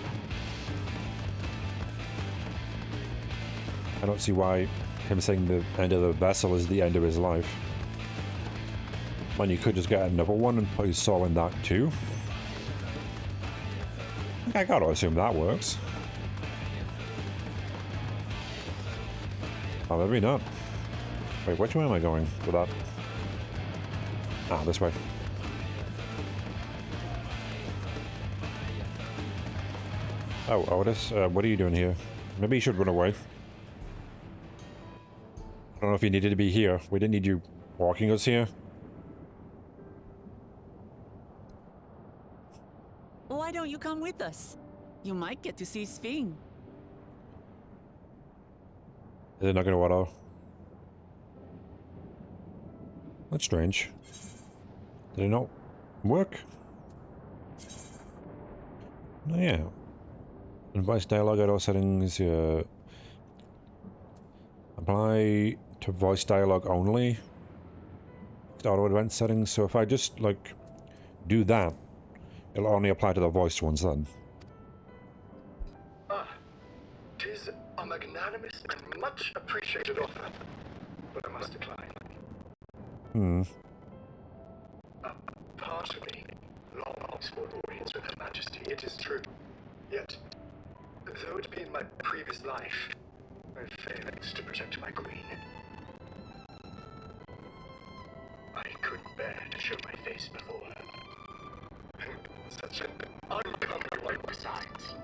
I don't see why him saying the end of the vessel is the end of his life. When you could just get another one and put his soul in that too. I gotta assume that works. Oh, maybe not. Wait, which way am I going with that? Ah, this way. Oh, Otis, what are you doing here? Maybe you should run away. I don't know if you needed to be here. We didn't need you walking us here. Why don't you come with us? You might get to see Sphene. Is it not gonna auto? That's strange. Did it not work? Oh, yeah. Voice dialogue auto settings, apply to voice dialogue only. Auto advanced settings, so if I just, like, do that, it'll only apply to the voiced ones then. Ah, 'tis a magnificent magnanimous and much appreciated offer, but I must decline. Part of me longs for an audience with Her Majesty, it is true. Yet, though it be in my previous life, I failed to protect my queen. I couldn't bear to show my face before her. Such an uncomely one besides.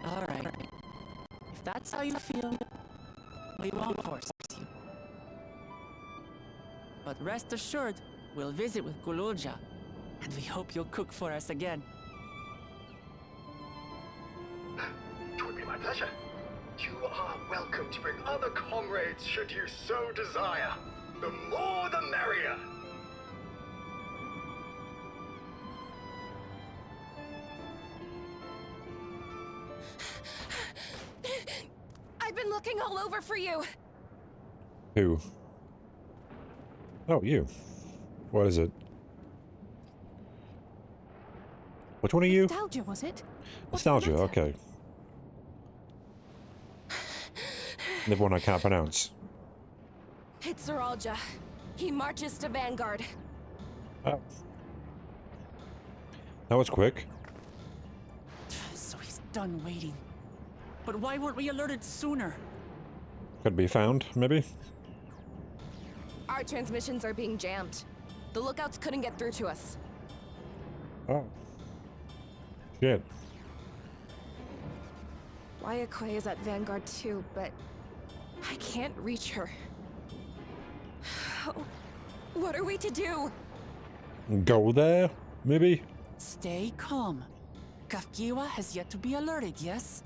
All right. If that's how you feel, we won't force you. But rest assured, we'll visit with Gululja, and we hope you'll cook for us again. It would be my pleasure. You are welcome to bring other comrades should you so desire. The more the merrier. I've been looking all over for you. Who? Oh, you. What is it? Which one are you? Nostalgia, was it? Nostalgia, okay. The one I can't pronounce. It's Zoralja. He marches to Vanguard. Oh. That was quick. So he's done waiting. But why weren't we alerted sooner? Could be found, maybe? Our transmissions are being jammed. The lookouts couldn't get through to us. Oh. Shit. Wayakwe is at Vanguard too, but I can't reach her. What are we to do? Go there, maybe? Stay calm. Kafkiwa has yet to be alerted, yes?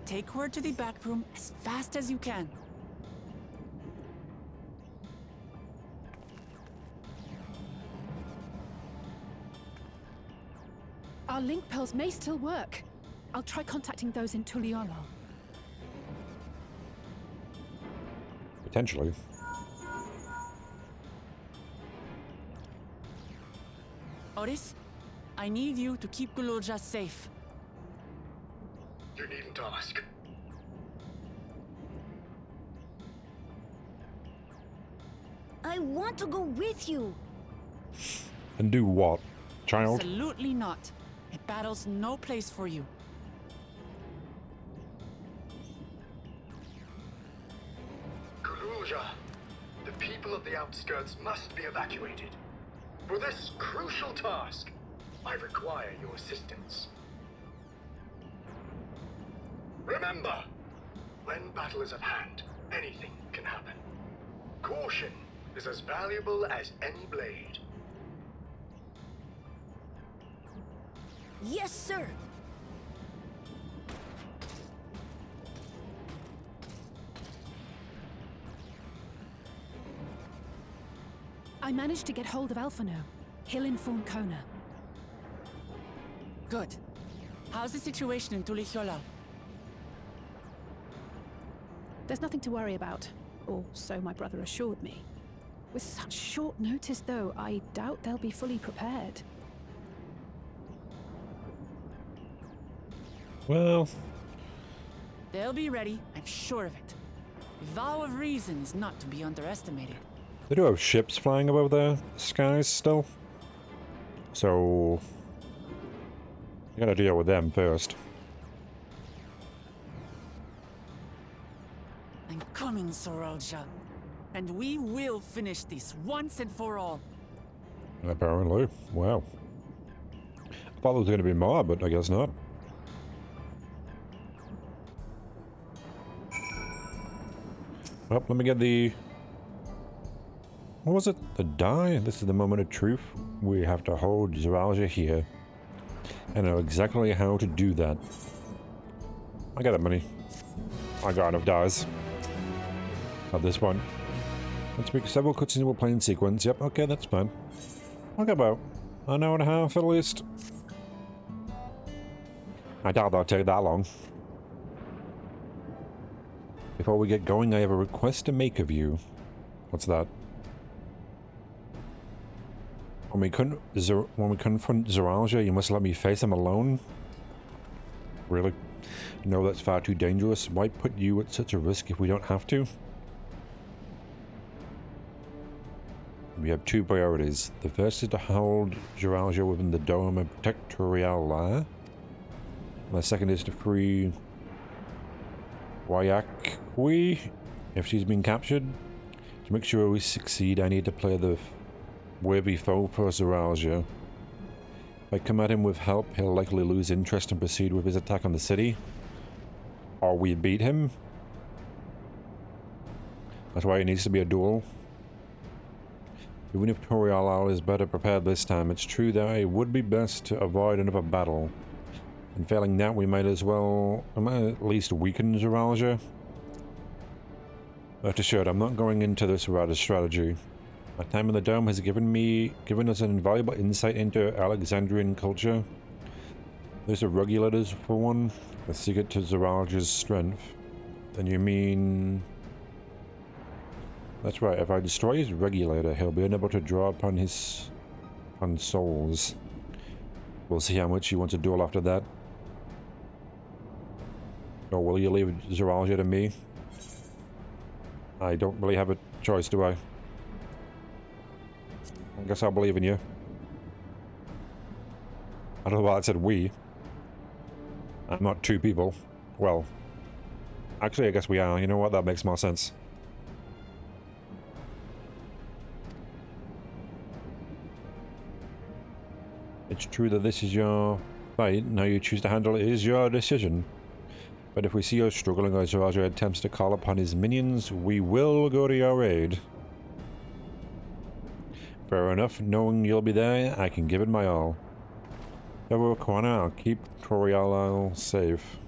Take her to the back room as fast as you can. Our link pearls may still work. I'll try contacting those in Tuliolo. Potentially. Oris, I need you to keep Gululja safe. You needn't ask. I want to go with you. And do what, child? Absolutely not. A battle's no place for you. Gululja, the people of the outskirts must be evacuated. For this crucial task, I require your assistance. Remember, when battle is at hand, anything can happen. Caution is as valuable as any blade. Yes, sir. I managed to get hold of Alphano. He'll inform Kona. Good. How's the situation in Tuliholal? There's nothing to worry about, or so my brother assured me. With such short notice, though, I doubt they'll be fully prepared. Well... They'll be ready, I'm sure of it. The vow of reason is not to be underestimated. They do have ships flying above the skies still. So... you gotta deal with them first. I'm coming, Zoralja. And we will finish this once and for all. Apparently. Wow. I thought there was gonna be more, but I guess not. Well, let me get the... what was it? The die? This is the moment of truth. We have to hold Zoralja here. I know exactly how to do that. I got that money. I got enough dies. At this point. Let's make several cutscenes will play in sequence. Yep, okay, that's fine. I'll get about an hour and a half at least. I doubt that'll take that long. Before we get going, I have a request to make of you. What's that? When we confront Zoralia, you must let me face him alone? Really? No, that's far too dangerous. Why put you at such a risk if we don't have to? We have two priorities. The first is to hold Zoralia within the dome and protect Toriel there. And the second is to free Wayakwi if she's been captured. To make sure we succeed, I need to play the worthy foe for Zoralia. If I come at him with help, he'll likely lose interest and proceed with his attack on the city. Or we beat him. That's why it needs to be a duel. Even if Toriel is better prepared this time, it's true that it would be best to avoid another battle. And failing that, we might at least weaken Zoralia. Rest assured, I'm not going into this without a strategy. My time in the dome has given us an invaluable insight into Alexandrian culture. There's a regulators for one, the secret to Zoralia's strength. Then you mean... That's right, if I destroy his regulator, he'll be unable to draw upon souls. We'll see how much you want to duel after that. Or will you leave Zoralia to me? I don't really have a choice, do I? I guess I'll believe in you. I don't know why I said we. I'm not two people. Well, actually I guess we are. You know what? That makes more sense. It's true that this is your fight, and how you choose to handle it is your decision. But if we see you struggling or Zoralia attempts to call upon his minions, we will go to your aid. Fair enough, knowing you'll be there, I can give it my all. Over Kwana, I'll keep Toriel safe.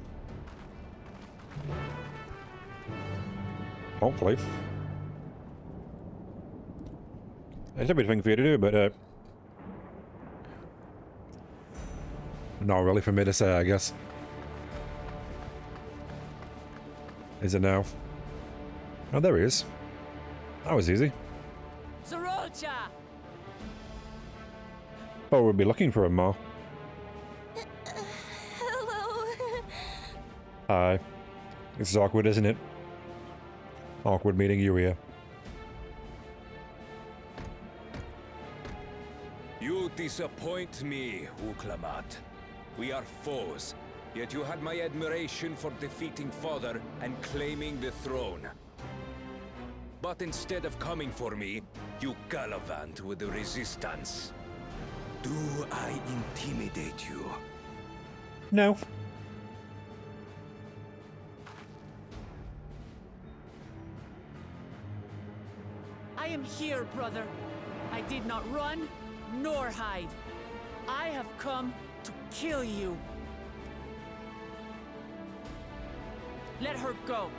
Hopefully. There's everything for you to do, but not really for me to say, I guess. Is it now? Oh, there he is. That was easy. Zoralia! Oh, we'll be looking for him more. Hello. Hi. This is awkward, isn't it? Awkward meeting you here. You disappoint me, Uklamat. We are foes, yet you had my admiration for defeating Father and claiming the throne. But instead of coming for me, you gallivant with the resistance. Do I intimidate you? No. I am here, brother. I did not run, nor hide. I have come to kill you. Let her go.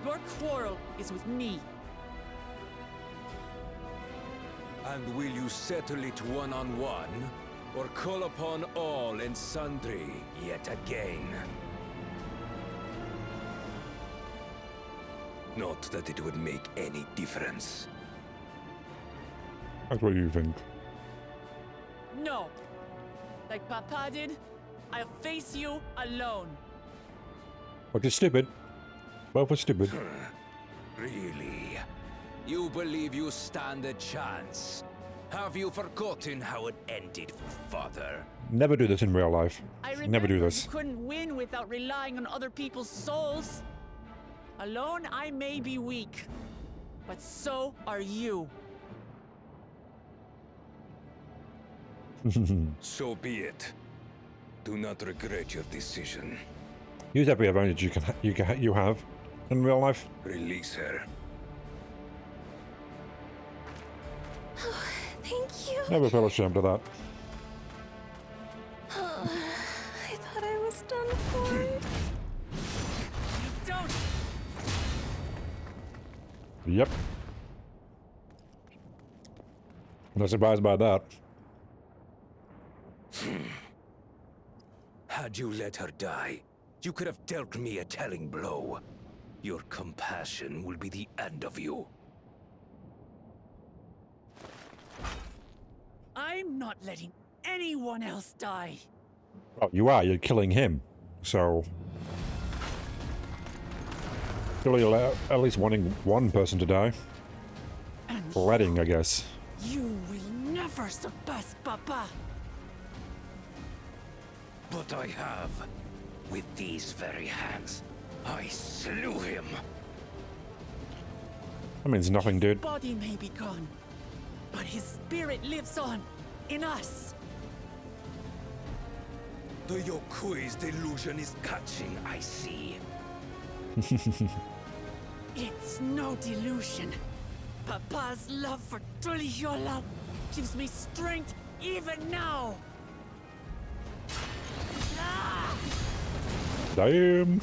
Your quarrel is with me. And will you settle it one-on-one, or call upon all and sundry yet again? Not that it would make any difference. That's what you think. No. Like Papa did, I'll face you alone. Which is stupid. Both are stupid. Really? You believe you stand a chance? Have you forgotten how it ended for Father? Never do this in real life. Never do this. You couldn't win without relying on other people's souls. Alone, I may be weak, but so are you. So be it. Do not regret your decision. Use every advantage you have in real life. Release her. Oh, thank you. Never feel ashamed of that. I thought I was done for. Don't. Yep. Not surprised by that. Had you let her die, you could have dealt me a telling blow. Your compassion will be the end of you. I I'm not letting anyone else die. Well, you are. You're killing him. So... surely you'll at least wanting one person to die. And Letting, I guess. you will never surpass Papa. But I have. With these very hands, I slew him. That means nothing, dude. His body may be gone, but his spirit lives on in us. The Yokui's delusion is catching, I see. It's no delusion. Papa's love for Tulihiola gives me strength even now. Damn.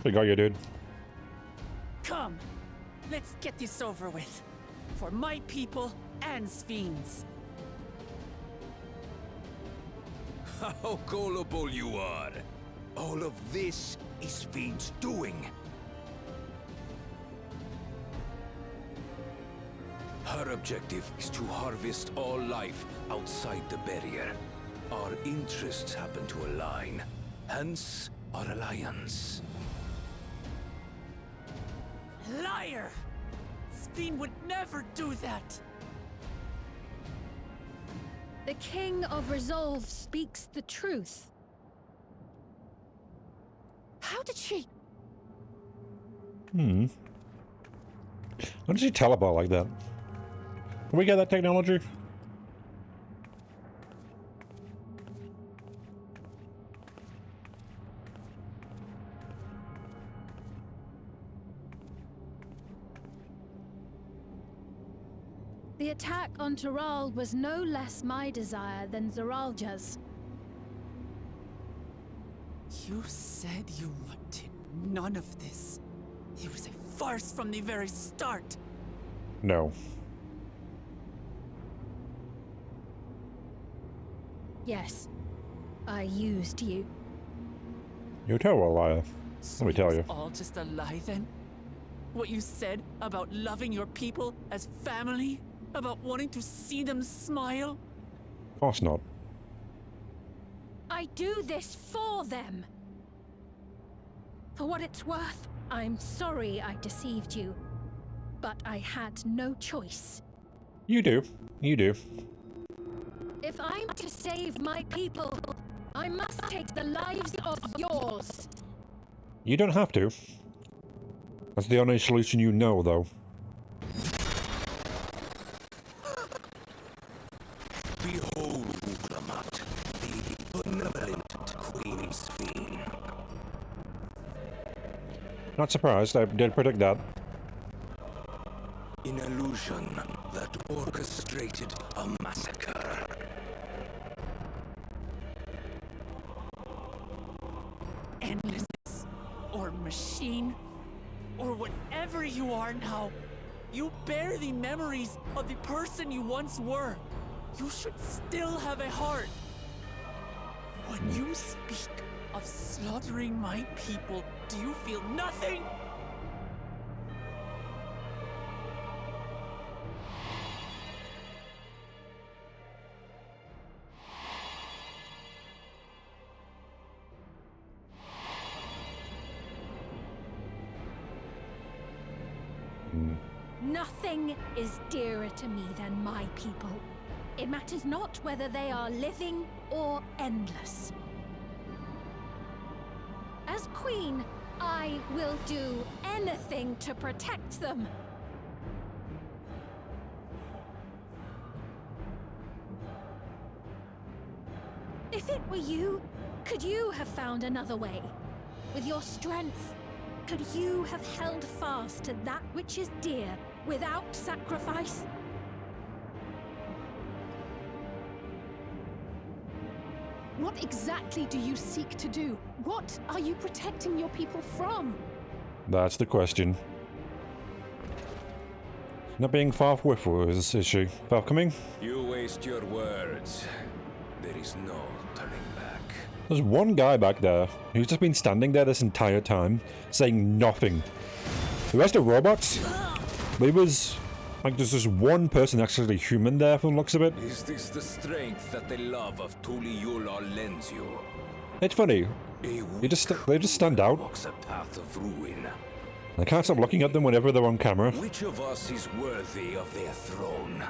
They got you, dude. Come, let's get this over with. For my people and Sphinx. How gullible you are. All of this is Fiend's doing. Her objective is to harvest all life outside the barrier. Our interests happen to align, hence our alliance. Liar! Sphinx would never do that. The King of Resolve speaks the truth. How did she... How did she teleport like that? Can we get that technology? The attack on Taral was no less my desire than Zaralja's. You said you wanted none of this. It was a farce from the very start. No. Yes, I used you. You're a terrible liar. Let me tell you. It's all just a lie then? What you said about loving your people as family? About wanting to see them smile? Of course not. I do this for them. For what it's worth, I'm sorry I deceived you. But I had no choice. You do. You do. If I'm to save my people, I must take the lives of yours. You don't have to. That's the only solution you know, though. Behold, Uklamat, the benevolent Queen Sphinx. Not surprised, I did predict that. An illusion that orchestrated a massacre. Endlessness, or machine, or whatever you are now, you bear the memories of the person you once were. You should still have a heart. When you speak of slaughtering my people, do you feel nothing? Nothing is dearer to me than my people. It matters not whether they are living or endless. As Queen, I will do anything to protect them. If it were you, could you have found another way? With your strength, could you have held fast to that which is dear without sacrifice? What exactly do you seek to do? What are you protecting your people from? That's the question. Not being far with us, is she? Welcoming? You waste your words. There is no turning back. There's one guy back there who's just been standing there this entire time, saying nothing. The rest of robots, they was Like, there's just one person actually human there from the looks of it. Is this the strength that the love of Tuliyola lends you? It's funny. They just stand out. Walks a path of ruin. I can't stop looking at them whenever they're on camera. Which of us is worthy of their throne?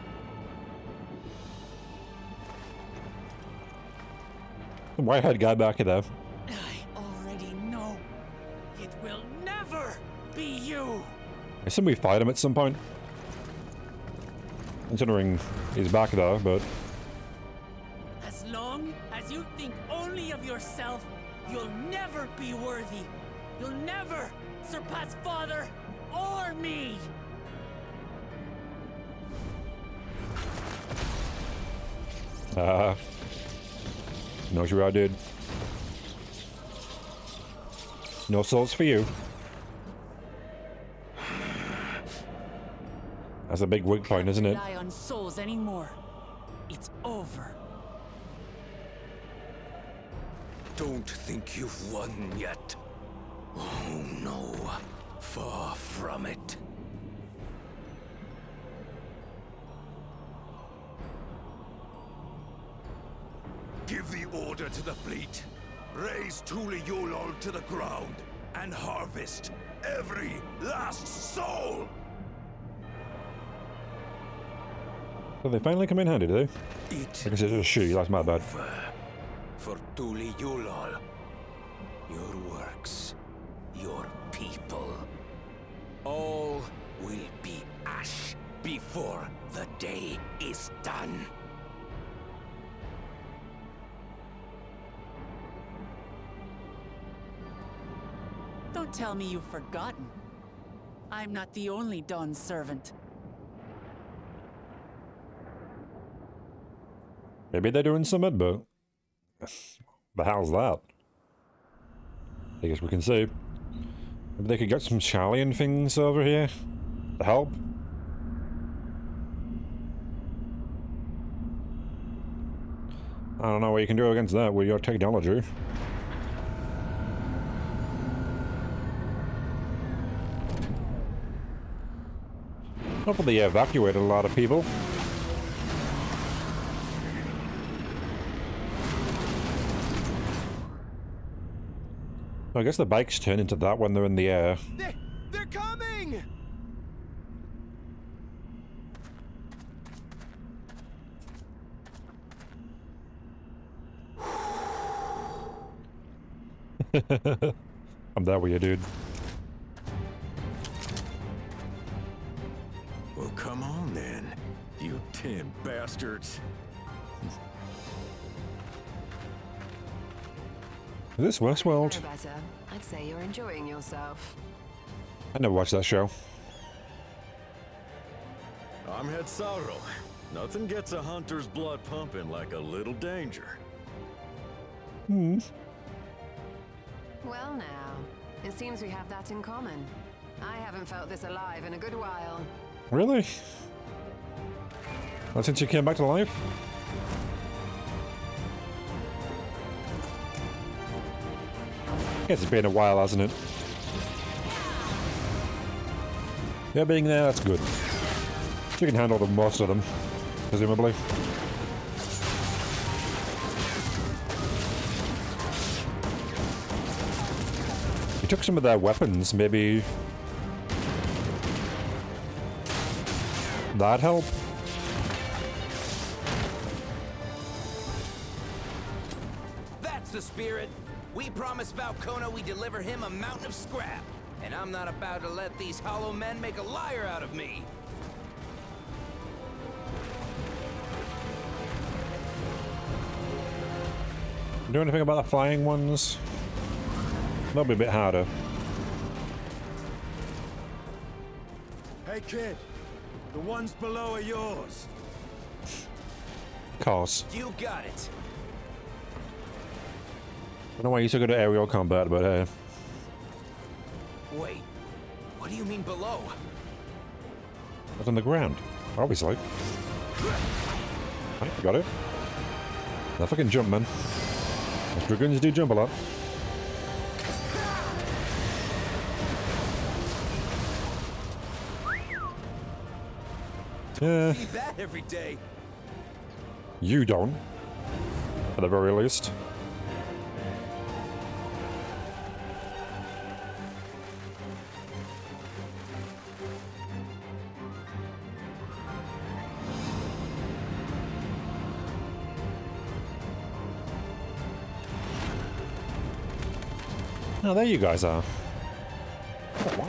The white-haired guy back there. I already know. It will never be you. I assume we fight him at some point. Considering he's back there, but... As long as you think only of yourself, you'll never be worthy. You'll never surpass Father or me. No sure I did. No souls for you. That's a big weak point, isn't it? Rely on souls anymore. It's over. Don't think you've won yet. Oh no, far from it. Give the order to the fleet. Raise Tuliyola to the ground and harvest every last soul. So they finally come in handy, do they? I guess it's a she, that's my bad. For Tuliyola, your works, your people, all will be ash before the day is done. Don't tell me you've forgotten. I'm not the only Dawn servant. Maybe they're doing something, but... the hell's that? I guess we can see. Maybe they could get some Charlian things over here to help. I don't know what you can do against that with your technology. Hopefully they evacuated a lot of people. I guess the bikes turn into that when they're in the air. They're coming! I'm there with you, dude. Well, come on then, you 10 bastards. Is this Westworld? Better. I'd say you're enjoying yourself. I never watched that show. I'm Head Sauro. Nothing gets a hunter's blood pumping like a little danger. Hmm. Well now, it seems we have that in common. I haven't felt this alive in a good while. Really? Not since you came back to life? It's been a while, hasn't it? Yeah, being there, that's good. You can handle the most of them, presumably. You took some of their weapons, maybe... that'd help? That's the spirit! We promised Valcona we'd deliver him a mountain of scrap, and I'm not about to let these hollow men make a liar out of me. Do anything about the flying ones? That'll be a bit harder. Hey kid, the ones below are yours. Of course. You got it. I don't know why you're so good at aerial combat, but hey. Wait, what do you mean below? What's on the ground? Obviously. Right, got it. That fucking jump, man. Those dragoons do jump a lot. don't see that every day. You don't. At the very least. Oh, there you guys are. Oh, wow.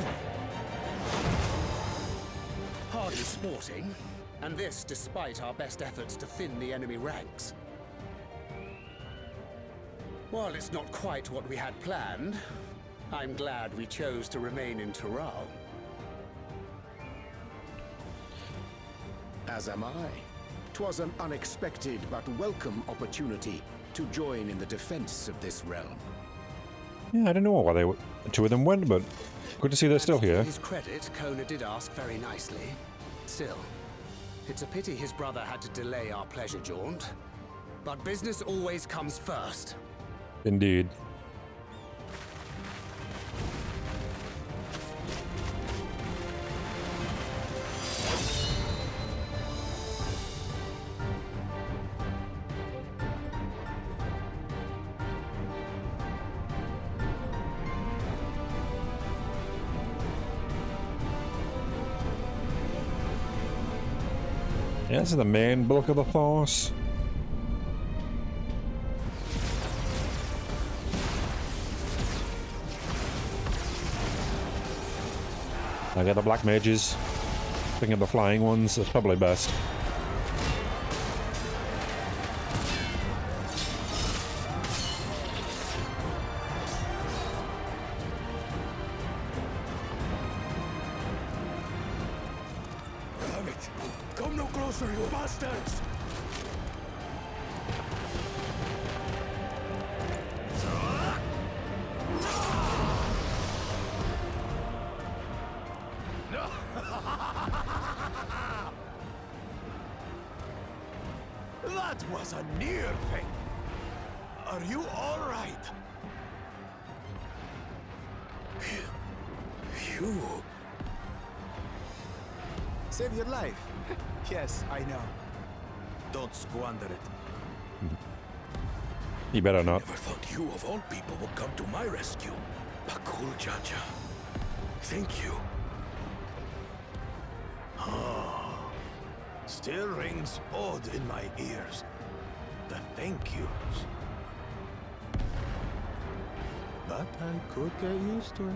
Hardly sporting, and this despite our best efforts to thin the enemy ranks. While it's not quite what we had planned, I'm glad we chose to remain in Tural. As am I. 'Twas an unexpected but welcome opportunity to join in the defense of this realm. Yeah, I don't know why two of them went, but good to see they're still here. To his credit, Kona did ask very nicely. Still, it's a pity his brother had to delay our pleasure jaunt. But business always comes first. Indeed. Yeah, this is the main bulk of the force. I got the black mages. Thinking of the flying ones, that's probably best. Damn it! Come no closer, you bastards! That was a near thing. Are you all right? You... Save your life. Yes, I know. Don't squander it. You better not. Never thought you of all people would come to my rescue. Bakul Jaja. Thank you. Still rings odd in my ears. The thank yous. But I could get used to it.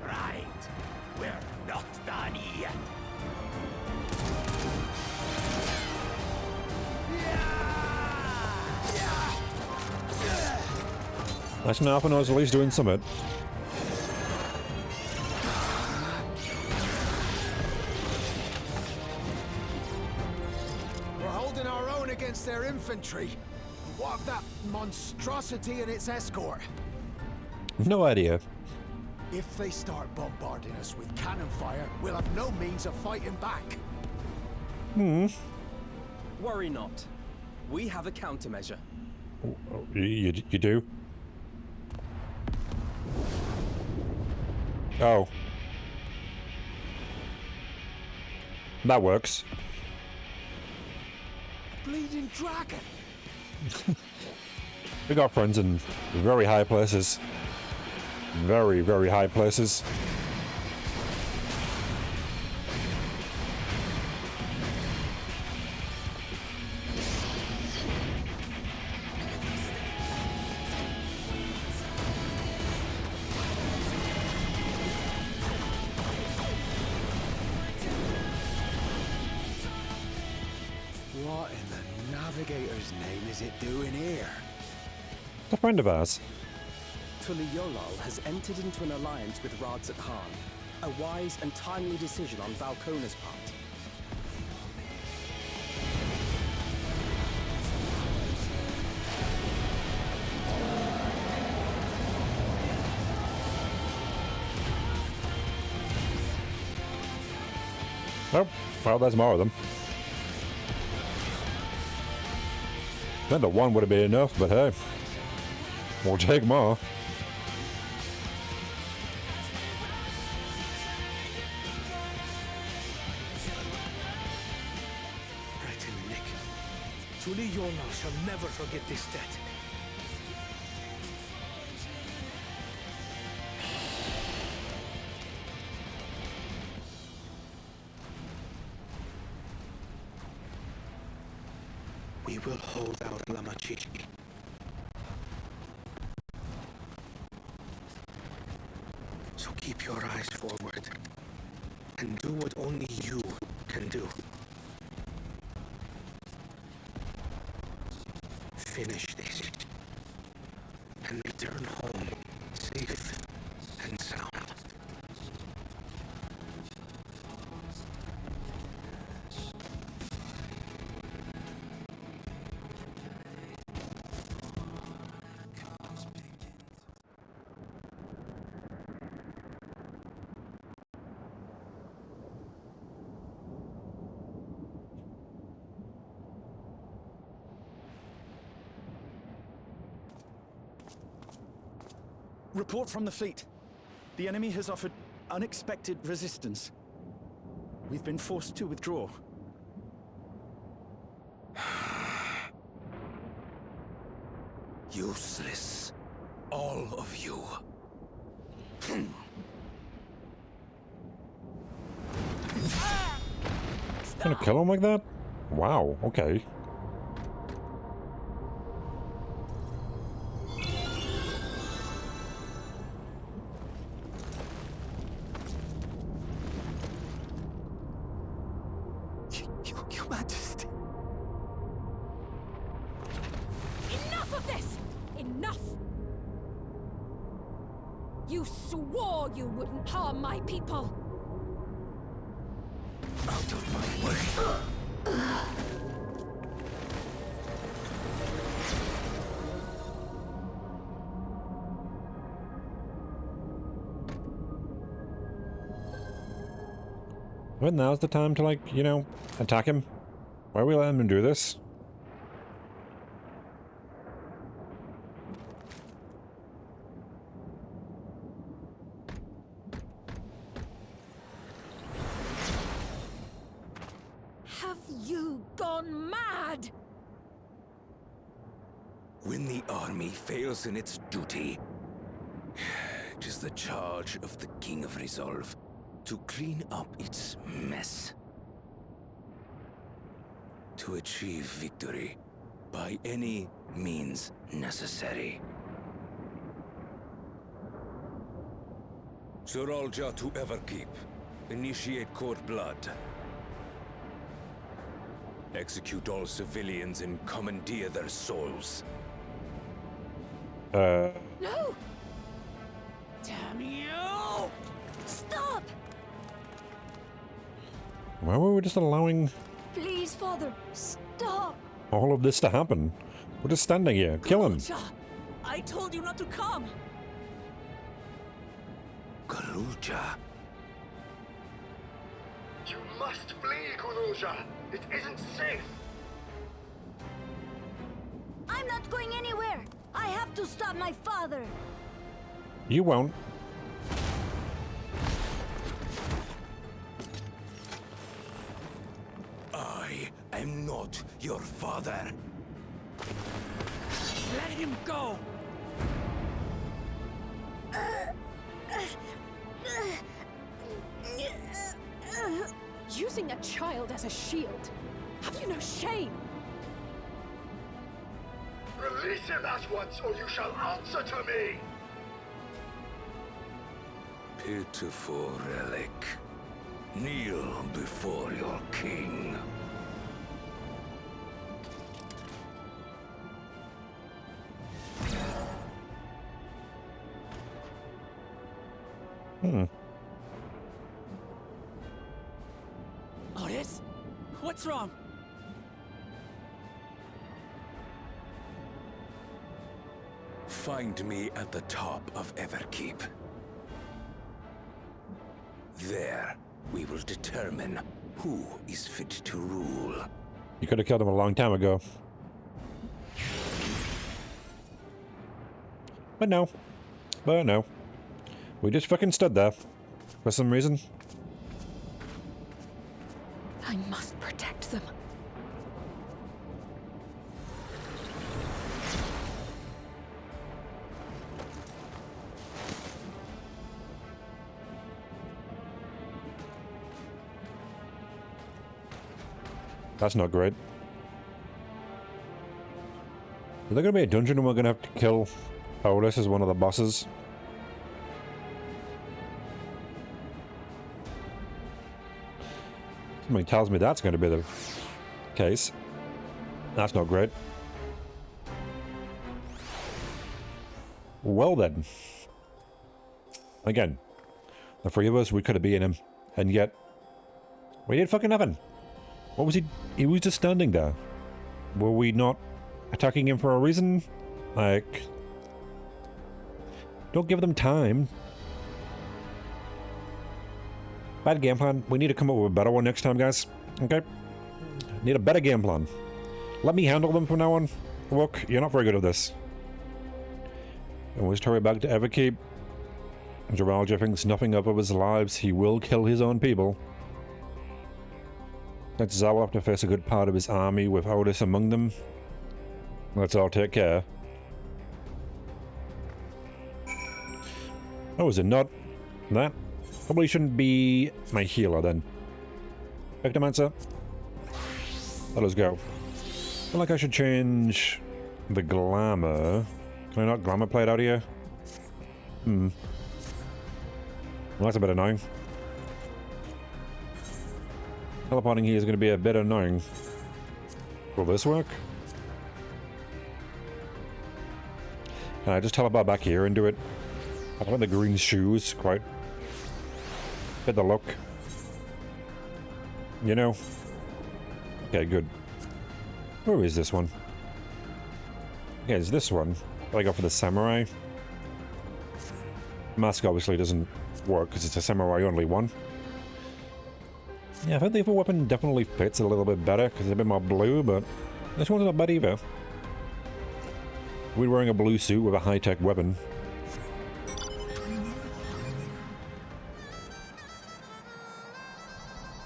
Right. We're not done yet. That's enough, and I was at least doing something. We're holding our own against their infantry. What of that monstrosity and its escort? No idea. If they start bombarding us with cannon fire, we'll have no means of fighting back. Worry not. We have a countermeasure. You do? Oh. That works. Bleeding dragon! We got friends in very high places. Very, very high places. What in the Navigator's name is it doing here? A friend of ours. Tuliolal has entered into an alliance with Rads at Han. A wise and timely decision on Valkona's part. Oh, well, there's more of them. I think the one would have been enough, but hey. We'll take more. Right in the nick. Tuli Yonal shall never forget this debt. We will hold out Lamachichi. So keep your eyes forward and do what only you can do. Finish this and return home safe and sound. Report from the fleet. The enemy has offered unexpected resistance. We've been forced to withdraw. Useless. All of you. Gonna kill him like that? Wow, okay. Your Majesty. Enough of this! Enough! You swore you wouldn't harm my people! Out of my way. But now's the time to, like, you know, attack him. Why are we letting him do this? Have you gone mad? When the army fails in its duty, it is the charge of the King of Resolve to clean up its mess. To achieve victory by any means necessary. Zoralja to Everkeep. Initiate court blood. Execute all civilians and commandeer their souls. No! Damn you! Stop! Why were we just allowing Please, Father, stop! all of this to happen? We're just standing here. Kill him. I told you not to come. Galulja. You must flee, Kululja. It isn't safe. I'm not going anywhere! I have to stop my father! You won't. I am not your father. Let him go. Using a child as a shield. Have you no shame? Release him at once, or you shall answer to me! Pitiful relic. Kneel before your king. Otis? What's wrong? Find me at the top of Everkeep. There, we will determine who is fit to rule. You could have killed him a long time ago. But no. But no. We just fucking stood there. For some reason. I must protect them. That's not great. Is there gonna be a dungeon and we're gonna have to kill Otis as one of the bosses? Somebody tells me that's going to be the case. That's not great. Well then. Again, the three of us, we could have beaten him. And yet, we did fucking nothing. What was he? He was just standing there. Were we not attacking him for a reason? Like, don't give them time. Bad game plan. We need to come up with a better one next time, guys. Okay? Need a better game plan. Let me handle them from now on. Look, you're not very good at this. And we'll just hurry back to Everkeep. Geralja thinks nothing of his lives. He will kill his own people. Since Zal will have to face a good part of his army with Otis among them. Let's all take care. Oh, is it not that? Probably shouldn't be my healer then. Victomancer. Let us go. I feel like I should change the glamour. Can I not glamour play it out here? Well, that's a bit annoying. Teleporting here is going to be a bit annoying. Will this work? Can I just teleport back here and do it? I want the green shoes, quite. Get the look. You know? Okay, good. Where is this one? Okay, it's this one. I go for the samurai. Mask obviously doesn't work because it's a samurai only one. Yeah, I think the other weapon definitely fits a little bit better because it's a bit more blue, but this one's not bad either. We're wearing a blue suit with a high-tech weapon.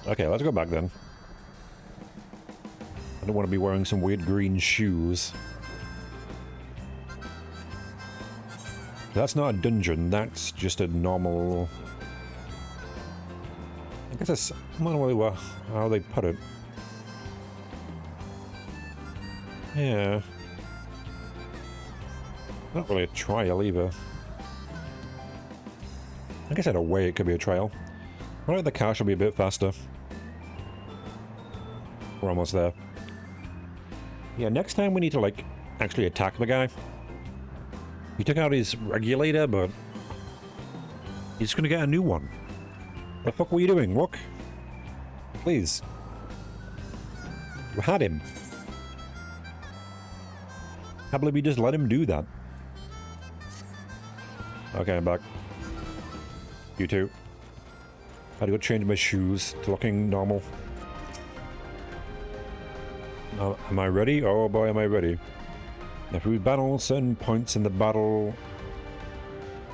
Okay, let's go back then. I don't want to be wearing some weird green shoes. That's not a dungeon, that's just a normal... I guess that's not really how they put it. Yeah. Not really a trial either. I guess in a way it could be a trial. I think the car should be a bit faster. We're almost there. Yeah, next time we need to, like, actually attack the guy. He took out his regulator, but he's gonna get a new one. What the fuck were you doing? Look. Please. You had him. Can't believe you just let him do that. Okay, I'm back. You too. Had to go change my shoes to looking normal. Am I ready? Oh boy, am I ready. If we battle certain points in the battle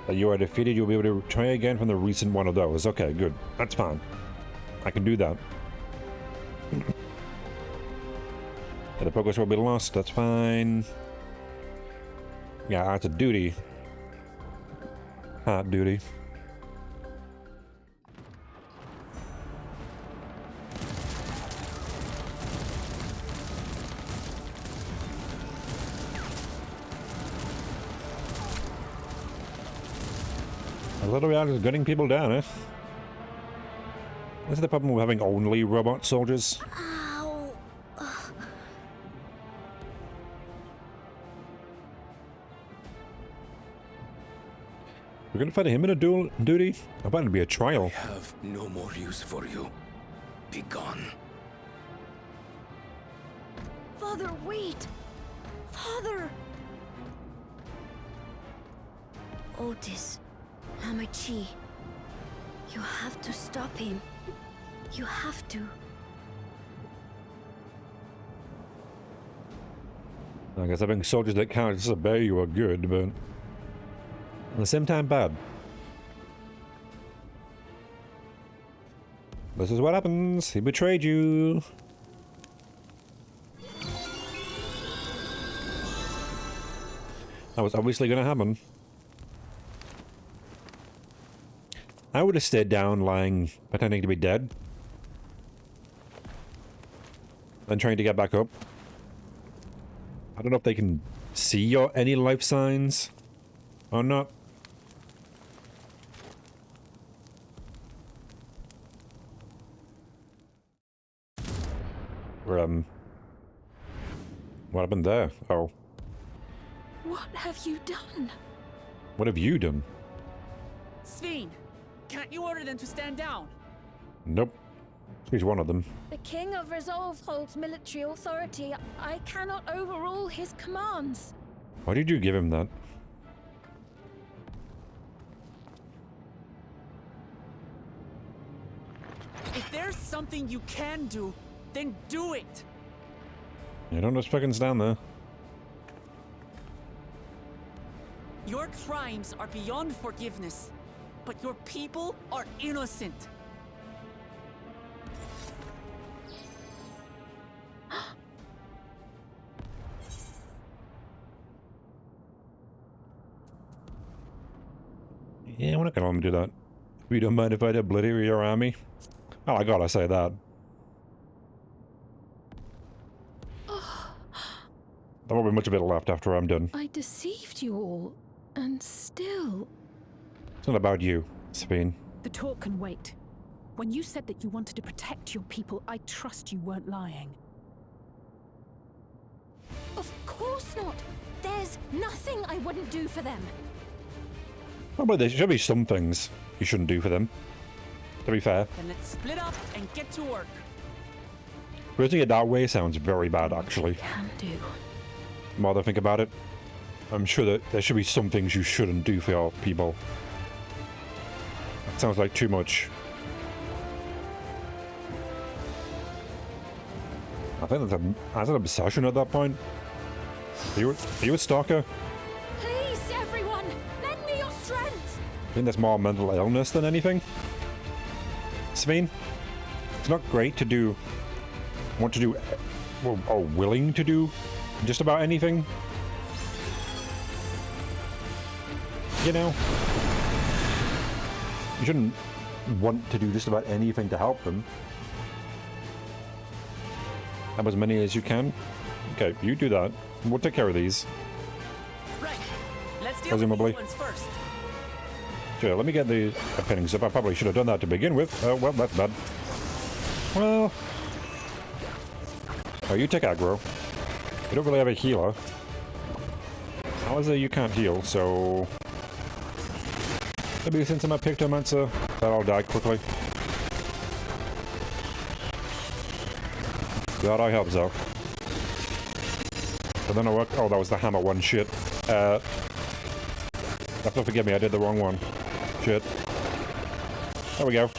that you are defeated, you'll be able to try again from the recent one of those. Okay, good. That's fine. I can do that. And the progress will be lost. That's fine. Yeah, that's a duty. Hot duty. Literally out is gunning people down, eh? This is the problem with having only robot soldiers. Ow. We're gonna fight him in a duel duty? I thought it'd be a trial. I have no more use for you. Be gone. Father, wait! Father! Otis, Hamachi, you have to stop him. You have to. I guess having soldiers that can't disobey you are good, but At the same time, bad. This is what happens. He betrayed you. That was obviously going to happen. I would have stayed down, lying, pretending to be dead. Then trying to get back up. I don't know if they can see your any life signs or not. What happened there? Oh. What have you done? What have you done? Sveen, can't you order them to stand down? Nope. He's one of them. The King of Resolve holds military authority. I cannot overrule his commands. Why did you give him that? If there's something you can do, then do it! You don't just fucking stand there. Your crimes are beyond forgiveness, but your people are innocent. Yeah, we're not gonna let him do that. You don't mind if I obliterate your army? Oh, I gotta say that. There won't be much of it left after I'm done. I deceived you all, and still... It's not about you, Sveen. The talk can wait. When you said that you wanted to protect your people, I trust you weren't lying. Of course not! There's nothing I wouldn't do for them! Probably there should be some things you shouldn't do for them, to be fair. Then let's split up and get to work. Putting it that way sounds very bad, actually. Can do. The more I think about it, I'm sure that there should be some things you shouldn't do for your people. That sounds like too much. I think that's an obsession at that point. Are you a stalker? Please, everyone, lend me your strength! I think that's more mental illness than anything. Sveen, it's not great to do, want to do, or willing to do just about anything. You know? You shouldn't want to do just about anything to help them. Have as many as you can. Okay, you do that. We'll take care of these. Right. Let's deal Presumably. with these ones first. Sure, let me get the pinnings up. I probably should have done that to begin with. Oh, well, that's bad. Well... Oh, you take aggro. You don't really have a healer. Alistair, you can't heal, so... Maybe since I'm a Pictomancer, that'll die quickly. God, I hope so. I don't know what... Oh, that was the hammer one. Shit. Have to forgive me, I did the wrong one. Shit. There we go.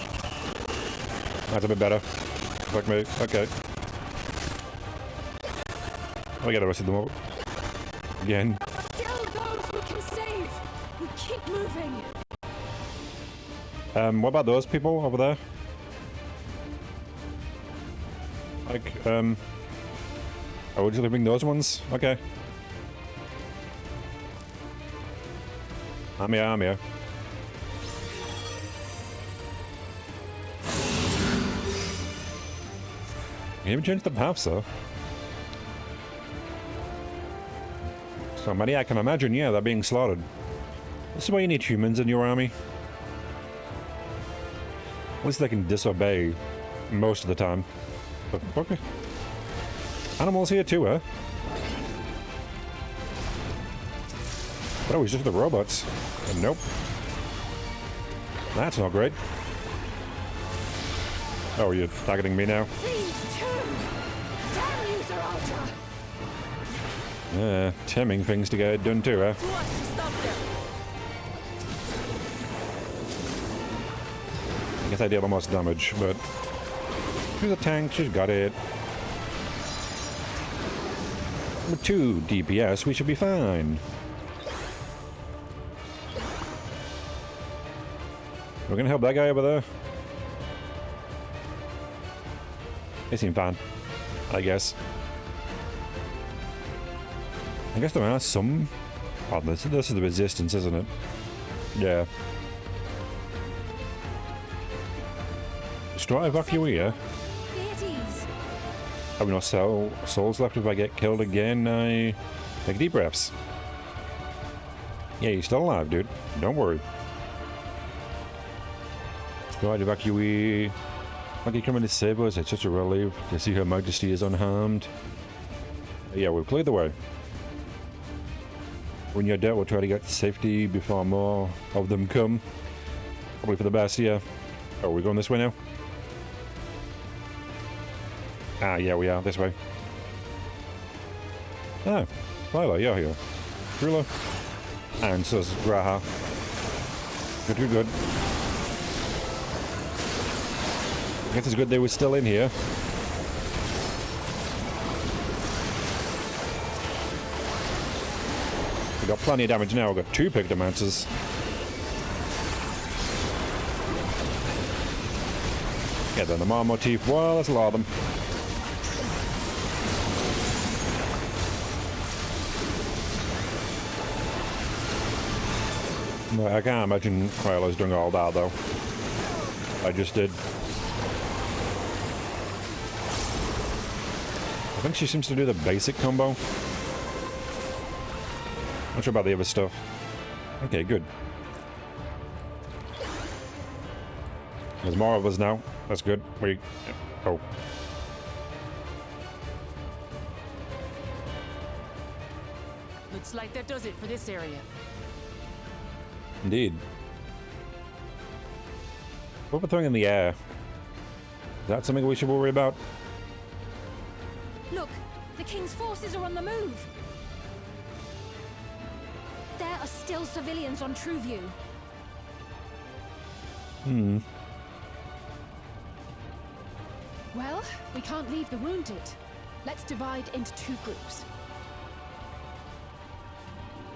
That's a bit better. Fuck me. Okay. I gotta rest of them up. Again. Still those we can save. We keep moving. What about those people over there? Like, oh, we're just leaving those ones? Okay. I'm here, I'm here. You even changed the paths, though. So many I can imagine, yeah, they're being slaughtered. This is why you need humans in your army. At least they can disobey most of the time. But, okay. Animals here too, huh? But oh, he's just the robots. Nope. That's not great. Oh, you're targeting me now? These two. Damn you, Zaraja. Yeah, tempting things to get done too, huh? I guess I deal the most damage, but... She's a tank, she's got it. With 2 DPS, we should be fine. We're gonna help that guy over there. They seem fine, I guess. I guess there are some... Oh, this is the resistance, isn't it? Yeah. Destroy evacuee, yeah? Have no souls left if I get killed again. I take deep breaths. Yeah, you're still alive, dude. Don't worry. Destroy evacuee. Why you coming to save us? It's such a relief to see Her Majesty is unharmed. Yeah, we've cleared the way. When you're dead, we'll try to get to safety before more of them come. Probably for the best, yeah. Oh, we're going this way now? Ah, yeah, we are. This way. Ah, Lila, you're here. Trula. And so's Graha. Good, good, good. I guess it's good they were still in here. We got plenty of damage now. We've got 2 Pictomancers. Yeah, then the Mar motif. Well, let's law them. I can't imagine Kryla's doing all that, though. I just did. I think she seems to do the basic combo. Not sure about the other stuff. Okay, good. There's more of us now. That's good. Oh. Looks like that does it for this area. Indeed. What we're throwing in the air? Is that something we should worry about? Look, the King's forces are on the move. There are still civilians on Trueview. Hmm. Well, we can't leave the wounded. Let's divide into 2 groups.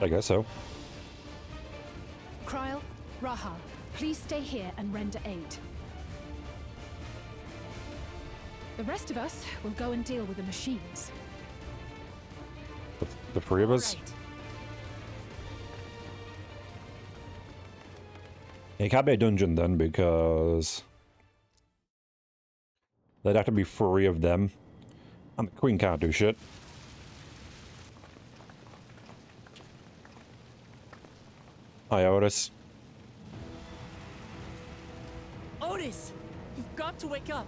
I guess so. Kryl, Raha, please stay here and render aid. The rest of us will go and deal with the machines. The 3 of us? Right. It can't be a dungeon then, because there'd have to be 3 of them. And the Queen can't do shit. Hi, Otis. Otis! You've got to wake up!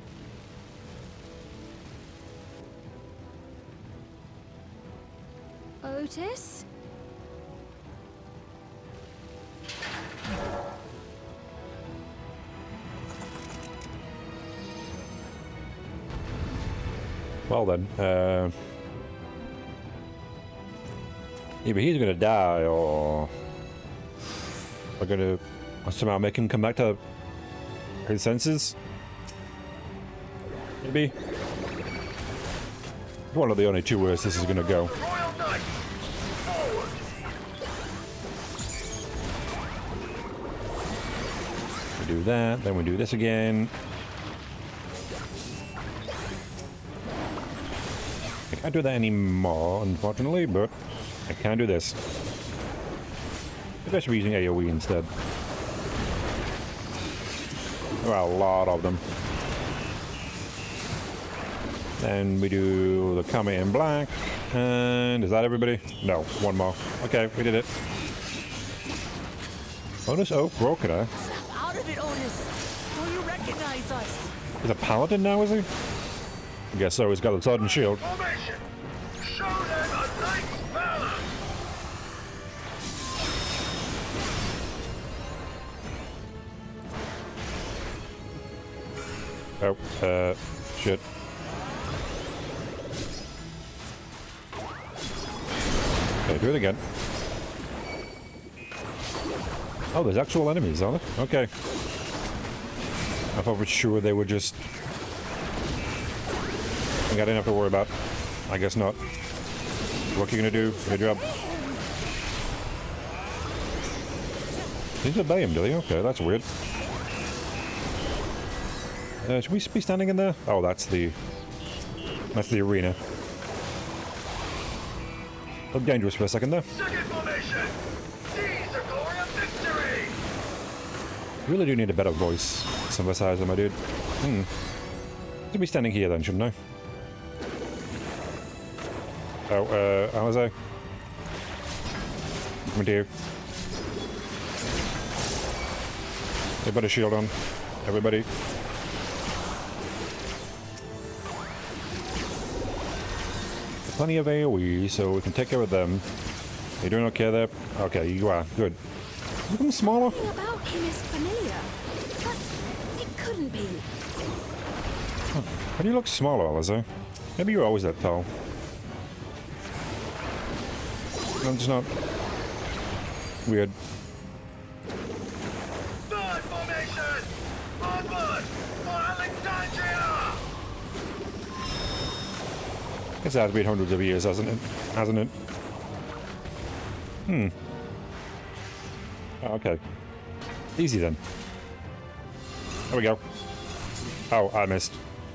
Otis? Well then, either he's gonna die, or we're gonna somehow make him come back to his senses. Maybe. One of the only 2 ways this is gonna go. We do that, then we do this again. I can't do that anymore, unfortunately, but I can do this. Maybe I should be using AoE instead. There are a lot of them. Then we do the Kame in black. And is that everybody? No, 1 more. Okay, we did it. Otis Oak broken, eh? Snap out of it, Otis! Don't you recognize us? He's a paladin now, is he? I guess so, he's got a sword and shield. Formation! Show them a knight's valor! Oh, shit. Okay, do it again. Oh, there's actual enemies, are there? Okay. I thought for sure they were just... I didn't have to worry about. I guess not. What are you gonna do? Good job. These obey him, do they? Okay, that's weird. Should we be standing in there? Oh, that's the arena. Looked dangerous for a second there. Second formation! Seize the glory of victory! Really do need a better voice synthesizer, my dude. Should be standing here then, shouldn't I? Oh, how was I? Come here. Everybody shield on. Everybody. Plenty of AoE, so we can take care of them. You're doing okay there? Okay, you are. Good. Looking smaller. Something about him is familiar, but it couldn't be. Huh. How do you look smaller, Aliza? Maybe you're always that tall. I'm just not... weird. Third formation! Onward for Alexandria! It's had been hundreds of years, hasn't it? Hasn't it? Oh, okay. Easy then. There we go. Oh, I missed.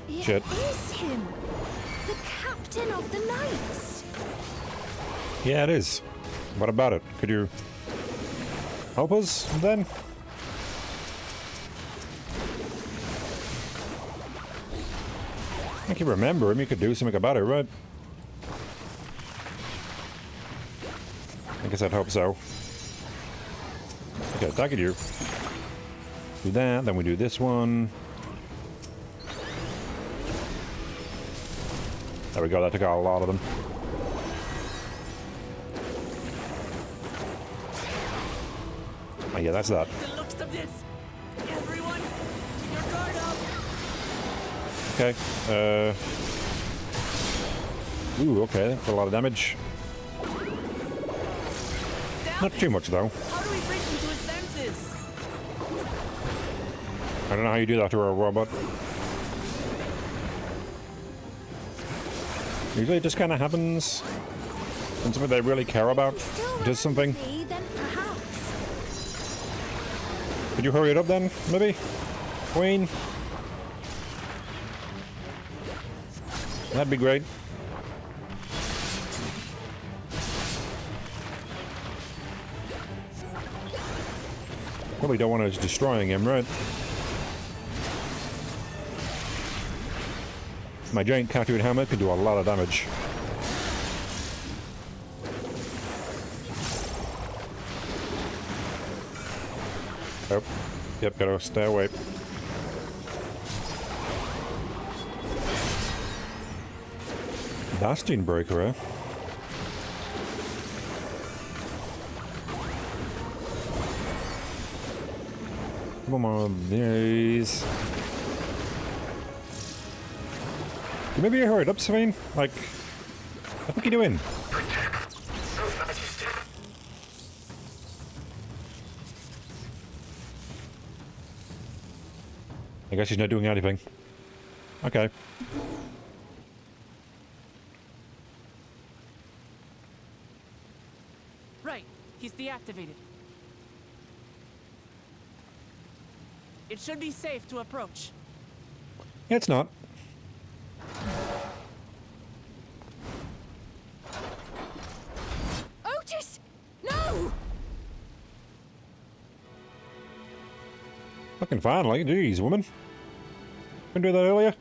Shit. It is him, the captain of the knights. Yeah, it is. What about it? Could you help us then? I can remember him. You could do something about it, right? I guess I'd hope so. Okay, target you. Do that, then we do this one. There we go, that took out a lot of them. Oh yeah, that's that. The looks of this. Everyone, keep your guard up. Okay. Ooh, okay, that's a lot of damage. Not too much though. How do we bring him to his senses? I don't know how you do that to a robot. Usually it just kind of happens when something they really care about does something. Then perhaps. Could you hurry it up then, maybe? Queen? That'd be great. Probably don't want us destroying him, right? My giant cartoon hammer can do a lot of damage. Oh, yep, gotta stay away. Bastion breaker, eh? Come on, these. Maybe you hurry it up, Savine? Like, what are you doing? I guess she's not doing anything. Okay. Right, he's deactivated. It should be safe to approach. It's not. Otis! No! Looking fine, like, geez, woman. Couldn't do that earlier.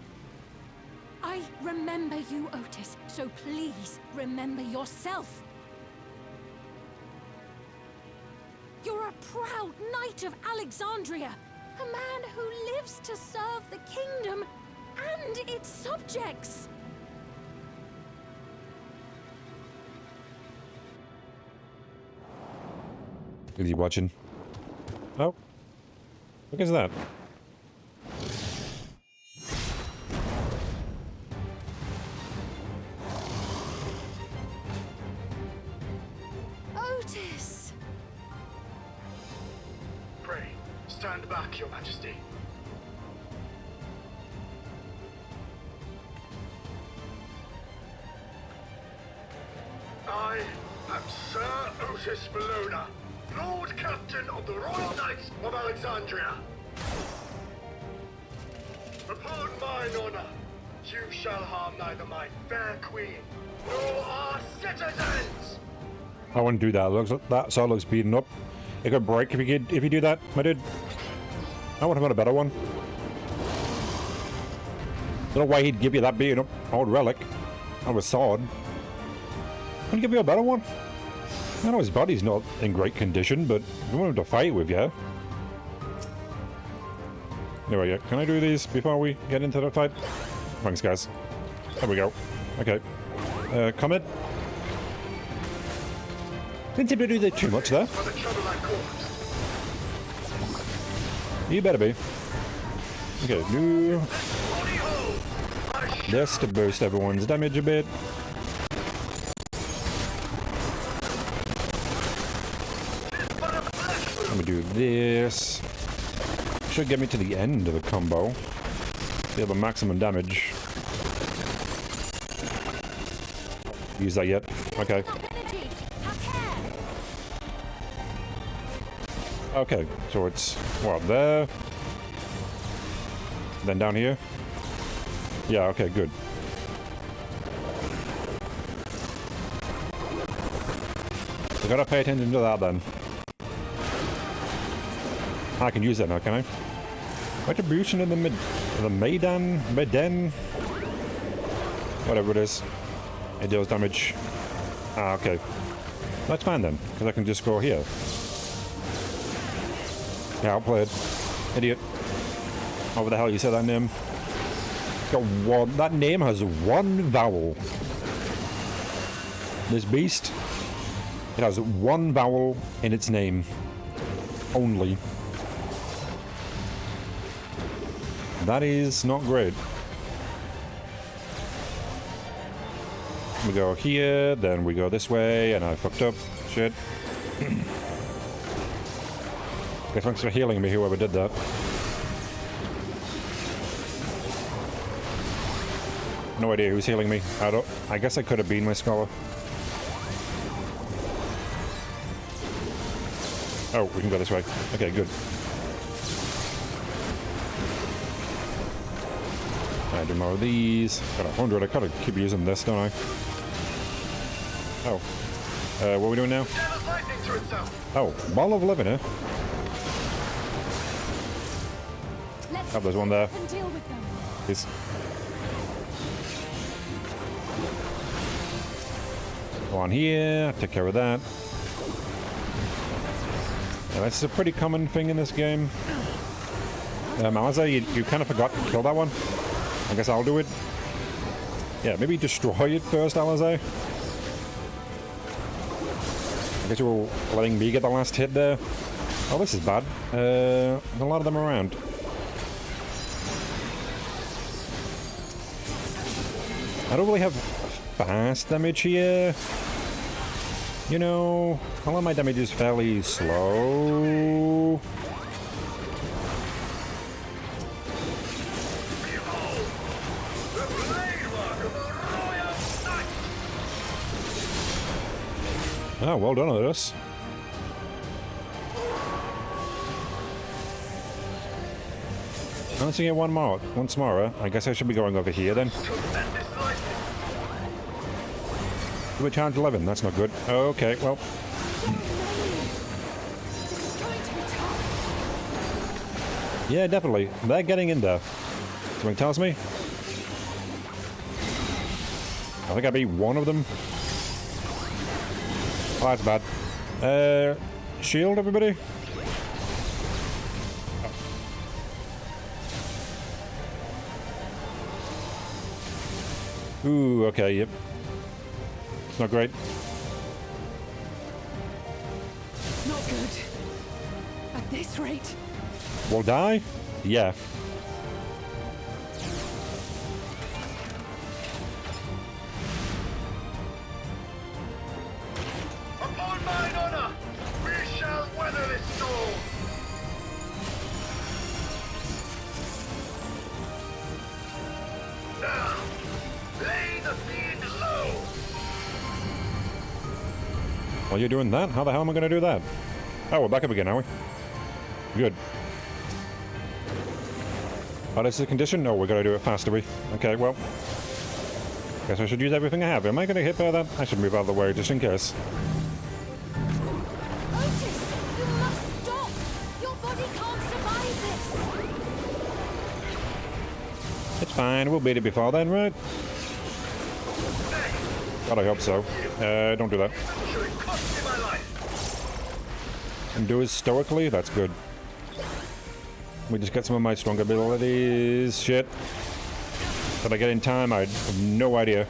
I remember you, Otis, so please remember yourself. You're a proud knight of Alexandria, a man who lives to serve the kingdom and its subjects. Is he watching? Oh. Look at that. Otis! Pray, stand back, Your Majesty. I am Sir Otis Bologna, Lord Captain of the Royal Knights of Alexandria. Upon mine honor, you shall harm neither my fair queen nor our citizens! I wouldn't do that. That sword looks beaten up. It could break if you do that, my dude. I would have got a better one. Don't know why he'd give you that beaten up old relic of a sword. Wouldn't give you a better one. I know his body's not in great condition, but I want him to fight with you. Anyway, yeah, can I do these before we get into the fight? Thanks, guys. There we go. Okay. Comment. Didn't seem to do that too much there. You better be. Okay, do this to boost everyone's damage a bit. Let me do this. Should get me to the end of the combo. Deal the maximum damage. Use that yet? Okay. Okay, so it's what, there? Then down here? Yeah, okay, good. I gotta pay attention to that then. I can use that now, can I? Retribution in the Maidan? Whatever it is. It deals damage. Ah, okay. That's fine then, because I can just go here. Yeah, outplayed. Idiot. What the hell you said that name? Got one. That name has one vowel. This beast, it has one vowel in its name. Only. That is not great. We go here, then we go this way, and I fucked up. Shit. Okay, thanks for healing me, whoever did that. No idea who's healing me. I guess I could have been my scholar. Oh, we can go this way. Okay, good. I do more of these. Got 100. I gotta keep using this, don't I? Oh. What are we doing now? Oh, Ball of Living, eh? Oh, there's one there. Please. Go on here, take care of that. Yeah, this is a pretty common thing in this game. Aliza, you kind of forgot to kill that one. I guess I'll do it. Yeah, maybe destroy it first, Aliza. I guess you were letting me get the last hit there. Oh, this is bad. There's a lot of them around. I don't really have fast damage here. You know, a lot of my damage is fairly slow. Oh, well done on this. Once I get once more, I guess I should be going over here then. We charge 11, that's not good. Okay, well. Yeah, definitely. They're getting in there. Something tells me. I think I beat one of them. Oh, that's bad. Shield, everybody. Ooh, okay, yep. It's not great. Not good. At this rate. We'll die? Yeah. Upon mine honor, we shall weather this storm. Now, lay the fiend low. While you're doing that, how the hell am I going to do that? Oh, we're back up again, are we? Good. Oh, that's the condition? No, we gotta do it fast, do we? Okay, well. Guess I should use everything I have. Am I gonna hit by that? I should move out of the way just in case. Otis, you must stop! Your body can't survive this! It's fine, we'll beat it before then, right? God, I hope so. Don't do that. And do it stoically? That's good. We just get some of my strong abilities. Shit. Did I get in time? I have no idea.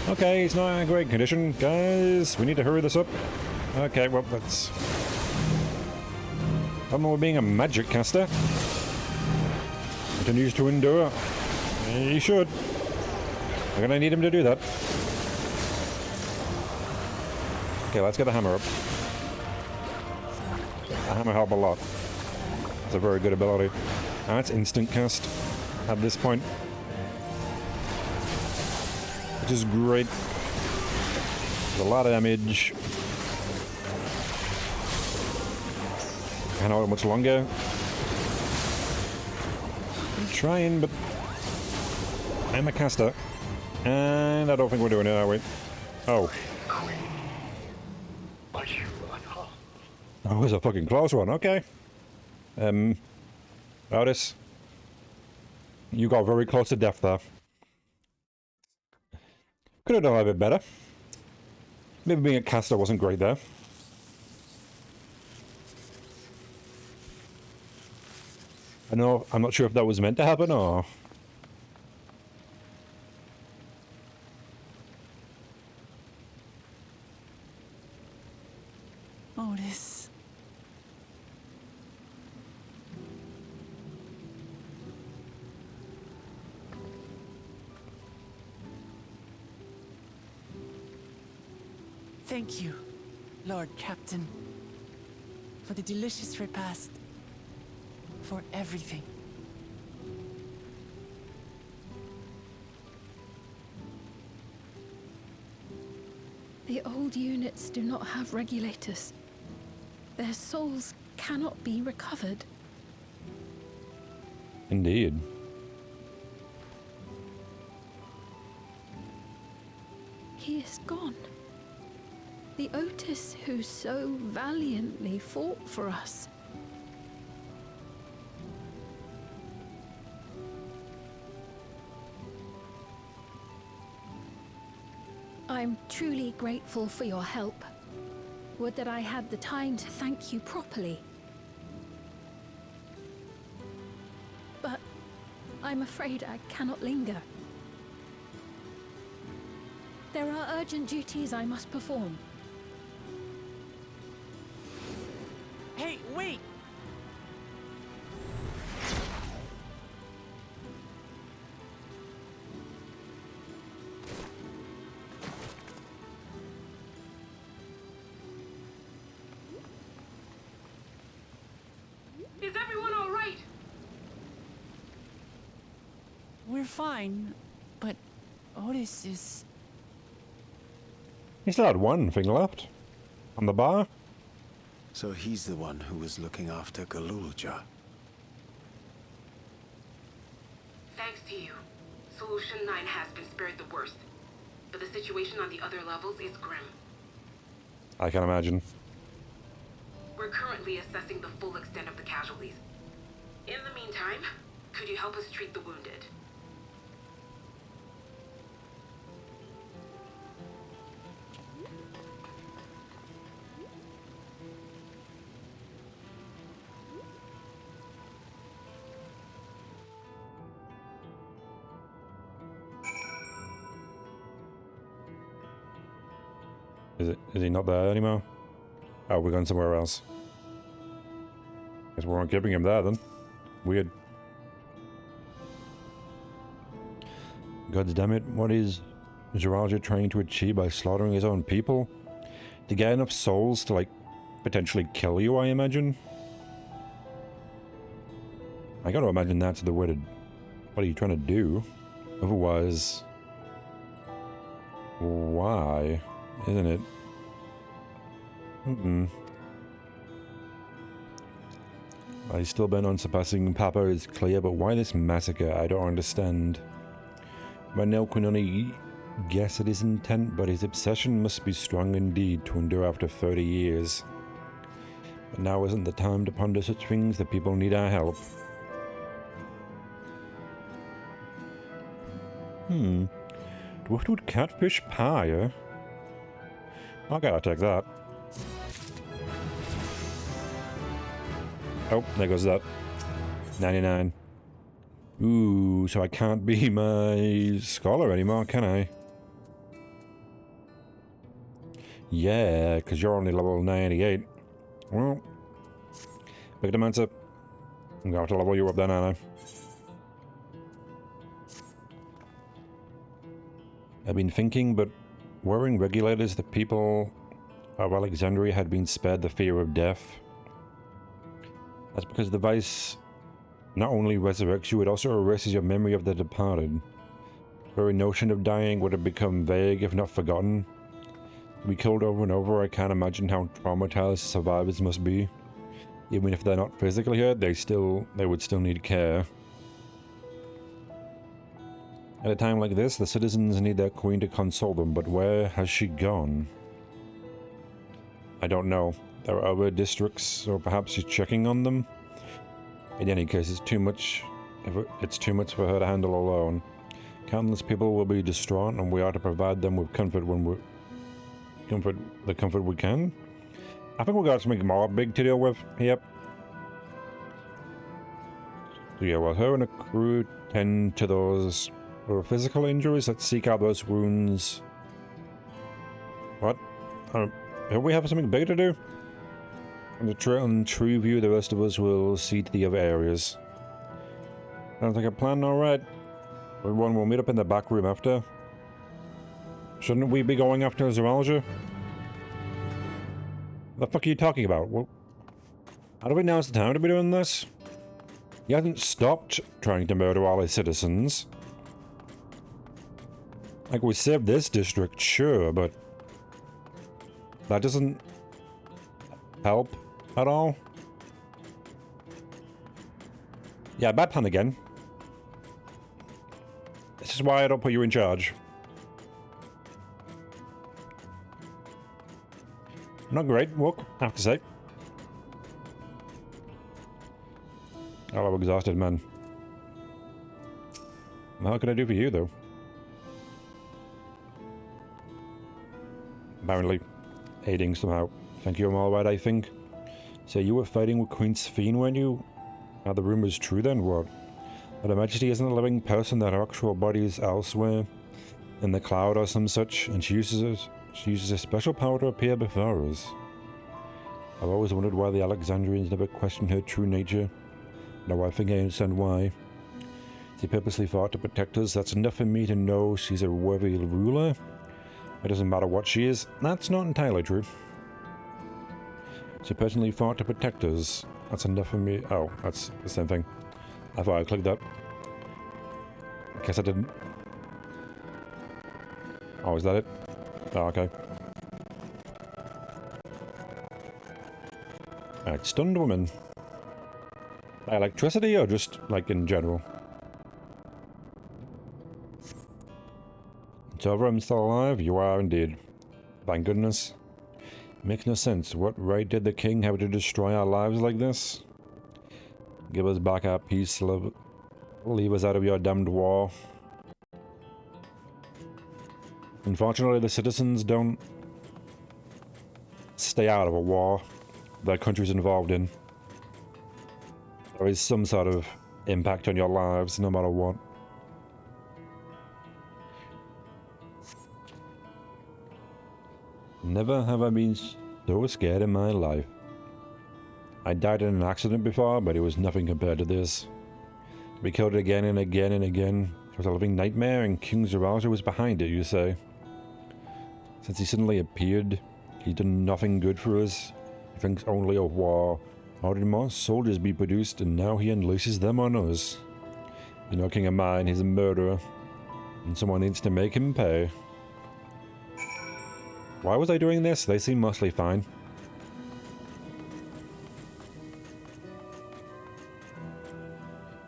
Okay, it's not in a great condition. Guys, we need to hurry this up. Okay, well, that's... I'm with being a magic caster. Continues to endure. He should. I'm gonna need him to do that. Okay, let's get the hammer up. The hammer help a lot. It's a very good ability. And it's instant cast at this point. Which is great. There's a lot of damage. I know how much longer. I'm trying, but I'm a caster. And I don't think we're doing it, are we? Oh. Oh, it's a fucking close one, okay. Otis. You got very close to death there. Could have done a bit better. Maybe being a caster wasn't great there. I know, I'm not sure if that was meant to happen or... Otis. Thank you, Lord Captain, for the delicious repast, for everything. The old units do not have regulators. Their souls cannot be recovered. Indeed. He is gone. The Otis who so valiantly fought for us. I'm truly grateful for your help. Would that I had the time to thank you properly. But I'm afraid I cannot linger. There are urgent duties I must perform. Hey, wait! Is everyone all right? We're fine, but Otis is... He still had one thing left. On the bar. So he's the one who was looking after Galulja. Thanks to you, Solution 9 has been spared the worst. But the situation on the other levels is grim. I can imagine. We're currently assessing the full extent of the casualties. In the meantime, could you help us treat the wounded? Is he not there anymore? Oh, we're going somewhere else. Guess we weren't keeping him there then. Weird. God damn it, what is Zeralja trying to achieve by slaughtering his own people? To get enough souls to, like, potentially kill you, I imagine? I gotta imagine that's the way to... What are you trying to do? Otherwise... Why? Isn't it? I still been unsurpassing Papa is clear, but why this massacre? I don't understand. Manel can only guess at his intent, but his obsession must be strong indeed to endure after 30 years. But now isn't the time to ponder such things. The people need our help. Driftwood catfish pie, eh? Okay, I'll take that. Oh, there goes that. 99. Ooh, so I can't be my scholar anymore, can I? Yeah, because you're only level 98. Well, big dementia. I'm going to have to level you up then, aren't I? I've been thinking, but wearing regulators, the people of Alexandria had been spared the fear of death. That's because the vice not only resurrects you, it also erases your memory of the departed. The very notion of dying would have become vague, if not forgotten. To be killed over and over, I can't imagine how traumatized survivors must be. Even if they're not physically hurt, they would still need care. At a time like this, the citizens need their queen to console them, but where has she gone? I don't know. There are other districts, or perhaps she's checking on them. In any case, it's too much for her to handle alone. Countless people will be distraught, and we are to provide them with comfort the comfort we can. I think we got something more big to deal with. Yep. So yeah, well, her and a crew tend to those physical injuries. Let's seek out those wounds. What? Don't we have something big to do? On the tree view, the rest of us will see to the other areas. Sounds like a plan, alright. Everyone will meet up in the back room after. Shouldn't we be going after Zoology? What the fuck are you talking about? Well, how do we know it's the time to be doing this? He hasn't stopped trying to murder all his citizens. Like, we saved this district, sure, but that doesn't help at all. Yeah, bad plan again. This is why I don't put you in charge. Not great work, I have to say. Oh, I'm exhausted, man. What can I do for you, though? Apparently, aiding somehow. Thank you, I'm alright, I think. So you were fighting with Queen Sphene, weren't you? Are the rumors true then? What? But Her Majesty isn't a living person, that her actual body is elsewhere, in the cloud or some such, and she uses a special power to appear before us. I've always wondered why the Alexandrians never questioned her true nature. Now I think I understand why. She purposely fought to protect us. That's enough for me to know she's a worthy ruler. It doesn't matter what she is. That's not entirely true. She personally fought to protect us. That's enough for me. Oh, that's the same thing. I thought I clicked that. Guess I didn't. Oh, is that it? Oh, okay. Alright, stunned woman. By electricity or just, like, in general? It's over, I'm still alive? You are indeed. Thank goodness. Makes no sense. What right did the king have to destroy our lives like this? Give us back our peace, leave us out of your damned war. Unfortunately, the citizens don't stay out of a war their country's involved in. There is some sort of impact on your lives, no matter what. Never have I been so scared in my life. I died in an accident before, but it was nothing compared to this. To be killed again and again and again. It was a living nightmare, and King Zaraja was behind it, you say. Since he suddenly appeared, he's done nothing good for us. He thinks only of war. How did more soldiers be produced, and now he unleashes them on us? You know, King of mine, he's a murderer, and someone needs to make him pay. Why was I doing this? They seem mostly fine.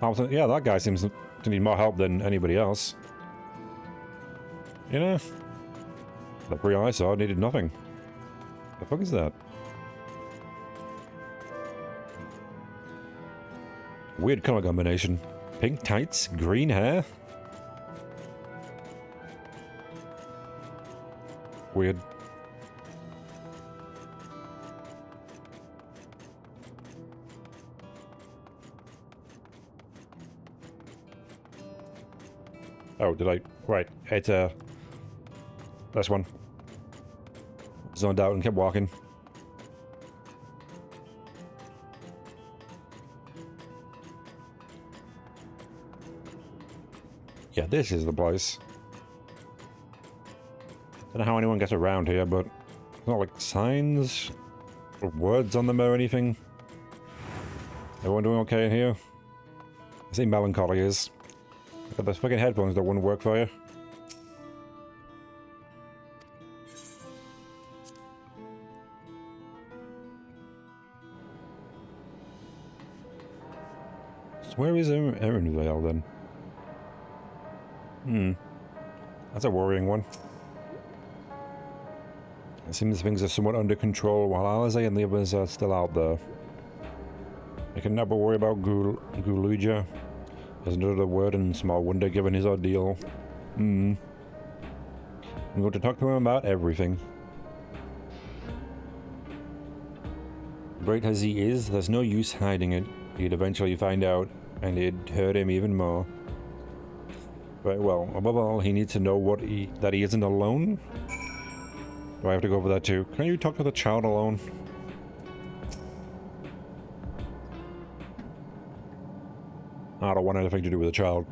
Yeah, that guy seems to need more help than anybody else. You know? The three I saw needed nothing. The fuck is that? Weird color combination. Pink tights, green hair. Weird. Oh, did I? Right, it's this one. Zoned out and kept walking. Yeah, this is the place. Don't know how anyone gets around here, but it's not like signs or words on them or anything. Everyone doing okay in here? I see melancholy is. Got those fucking headphones that wouldn't work for you. So where is Erinvale then? That's a worrying one. It seems things are somewhat under control while Alize and the others are still out there. I can never worry about Guluja. There's another word and small wonder given his ordeal. I'm going to talk to him about everything. Great as he is, there's no use hiding it. He'd eventually find out, and it'd hurt him even more. Right, well, above all, he needs to know that he isn't alone. Do I have to go over that too? Can you talk to the child alone? I don't want anything to do with the child.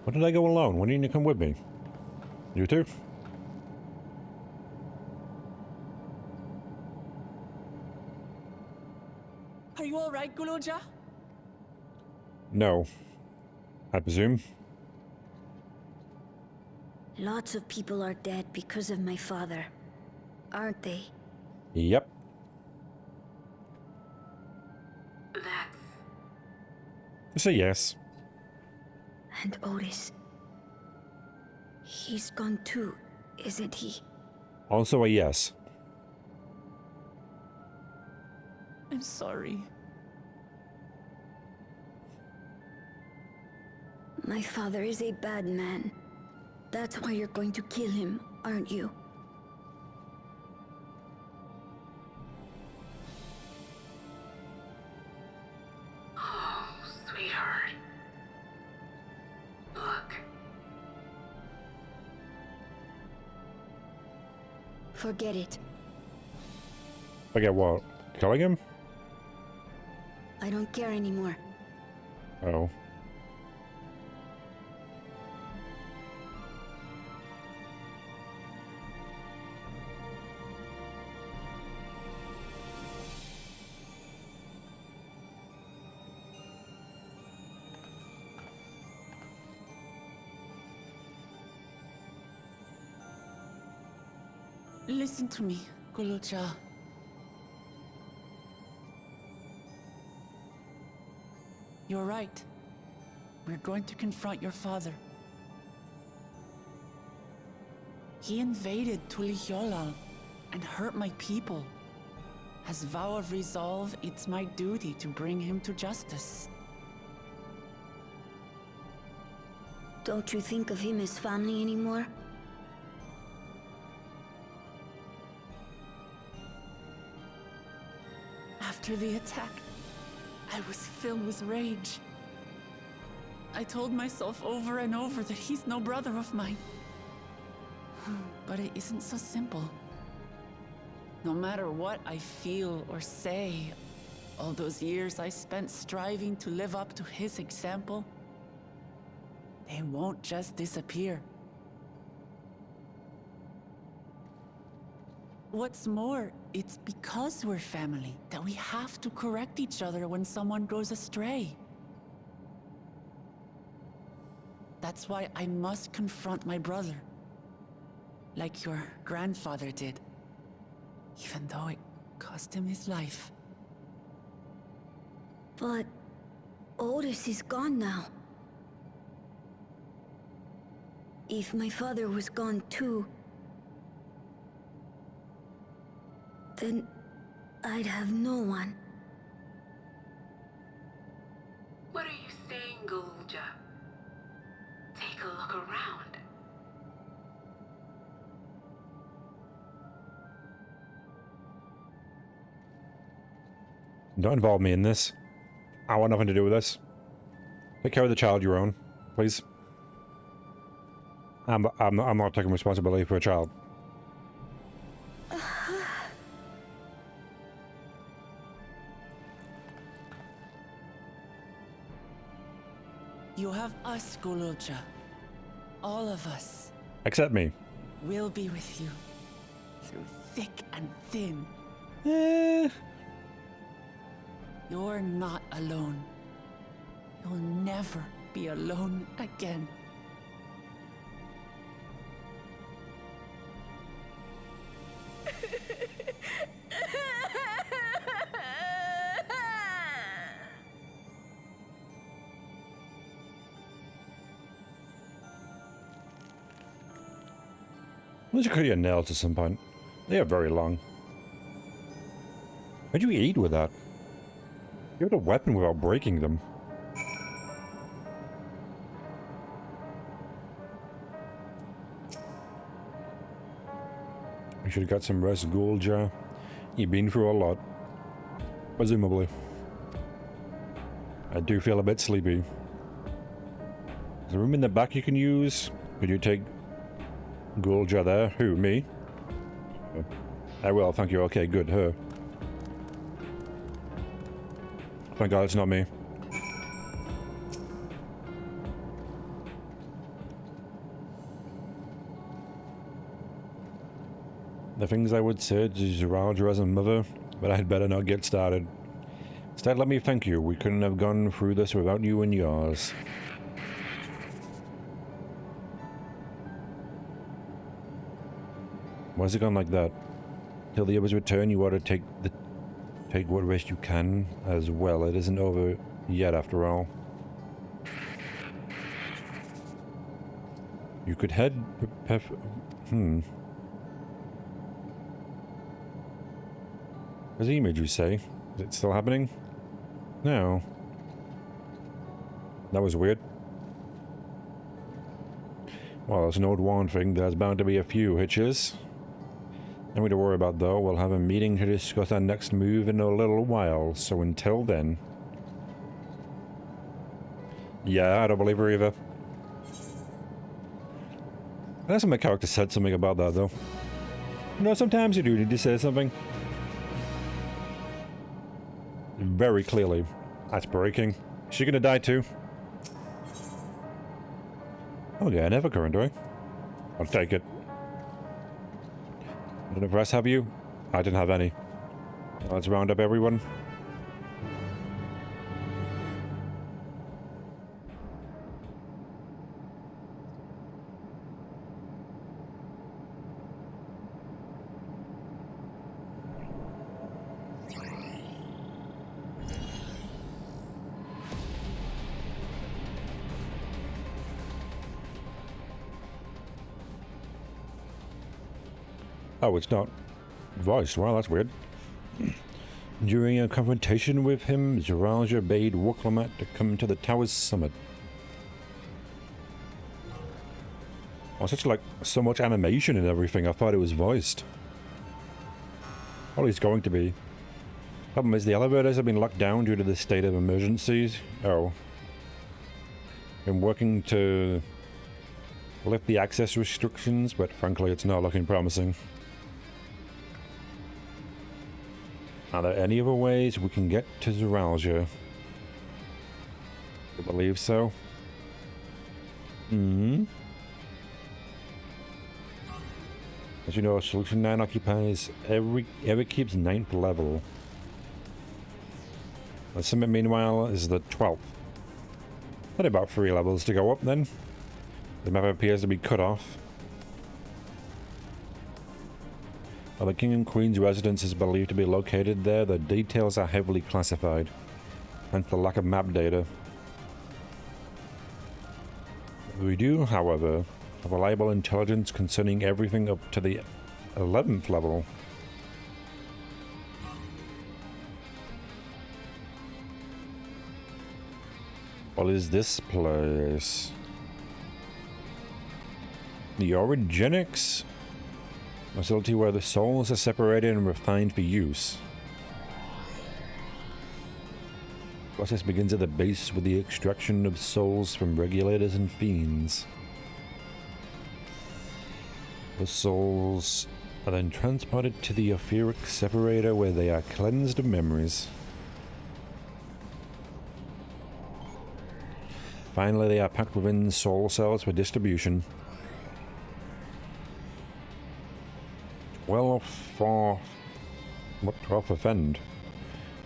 Why did I go alone? Why didn't you come with me? You too? Are you all right, Guluja? No. I presume. Lots of people are dead because of my father, aren't they? Yep. That's a yes. And Otis. He's gone too, isn't he? Also a yes. I'm sorry. My father is a bad man. That's why you're going to kill him, aren't you? Oh, sweetheart. Look. Forget it. Forget what? Killing him? I don't care anymore. Oh. Listen to me, Guluja. You're right. We're going to confront your father. He invaded Tulihyolal and hurt my people. As vow of resolve, it's my duty to bring him to justice. Don't you think of him as family anymore? After the attack, I was filled with rage. I told myself over and over that he's no brother of mine. But it isn't so simple. No matter what I feel or say, all those years I spent striving to live up to his example, they won't just disappear. What's more, it's because we're family that we have to correct each other when someone goes astray. That's why I must confront my brother. like your grandfather did. Even though it cost him his life. But Otis is gone now. If my father was gone too, then I'd have no one. What are you saying, Gulja? Take a look around. Don't involve me in this. I want nothing to do with this. Take care of the child you own, please. I'm not taking responsibility for a child. You have us, Gulja. All of us. Except me. We'll be with you. Through thick and thin. You're not alone. You'll never be alone again. Let's cut your nails at some point. They are very long. What'd you eat with that? You had a weapon without breaking them. You should have got some rest, Gulja. You've been through a lot. Presumably. I do feel a bit sleepy. There's a room in the back you can use. Could you take Gulja there? Who, me? I will, thank you. Okay, good, her. Thank God it's not me. The things I would say to Zeralja as a mother, but I'd better not get started. Instead, let me thank you. We couldn't have gone through this without you and yours. Why's it gone like that? Till the others return, you ought to take what rest you can as well. It isn't over yet, after all. You could head... Where's the image, you say? Is it still happening? No. That was weird. Well, it's an old one thing. There's bound to be a few hitches. Nothing to worry about, though. We'll have a meeting to discuss our next move in a little while, so until then... Yeah, I don't believe her either. That's when my character said something about that, though. You know, sometimes you do need to say something. Very clearly. That's breaking. Is she gonna die too? Oh yeah, an Evercurrent, do I? I'll take it. Did the press have you? I didn't have any. Let's round up everyone. Oh, it's not voiced. Well, that's weird. During a confrontation with him, Zeralja bade Wuklammat to come to the tower's summit. Oh, so much animation and everything. I thought it was voiced. Well, it's going to be. Problem is, the elevators have been locked down due to the state of emergencies. Oh. Been working to lift the access restrictions, but frankly, it's not looking promising. Are there any other ways we can get to Zeralja? I believe so. As you know, Solution 9 occupies ever keeps 9th level. The summit, meanwhile, is the 12th. Only about 3 levels to go up then. The map appears to be cut off. While the King and Queen's residence is believed to be located there, the details are heavily classified, hence the lack of map data. We do, however, have reliable intelligence concerning everything up to the 11th level. What is this place? The Origenics? Facility where the souls are separated and refined for use. The process begins at the base with the extraction of souls from regulators and fiends. The souls are then transported to the etheric separator where they are cleansed of memories. Finally, they are packed within soul cells for distribution. 12th End.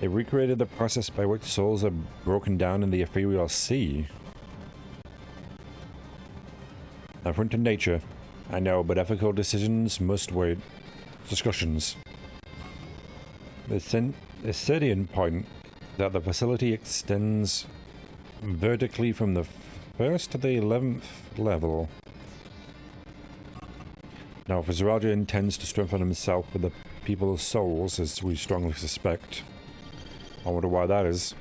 They recreated the process by which souls are broken down in the ethereal sea. Affront to nature, I know, but ethical decisions must wait. Discussions. The salient point that the facility extends vertically from the 1st to the 11th level. Now, if Zeralja intends to strengthen himself with the people's souls, as we strongly suspect, I wonder why that is.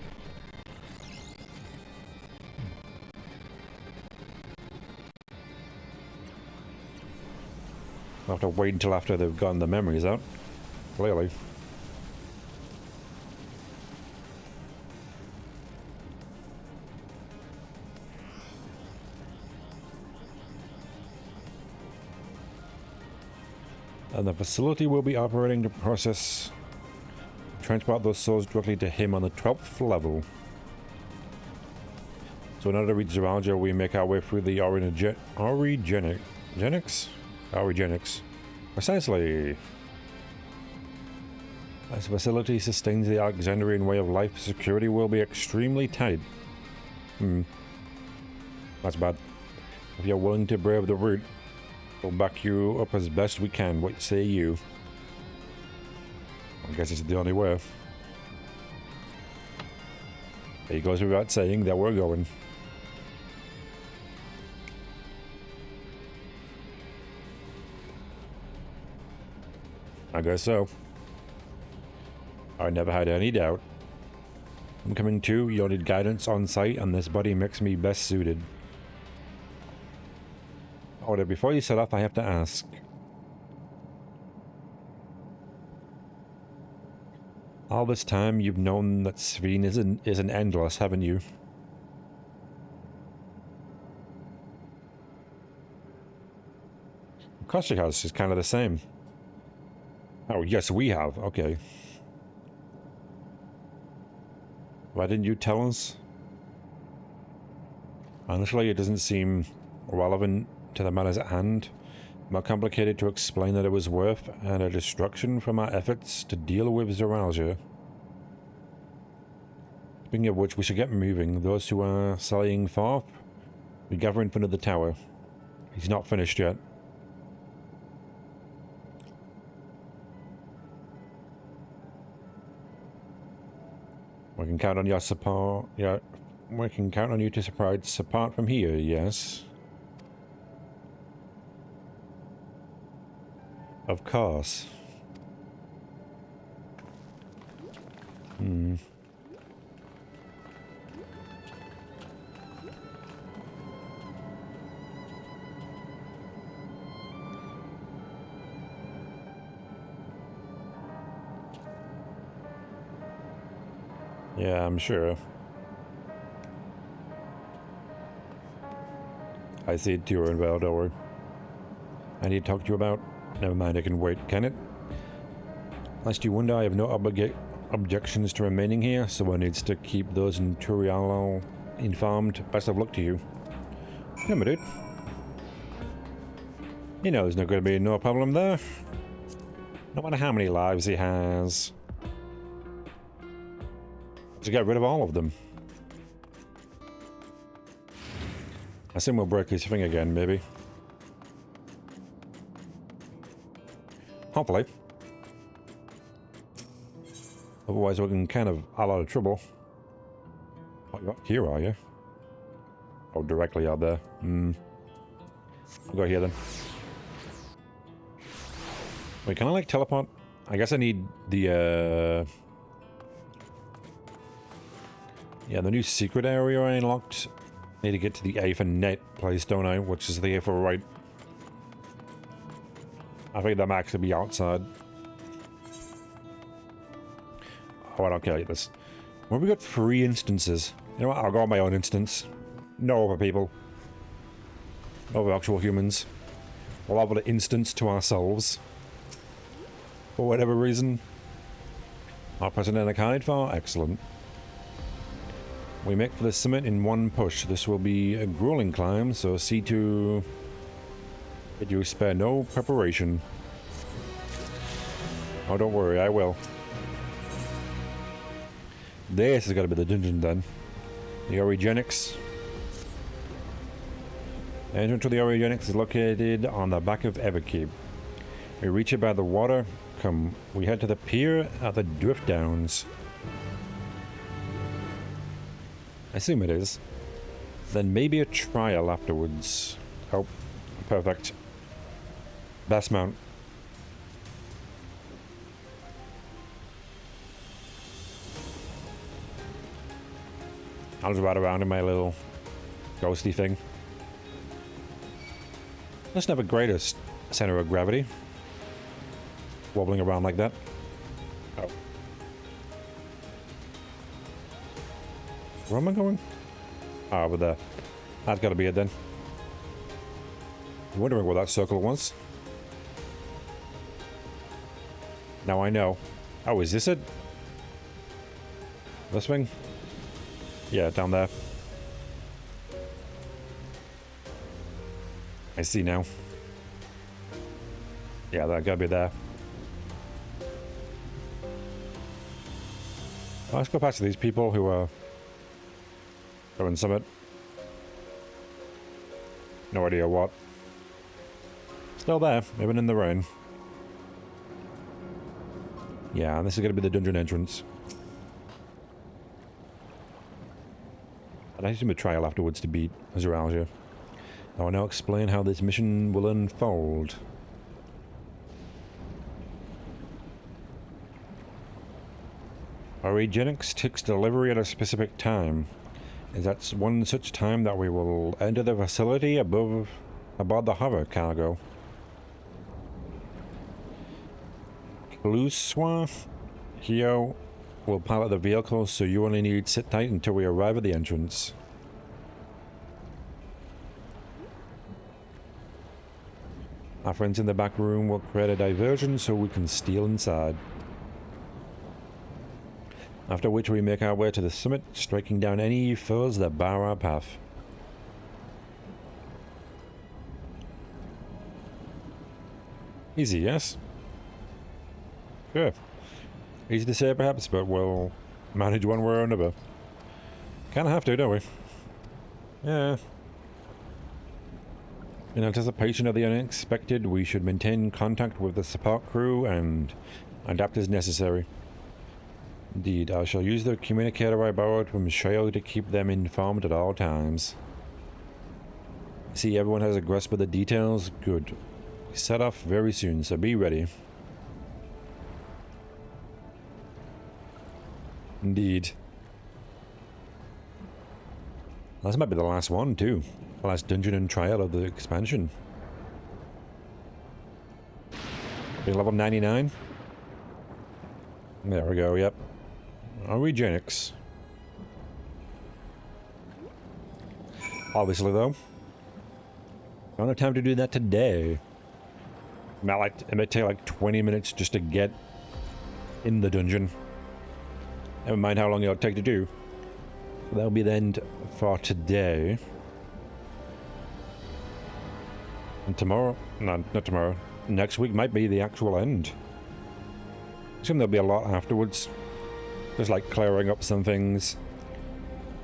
I'll have to wait until after they've gotten the memories out, clearly. And the facility will be operating to transport those souls directly to him on the 12th level. So in order to reach Zeralja, we make our way through the Origenics? Precisely. As the facility sustains the Alexandrian way of life, security will be extremely tight. That's bad. If you're willing to brave the route, we'll back you up as best we can. What say you? I guess it's the only way. It goes without saying that we're going. I guess so. I never had any doubt. I'm coming too. You'll need guidance on site, and this buddy makes me best suited. Order, before you set off, I have to ask. All this time, you've known that Sphene isn't endless, haven't you? Of course she has. She's kind of the same. Oh, yes, we have. Okay. Why didn't you tell us? Honestly, it doesn't seem relevant to the matters at hand. More complicated to explain that it was worth and a distraction from our efforts to deal with Zeralja. Speaking of which, we should get moving. Those who are sallying forth, we gather in front of the tower. He's not finished yet. We can count on your support. Yeah, we can count on you to provide support from here, yes. Of course. Yeah, I'm sure. I see it too, well, don't worry. I need to talk to you about. Never mind, I can wait, can it? Lest you wonder, I have no objections to remaining here. Someone needs to keep those in Turialo informed. Best of luck to you. Come on, dude. You know there's not going to be no problem there. No matter how many lives he has. To get rid of all of them. I assume we'll break his thing again, maybe. Hopefully. Otherwise, we're in kind of a lot of trouble. Oh, you're up here, are you? Oh, directly out there. I'll go here then. Wait, can I like teleport? I guess I need the yeah, the new secret area I unlocked. Need to get to the A for net place, don't I? Which is the A for right. I think that might actually be outside. Oh, I don't care this. Well, we got 3 instances. You know what? I'll go on my own instance. No other people. No other actual humans. We'll have an instance to ourselves. For whatever reason. Our president accounted for? Excellent. We make for the summit in one push. This will be a grueling climb, so see to that you spare no preparation. Oh, don't worry, I will. This has got to be the dungeon then. The Origenics. The entrance to the Origenics is located on the back of Everkeep. We reach it by the water. Come, we head to the pier at the Drift Downs. I assume it is. Then maybe a trial afterwards. Oh, perfect. Best mount. I'll just ride around in my little ghosty thing. Doesn't have a greatest center of gravity. Wobbling around like that. Oh. Where am I going? Ah, over there. That's gotta be it then. I'm wondering what that circle was. Now I know. Oh, is this it? This thing? Yeah, down there. I see now. Yeah, that gotta be there. Let's go past these people who are going summit. No idea what. Still there, even in the rain. Yeah, this is gonna be the dungeon entrance. And I assume a trial afterwards to beat Azuralgia. I will now explain how this mission will unfold. Origenics takes delivery at a specific time. Is that one such time that we will enter the facility aboard the hover cargo? Bluesky here will pilot the vehicle, so you only need to sit tight until we arrive at the entrance. Our friends in the back room will create a diversion so we can steal inside. After which we make our way to the summit, striking down any foes that bar our path. Easy, yes? Sure. Easy to say perhaps, but we'll manage one way or another. Kinda have to, don't we? Yeah. In anticipation of the unexpected, we should maintain contact with the support crew and adapt as necessary. Indeed, I shall use the communicator I borrowed from Shale to keep them informed at all times. See, everyone has a grasp of the details? Good. We set off very soon, so be ready. Indeed. This might be the last one, too. The last dungeon and trial of the expansion. Be level 99? There we go, yep. Origenics. Obviously, though. Don't have time to do that today. It might take like 20 minutes just to get in the dungeon. Never mind how long it'll take to do. So that'll be the end for today. And tomorrow, no, not tomorrow. Next week might be the actual end. I assume there'll be a lot afterwards. Just like clearing up some things.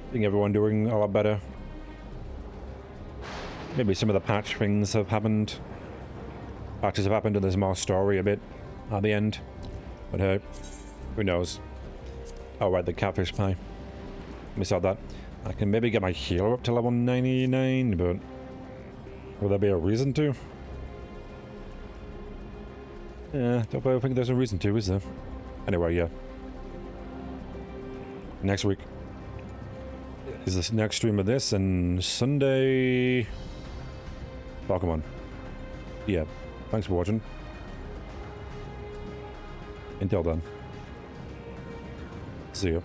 I think everyone doing a lot better. Maybe some of the patch things have happened. Patches have happened and there's more story a bit at the end. But hey, who knows? Oh, right, the catfish pie. Miss out that. I can maybe get my healer up to level 99, but will there be a reason to? Yeah, don't really think there's a reason to, is there? Anyway, yeah. Next week is the next stream of this, and Sunday... Pokemon. Yeah, thanks for watching. Until then. See you.